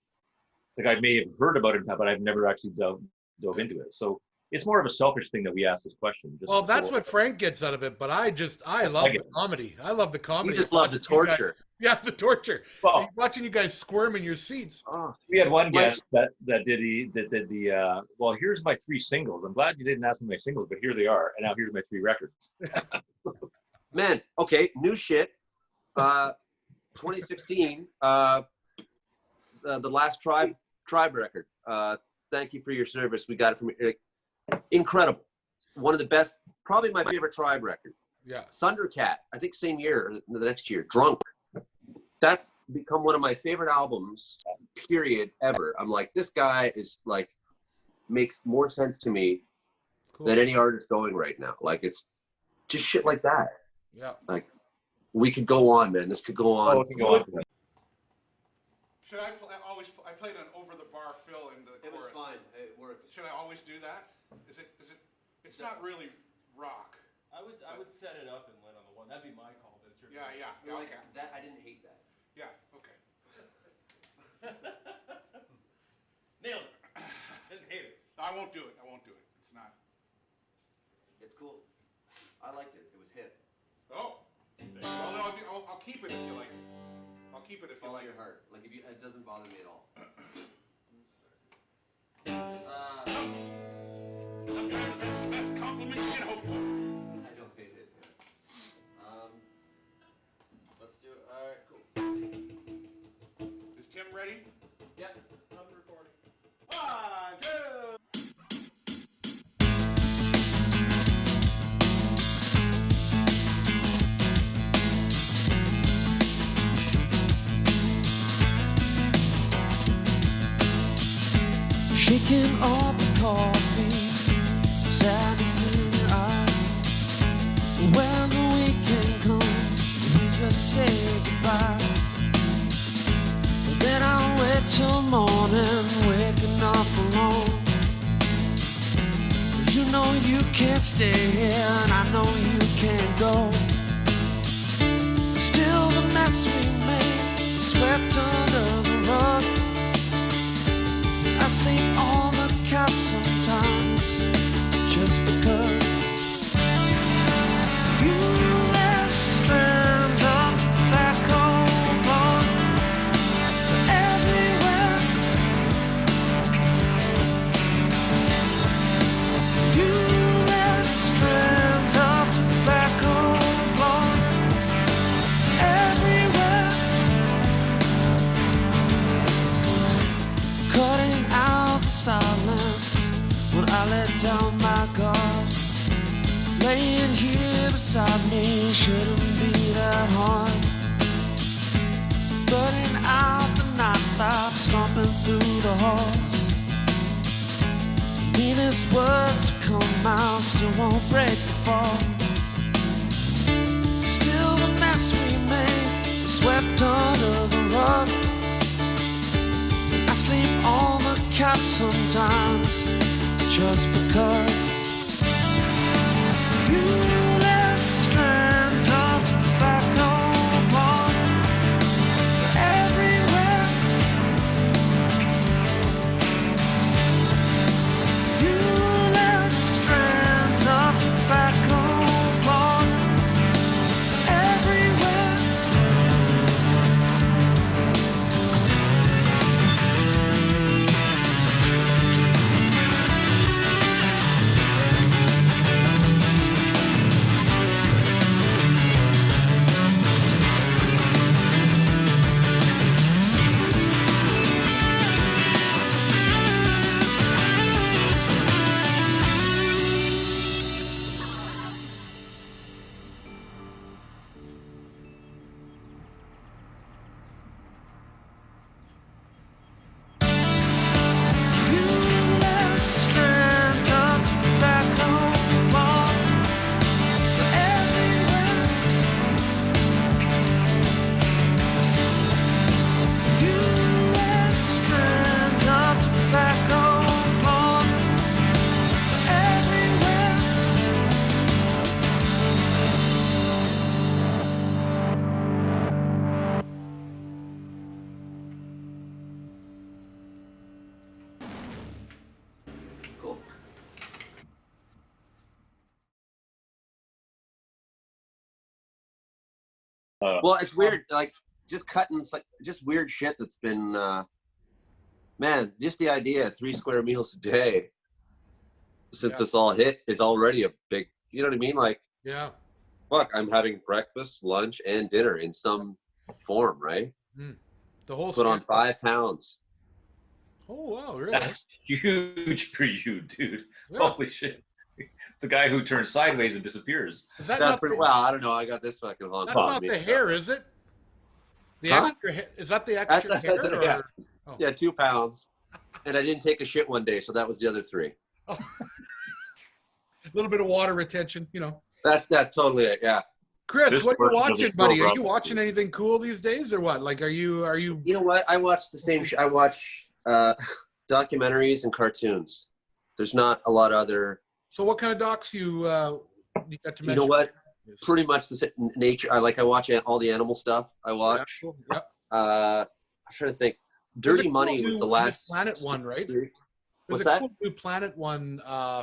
Like I may have heard about it, but I've never actually dove into it. So it's more of a selfish thing that we ask this question. That's what Frank gets out of it, but I love the comedy. I love the comedy. You just love the torture. Yeah, the torture. Well, Watching you guys squirm in your seats. Oh, we had one Like- guest that did the well, here's my 3 singles. I'm glad you didn't ask me my singles, but here they are. And now here's my 3 records. man, okay, new shit. 2016, the last tribe record. Thank you for your service. We got it from incredible. One of the best, probably my favorite Tribe record. Yeah. Thundercat, I think same year, or the next year. Drunk. That's become one of my favorite albums, period, ever. I'm like, this guy is like, makes more sense to me than any artist going right now. Like, it's just shit like that. Yeah. Like, we could go on, man. This could go on. Oh, it can go on. Should I I played an over the bar fill in the chorus. It was fine. It worked. Should I always do that? Is it it's not really rock. I would set it up and let on the one. That'd be my call, but it's your Yeah, Like okay. that, I didn't hate that. Yeah, okay. Nailed it. Didn't hate it. I won't do it. It's not. It's cool. I liked it. It was hip. Oh. Well, no, I'll keep it if you like it. I'll keep it if you Follow like your it. heart. Like if you, it doesn't bother me at all. Sometimes that's the best compliment you can hope for. I don't hate it. Yeah. Let's do it. All right, cool. Is Tim ready? Yep. I'm recording. 1, 2. Shaking off the coffee, sadness in your eyes. When the weekend comes, we just say goodbye. Then I'll wait till morning, waking up alone. You know you can't stay here, and I know you can't go. Still the mess we made, swept under the rug. I sleep on the couch sometimes, just because you left strands of tobacco blood everywhere. You left strands of tobacco blood everywhere. Cutting out the silence when I let down my guard. Laying here beside me shouldn't be that hard. Burning out the nightlife, stomping through the halls. The meanest words to come out still won't break the fall. Still the mess we made is swept under the rug. I sleep on the couch sometimes, just because you left strands of tobacco blood everywhere. You left strands of tobacco blood everywhere. Cool. Well, it's weird. Like just cutting just weird shit that's been, man, just the idea of 3 square meals a day since this all hit is already a big, you know what I mean? Like, Yeah. fuck, I'm having breakfast, lunch, and dinner in some form, right? The whole Put on 5 pounds. Oh, wow, really? That's huge for you, dude. Yeah. Holy shit. The guy who turns sideways and disappears. Is that That's not pretty, the, well, I don't know. I got this fucking hog. that's not the hair, is it? The Huh? extra hair, is that the extra hair? Yeah. Or? Oh. Yeah, 2 pounds. And I didn't take a shit one day, so that was the other 3. A little bit of water retention, you know. That's totally it, yeah. Chris, This what are you works watching, really buddy? well, Are you bro. watching anything cool these days, or what? Like, are you? You know what? I watch the same I watch documentaries and cartoons. There's not a lot of other. So, what kind of docs you got to mention? You know what? Pretty much the nature. I watch all the animal stuff. I watch. Yeah, cool. Yep. I'm trying to think. There's a Dirty cool Money was new the last Planet one, right? series. There's What's a that? cool new Planet one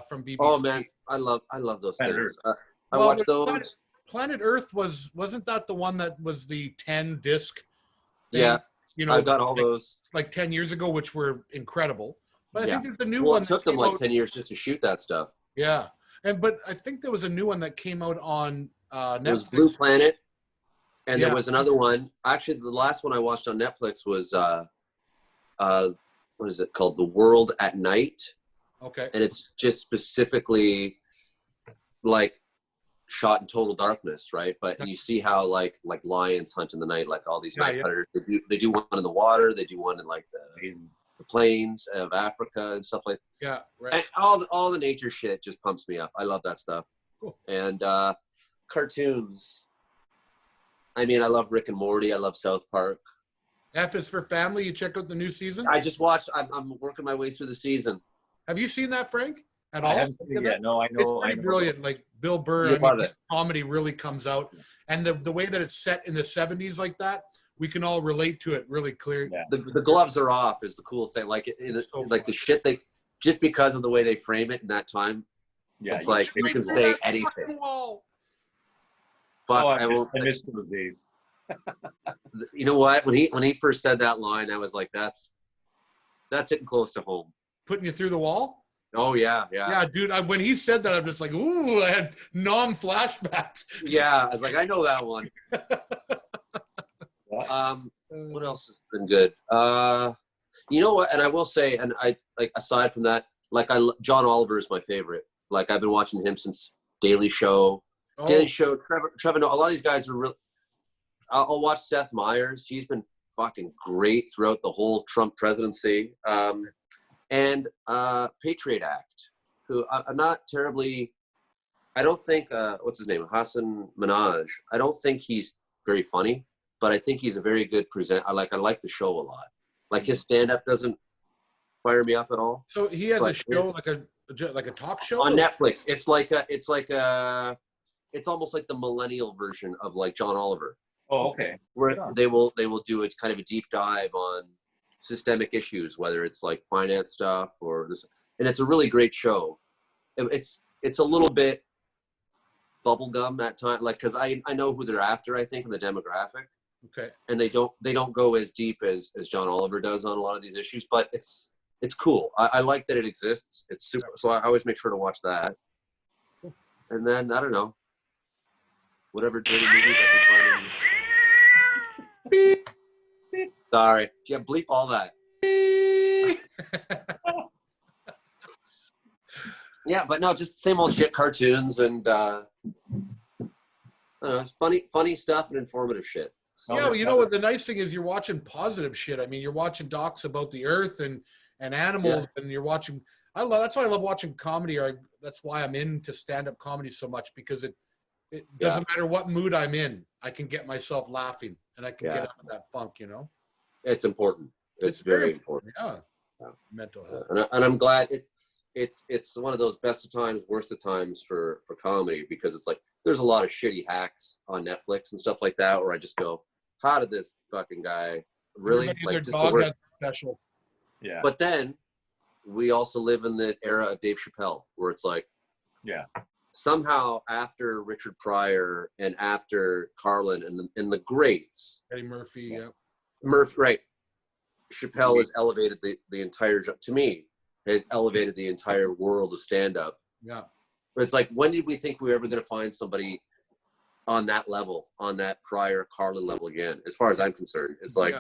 from BBC. Oh man, I love those Planet things. I Well, watch there's those. Planet Earth wasn't that the one that was the 10 disc thing? Yeah, You know, I've got all those. like 10 years ago, which were incredible. But I Yeah. think there's a new Well, one. it took that them came like out- 10 years just to shoot that stuff. Yeah, but I think there was a new one that came out on Netflix. It was Blue Planet, and Yeah. there was another one. Actually, the last one I watched on Netflix was what is it called? The World at Night, Okay. and it's just specifically like shot in total darkness, right? But and you see how like lions hunt in the night, like all these night predators. They do one in the water. They do one in like the plains of Africa and stuff like. Yeah. Right. And all the nature shit just pumps me up. I love that stuff. Cool. And cartoons. I mean, I love Rick and Morty. I love South Park. If it's for family, you check out the new season. I just watched. I'm working my way through the season. Have you seen that, Frank? At I all? haven't seen it yet. No, I It's know. pretty brilliant. Like Bill Burr, You I love mean, it. comedy really comes out, and the way that it's set in the 70s like that, we can all relate to it really clear. Yeah. The gloves are off is the coolest thing. Like So like the shit they just because of the way they frame it in that time. Yeah, It's like you can say anything. Fucking wall. But Oh, I I will. missed those days. You know what? When he first said that line, I was like, that's hitting close to home. Putting you through the wall? Oh yeah. Yeah, dude. When he said that, I'm just like, ooh, I had flashbacks. Yeah, I was like, I know that one. What else has been good? You know what? And I will say, and I like aside from that, like John Oliver is my favorite. Like I've been watching him since Daily Show. Oh, Daily Show. Trevor. No, a lot of these guys are real. I'll watch Seth Meyers. He's been fucking great throughout the whole Trump presidency. And Patriot Act, who I'm not terribly. I don't think what's his name, Hassan Minhaj. I don't think he's very funny, but I think he's a very good presenter. I like the show a lot. Like his stand-up doesn't fire me up at all. so he has a But show like a talk show On Netflix, it's almost like the millennial version of like John Oliver, Oh, okay. where Yeah. they will do a kind of a deep dive on systemic issues, whether it's like finance stuff or this, and it's a really great show. It's a little bit bubblegum at times, like because I know who they're after, I think, in the demographic. Okay. And they don't go as deep as John Oliver does on a lot of these issues, but it's cool. I like that it exists. It's super. So I always make sure to watch that. And then I don't know, whatever dirty movies I can find. Sorry, yeah, bleep all that. Yeah, but no, just same old shit, cartoons and I don't know, funny stuff and informative shit. Yeah, well, you know what? The nice thing is you're watching positive shit. I mean, you're watching docs about the earth and animals, and you're watching. That's why I love watching comedy. That's why I'm into stand-up comedy so much, because it doesn't matter what mood I'm in, I can get myself laughing and I can get out of that funk. You know, It's important. It's very important. Yeah. Yeah. Mental health. And I'm glad it's one of those best of times, worst of times for comedy, because it's like there's a lot of shitty hacks on Netflix and stuff like that where I just go, how did this fucking guy really Everybody, like their just dog the word? has a special. Yeah. But then we also live in the era of Dave Chappelle where it's like, Yeah. somehow after Richard Pryor and after Carlin and the greats, Eddie Murphy, yeah. Murphy, right? Chappelle has elevated the entire, to me, has elevated the entire world of stand-up. Yeah. But it's like, when did we think we were ever going to find somebody on that level, on that Pryor Carlin level again? As far as I'm concerned, it's like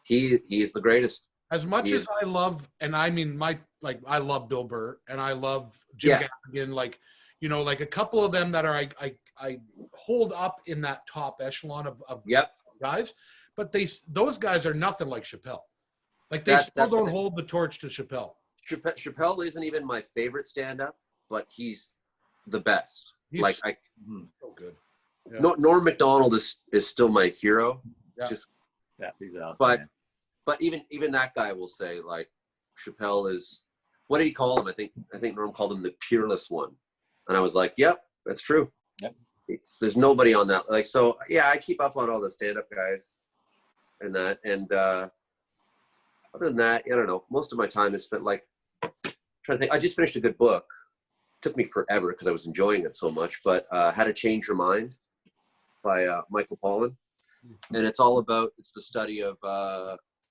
he is the greatest. As much as I love, and I mean, I love Bill Burr and I love Jim Gaffigan, like, you know, like a couple of them that are I hold up in that top echelon of guys, but those guys are nothing like Chappelle. Like they still don't hold the torch to Chappelle. Chappelle isn't even my favorite stand-up, but he's the best. So good. Yeah. Norm Macdonald is still my hero. Yeah. He's awesome. But even that guy will say, like, Chappelle is, what did he call him? I think Norm called him the peerless one. And I was like, yep, that's true. Yep. There's nobody on that. Like, so yeah, I keep up on all the stand-up guys and that. And other than that, I don't know. Most of my time is spent like trying to think. I just finished a good book. It took me forever because I was enjoying it so much, but How to Change Your Mind by Michael Pollan. And it's the study of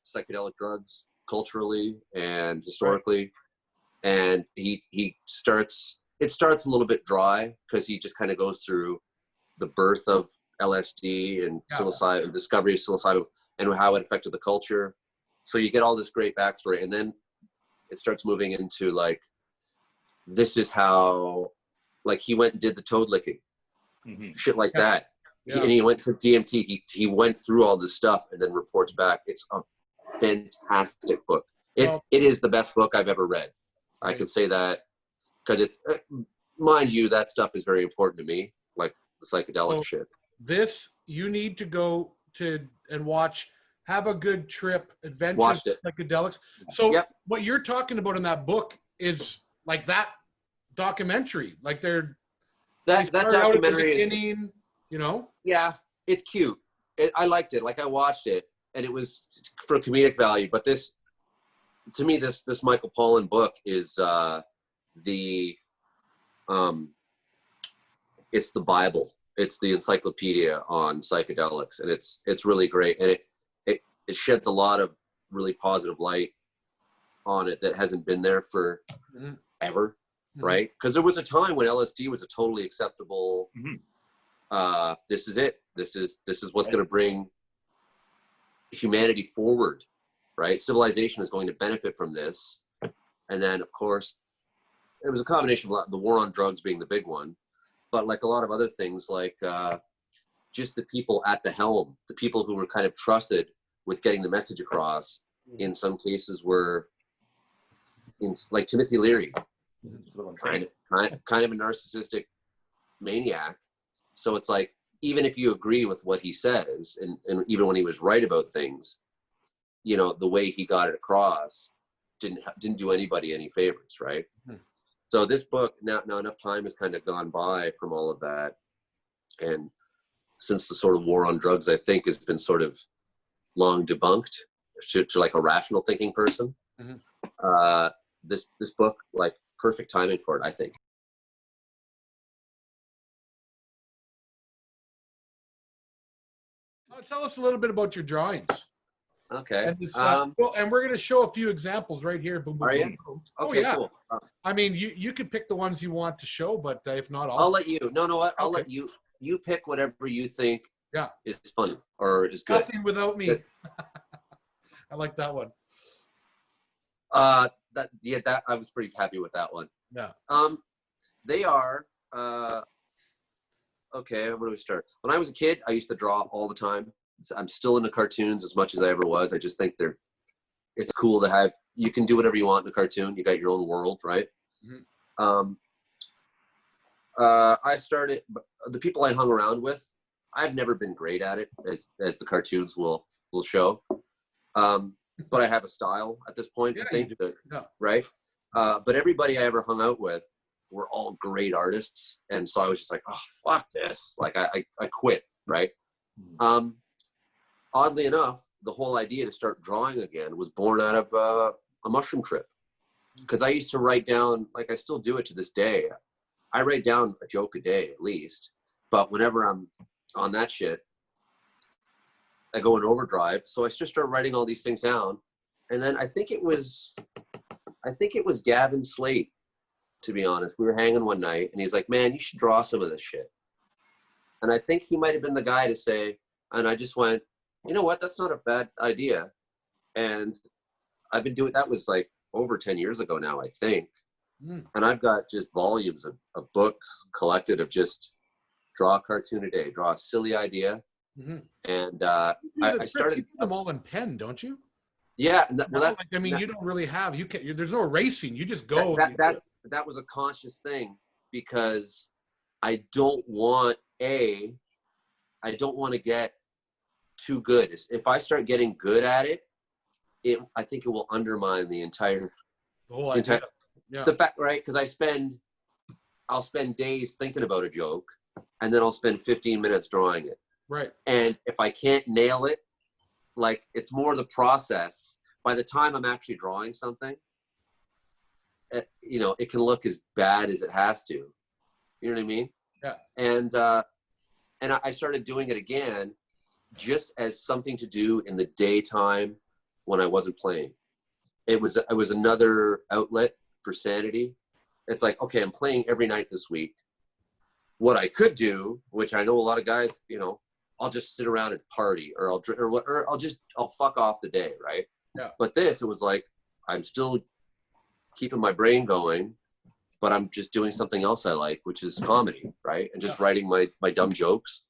psychedelic drugs culturally and historically. And it starts a little bit dry because he just kind of goes through the birth of LSD and psilocybin, discovery of psilocybin and how it affected the culture. So you get all this great backstory, and then it starts moving into like, this is how, like, he went and did the toad licking, shit like that. Yeah. And he went to DMT. He went through all this stuff and then reports back. It's a fantastic book. It is the best book I've ever read. I can say that because it's, mind you, that stuff is very important to me, like the psychedelic shit. This, you need to go to and watch Have a Good Trip, Adventures Psychedelics. So what you're talking about in that book is like that documentary. Like that documentary, you know? Yeah, it's cute. I liked it. Like, I watched it, and it was for comedic value. But this Michael Pollan book is it's the Bible. It's the encyclopedia on psychedelics, and it's really great. And it sheds a lot of really positive light on it that hasn't been there for ever, right? Because there was a time when LSD was a totally acceptable. This is it. This is what's going to bring humanity forward, right? Civilization is going to benefit from this. And then, of course, it was a combination of the war on drugs being the big one, but like a lot of other things, like just the people at the helm, the people who were kind of trusted with getting the message across, in some cases were, like Timothy Leary, kind of a narcissistic maniac. So it's like, even if you agree with what he says, and even when he was right about things, you know, the way he got it across didn't do anybody any favors, right? So this book, now enough time has kind of gone by from all of that, and since the sort of war on drugs, I think, has been sort of long debunked to like a rational thinking person. This book, like, perfect timing for it, I think. Tell us a little bit about your drawings. Okay. And, and we're going to show a few examples right here. Boom, boom, are you? Boom. Okay, cool. I mean, you could pick the ones you want to show, but if not, I'll let you. No, what? I'll let you. You pick whatever you think is funny or is good. Nothing without me. I like that one. That I was pretty happy with that one. Yeah. They are. Okay, where do we start? When I was a kid, I used to draw all the time. I'm still into cartoons as much as I ever was. I just think it's cool to have, you can do whatever you want in a cartoon. You got your own world, right? I started, the people I hung around with, I've never been great at it, as the cartoons will show. But I have a style at this point, I think, right? But everybody I ever hung out with were all great artists. And so I was just like, oh, fuck this. Like, I quit, right? Oddly enough, the whole idea to start drawing again was born out of a mushroom trip. Because I used to write down, like, I still do it to this day. I write down a joke a day at least, but whenever I'm on that shit, I go in overdrive. So I just start writing all these things down. And then I think it was Gavin Slate, to be honest. We were hanging one night and he's like, man, you should draw some of this shit. And I think he might've been the guy to say, and I just went, you know what? That's not a bad idea. And I've been doing, that was like over 10 years ago now, I think. And I've got just volumes of books collected of just draw a cartoon a day, draw a silly idea. And I started. You do them all in pen, don't you? Yeah. Well, that's, like, I mean, you don't really have, you can't, there's no erasing. You just go. That was a conscious thing because I don't want to get too good. If I start getting good at it, I think it will undermine the entire whole idea. The fact, right? Because I'll spend days thinking about a joke, and then I'll spend 15 minutes drawing it. Right. And if I can't nail it, like, it's more the process. By the time I'm actually drawing something, it can look as bad as it has to. You know what I mean? Yeah. And I started doing it again, just as something to do in the daytime when I wasn't playing. It was another outlet for sanity. It's like, okay, I'm playing every night this week. What I could do, which I know a lot of guys, I'll just sit around and party, or I'll fuck off the day, right? Yeah. But it was like, I'm still keeping my brain going, but I'm just doing something else I like, which is comedy, right? And just writing my dumb jokes.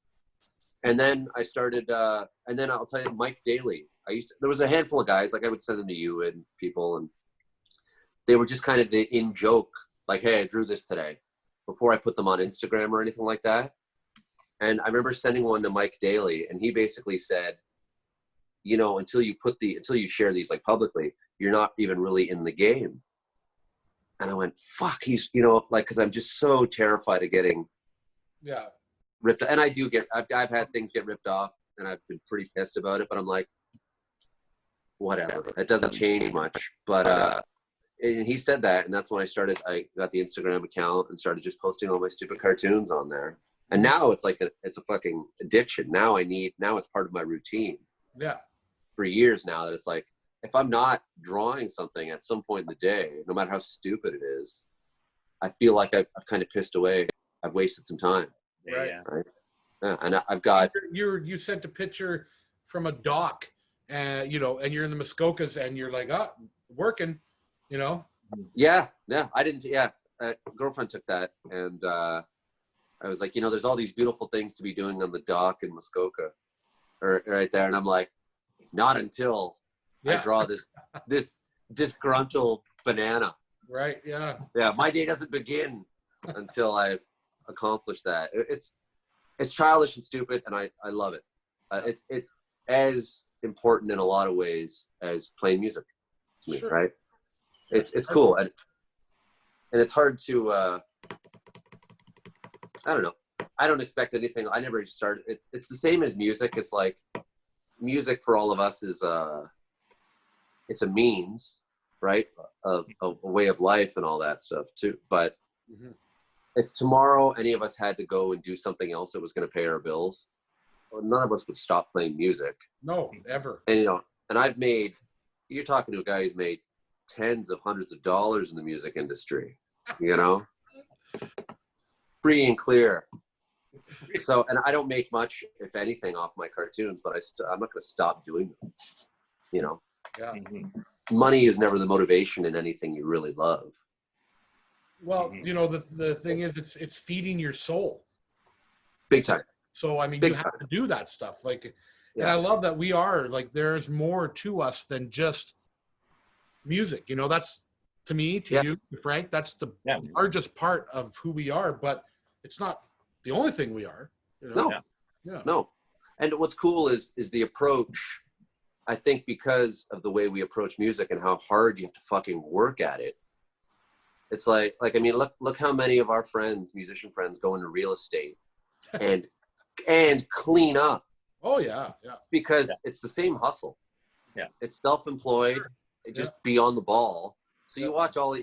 And then I started, and then I'll tell you, Mike Daly. There was a handful of guys, like I would send them to you and people, and they were just kind of the in joke, like, hey, I drew this today, before I put them on Instagram or anything like that. And I remember sending one to Mike Daly, and he basically said, until you share these like publicly, you're not even really in the game. And I went, fuck, he's, because I'm just so terrified of getting ripped. And I do I've had things get ripped off, and I've been pretty pissed about it, but I'm like, whatever, it doesn't change much. But and he said that, and that's when I got the Instagram account and started just posting all my stupid cartoons on there. And now it's like it's a fucking addiction. Now it's part of my routine. Yeah. For years now, that it's like, if I'm not drawing something at some point in the day, no matter how stupid it is, I feel like I've kind of pissed away. I've wasted some time. Right. Right. Yeah, and I've got. You sent a picture from a dock, and you're in the Muskokas, and you're like, working, Yeah. I didn't. Yeah. Girlfriend took that, and I was like, there's all these beautiful things to be doing on the dock in Muskoka, or right there, and I'm like, not until I draw this disgruntled banana. Right. Yeah. Yeah. My day doesn't begin until I've accomplished that. It's childish and stupid, and I love it. It's as important in a lot of ways as playing music to me, right? It's cool, and it's hard to I don't know. I don't expect anything. I never started. It's the same as music. It's like music for all of us is it's a means, right? A way of life and all that stuff too. But if tomorrow any of us had to go and do something else that was going to pay our bills, well, none of us would stop playing music. No, ever. And and you're talking to a guy who's made tens of hundreds of dollars in the music industry, free and clear. So, and I don't make much, if anything, off my cartoons, but I'm not going to stop doing them. Yeah. Money is never the motivation in anything you really love. Well, the thing is, it's feeding your soul. Big time. So, I mean, Big you have time. to do that stuff. Like, and I love that we are, like, there's more to us than just music. That's, to me, to you, to Frank, that's the largest part of who we are, but it's not the only thing we are. No. And what's cool is the approach. I think because of the way we approach music and how hard you have to fucking work at it. It's like I mean, look how many of our friends, musician friends, go into real estate and clean up. Oh yeah. Because it's the same hustle. Yeah. It's self-employed. Just be on the ball. So you watch all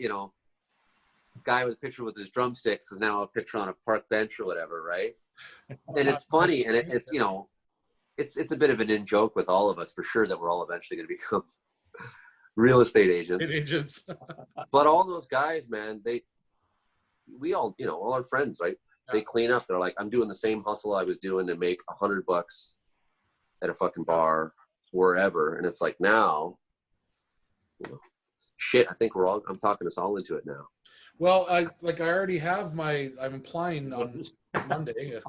guy with a picture with his drumsticks is now a picture on a park bench or whatever, right? And it's funny, and it's you know, it's a bit of an in joke with all of us for sure that we're all eventually going to become real estate agents. But all those guys, man, we all, you know, all our friends, right? They clean up. They're like, I'm doing the same hustle I was doing to make $100 at a fucking bar wherever. And it's like, now, you know, shit, I think I'm talking us all into it now. Well, I already have I'm applying on Monday.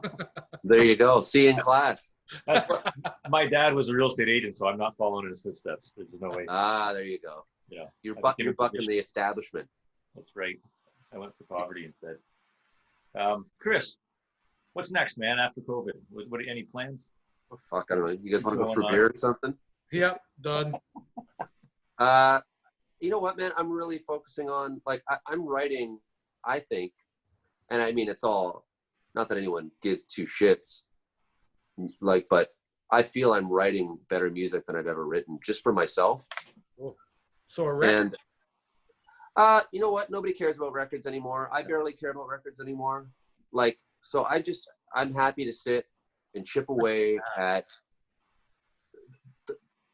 There you go. See you in class. That's what, my dad was a real estate agent, so I'm not following in his footsteps. There's no way. There you go. Yeah. You're bucking the establishment. That's right. I went for poverty instead. Chris, what's next, man, after COVID? What any plans? Oh, fuck, I don't know. You guys want to go for beer or something? Yep, done. You know what, man? I'm really focusing on, like, I'm writing, I think, and I mean, it's all, not that anyone gives two shits, like, but I feel I'm writing better music than I've ever written, just for myself. Oh. So a record? And, you know what? Nobody cares about records anymore. I barely care about records anymore. Like, so I'm happy to sit and chip away at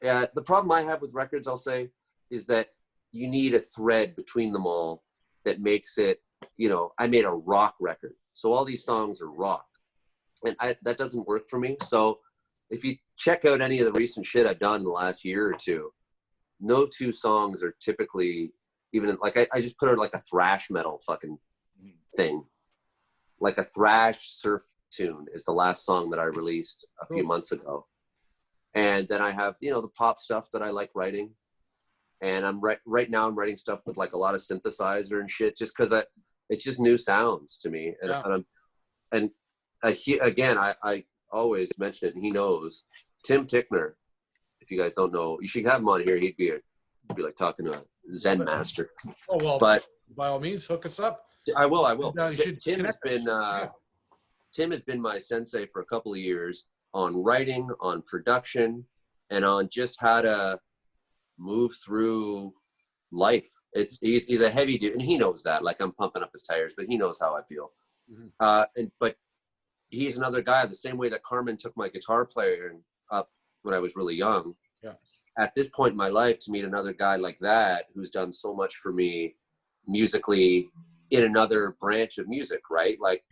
the problem I have with records, I'll say, is that you need a thread between them all that makes it, you know, I made a rock record. So all these songs are rock. And that doesn't work for me. So if you check out any of the recent shit I've done in the last year or two, no two songs are typically even, like, I just put out like a thrash metal fucking thing. Like a thrash surf tune is the last song that I released a few months ago. And then I have, you know, the pop stuff that I like writing. And I'm right now I'm writing stuff with like a lot of synthesizer and shit, just because it's just new sounds to me. And I always mention it, and he knows. Tim Tickner, if you guys don't know, you should have him on here. He'd be like talking to a Zen master. Oh well, but by all means, hook us up. I will. Tim has been my sensei for a couple of years on writing, on production, and on just how to move through life. He's a heavy dude, and he knows that. Like, I'm pumping up his tires, but he knows how I feel. Mm-hmm. But he's another guy, the same way that Carmen took my guitar playing up when I was really young. Yeah. At this point in my life, to meet another guy like that who's done so much for me musically in another branch of music, right? Like,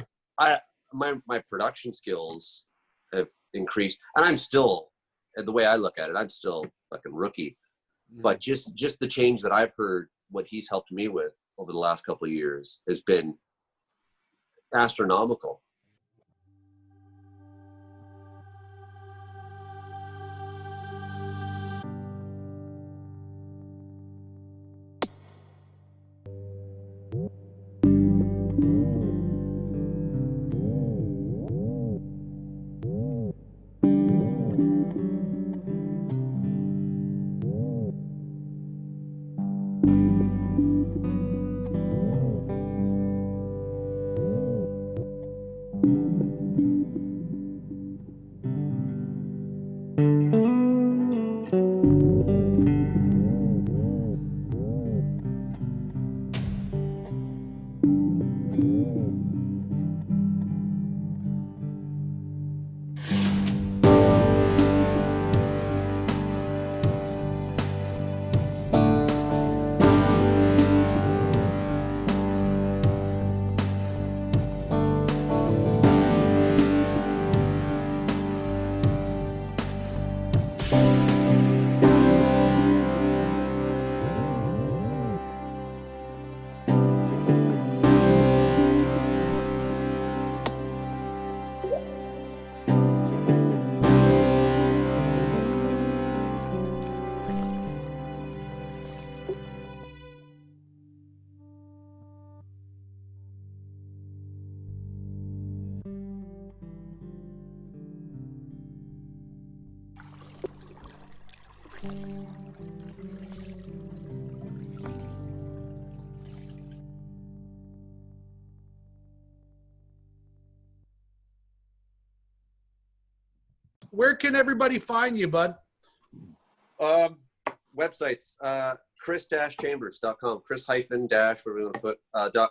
my production skills have increased, and I'm still, the way I look at it, I'm still fucking rookie. But just the change that I've heard, what he's helped me with over the last couple of years has been astronomical. Where can everybody find you, bud? Websites. chris-chambers.com, chris-dash, whatever you want to put,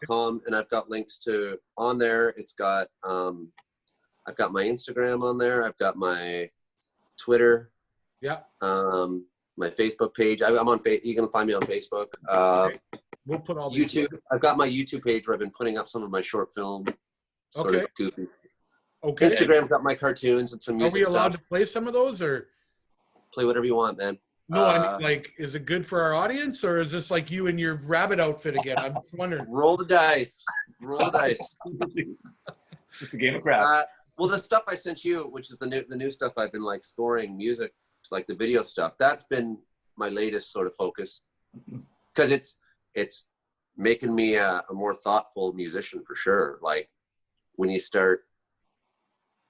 .com, and I've got links to on there. It's got, I've got my Instagram on there. I've got my Twitter. Yeah. My Facebook page. I'm on. You can find me on Facebook. Okay. We'll put all these YouTube. I've got my YouTube page where I've been putting up some of my short film. Sort of goofy. Okay. Instagram's got my cartoons and some music. Are we allowed stuff. to play some of those, or Play whatever you want, man. no? I mean, like, is it good for our audience, or is this like you and your rabbit outfit again? I'm just wondering. Roll the dice. Roll the dice. Just a game of craps. Well, the stuff I sent you, which is the new stuff I've been like scoring music, like the video stuff. That's been my latest sort of focus, because it's making me a more thoughtful musician for sure. Like when you start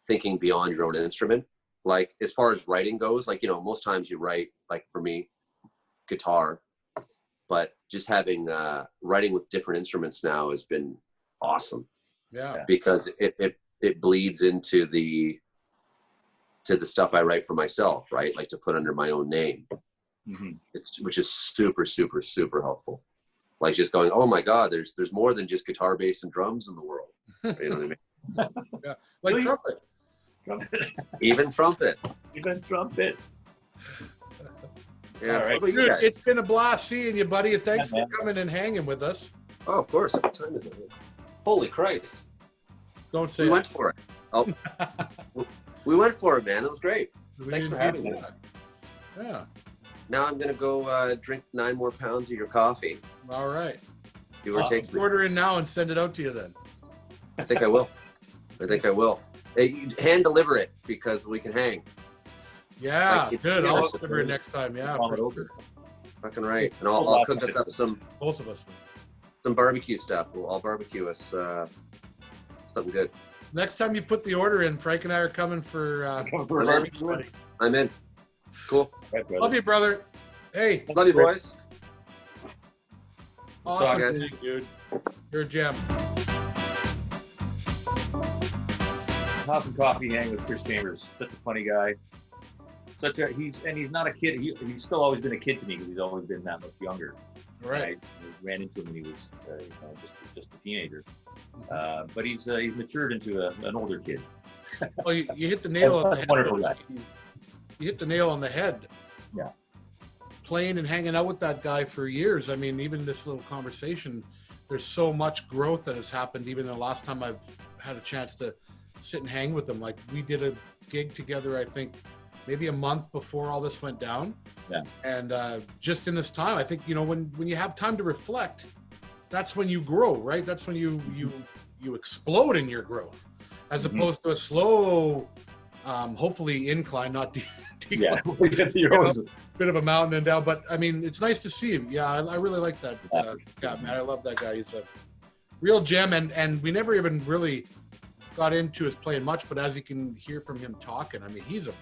thinking beyond your own instrument, like as far as writing goes, like, you know, most times you write, like for me, guitar, but just having writing with different instruments now has been awesome. Yeah. Because it bleeds into the stuff I write for myself, right? Like to put under my own name, which is super, super, super helpful. Like just going, oh my God, there's more than just guitar, bass, and drums in the world. You know what I mean? Yeah. Like trumpet. Even trumpet. Even trumpet. Yeah. All right. What about you Dude, guys? it's been a blast seeing you, buddy. Thanks for coming and hanging with us. Oh, of course. What time is it? Holy Christ. Don't say We it. went for it. Oh, we went for it, man. That was great. We Thanks for didn't having do me. that. Yeah. Now I'm going to go drink 9 more pounds of your coffee. All right. See where it takes me. Order in now and send it out to you then. I think I will. Hey, hand deliver it because we can hang. Yeah, Like, good. yeah, I'll that's deliver it next time. Yeah, Call it for over. sure. Fucking right. And I'll cook us up some Both of us. barbecue stuff. I'll barbecue us something good. Next time you put the order in, Frank and I are coming for barbecue. I'm in. Cool. Love you, brother. Hey, Love you, boys. awesome, guys. dude. You're a gem. House and coffee hang with Chris Chambers. Such a funny guy. He's not a kid. He's still always been a kid to me because he's always been that much younger. Right. I ran into him when he was just a teenager. But he's matured into an older kid. Well, you hit the nail on the head. Wonderful guy. You hit the nail on the head. Yeah. Playing and hanging out with that guy for years. I mean, even this little conversation, there's so much growth that has happened. Even the last time I've had a chance to sit and hang with him, like we did a gig together, I think maybe a month before all this went down. Yeah. And just in this time, I think, you know, when you have time to reflect, that's when you grow, right? That's when you explode in your growth, as opposed to a slow, hopefully incline, not decline. Yeah, Bit of a mountain and down, but I mean, it's nice to see him. Yeah, I really like that guy, man. I love that guy. He's a real gem, and we never even really got into his playing much, but as you can hear from him talking, I mean, he's a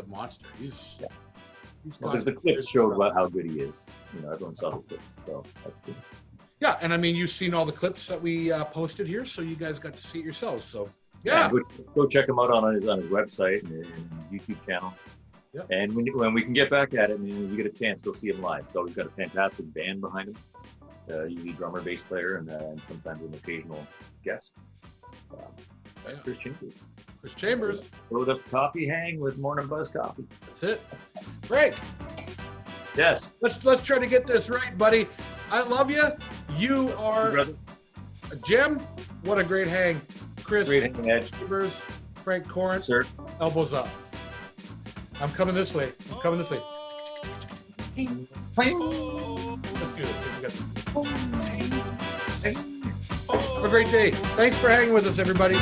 monster. He's got the clips showed how good he is. You know, everyone saw the clips, so that's good. Yeah, and I mean, you've seen all the clips that we posted here, so you guys got to see it yourselves. So yeah, go check him out on his website and YouTube channel. Yep. And when we can get back at it, and you get a chance, go see him live. So he's got a fantastic band behind him. Usually drummer, bass player, and sometimes an occasional guest. Chris Chambers. Chris Chambers. Load up coffee hang with Mornin Buzz coffee. That's it. Frank. Yes. Let's try to get this right, buddy. I love you. You are a gem. What a great hang. Chris Chambers, Frank Corrin. Sir. Elbows up. I'm coming this way. Let's do this. Have a great day. Thanks for hanging with us, everybody.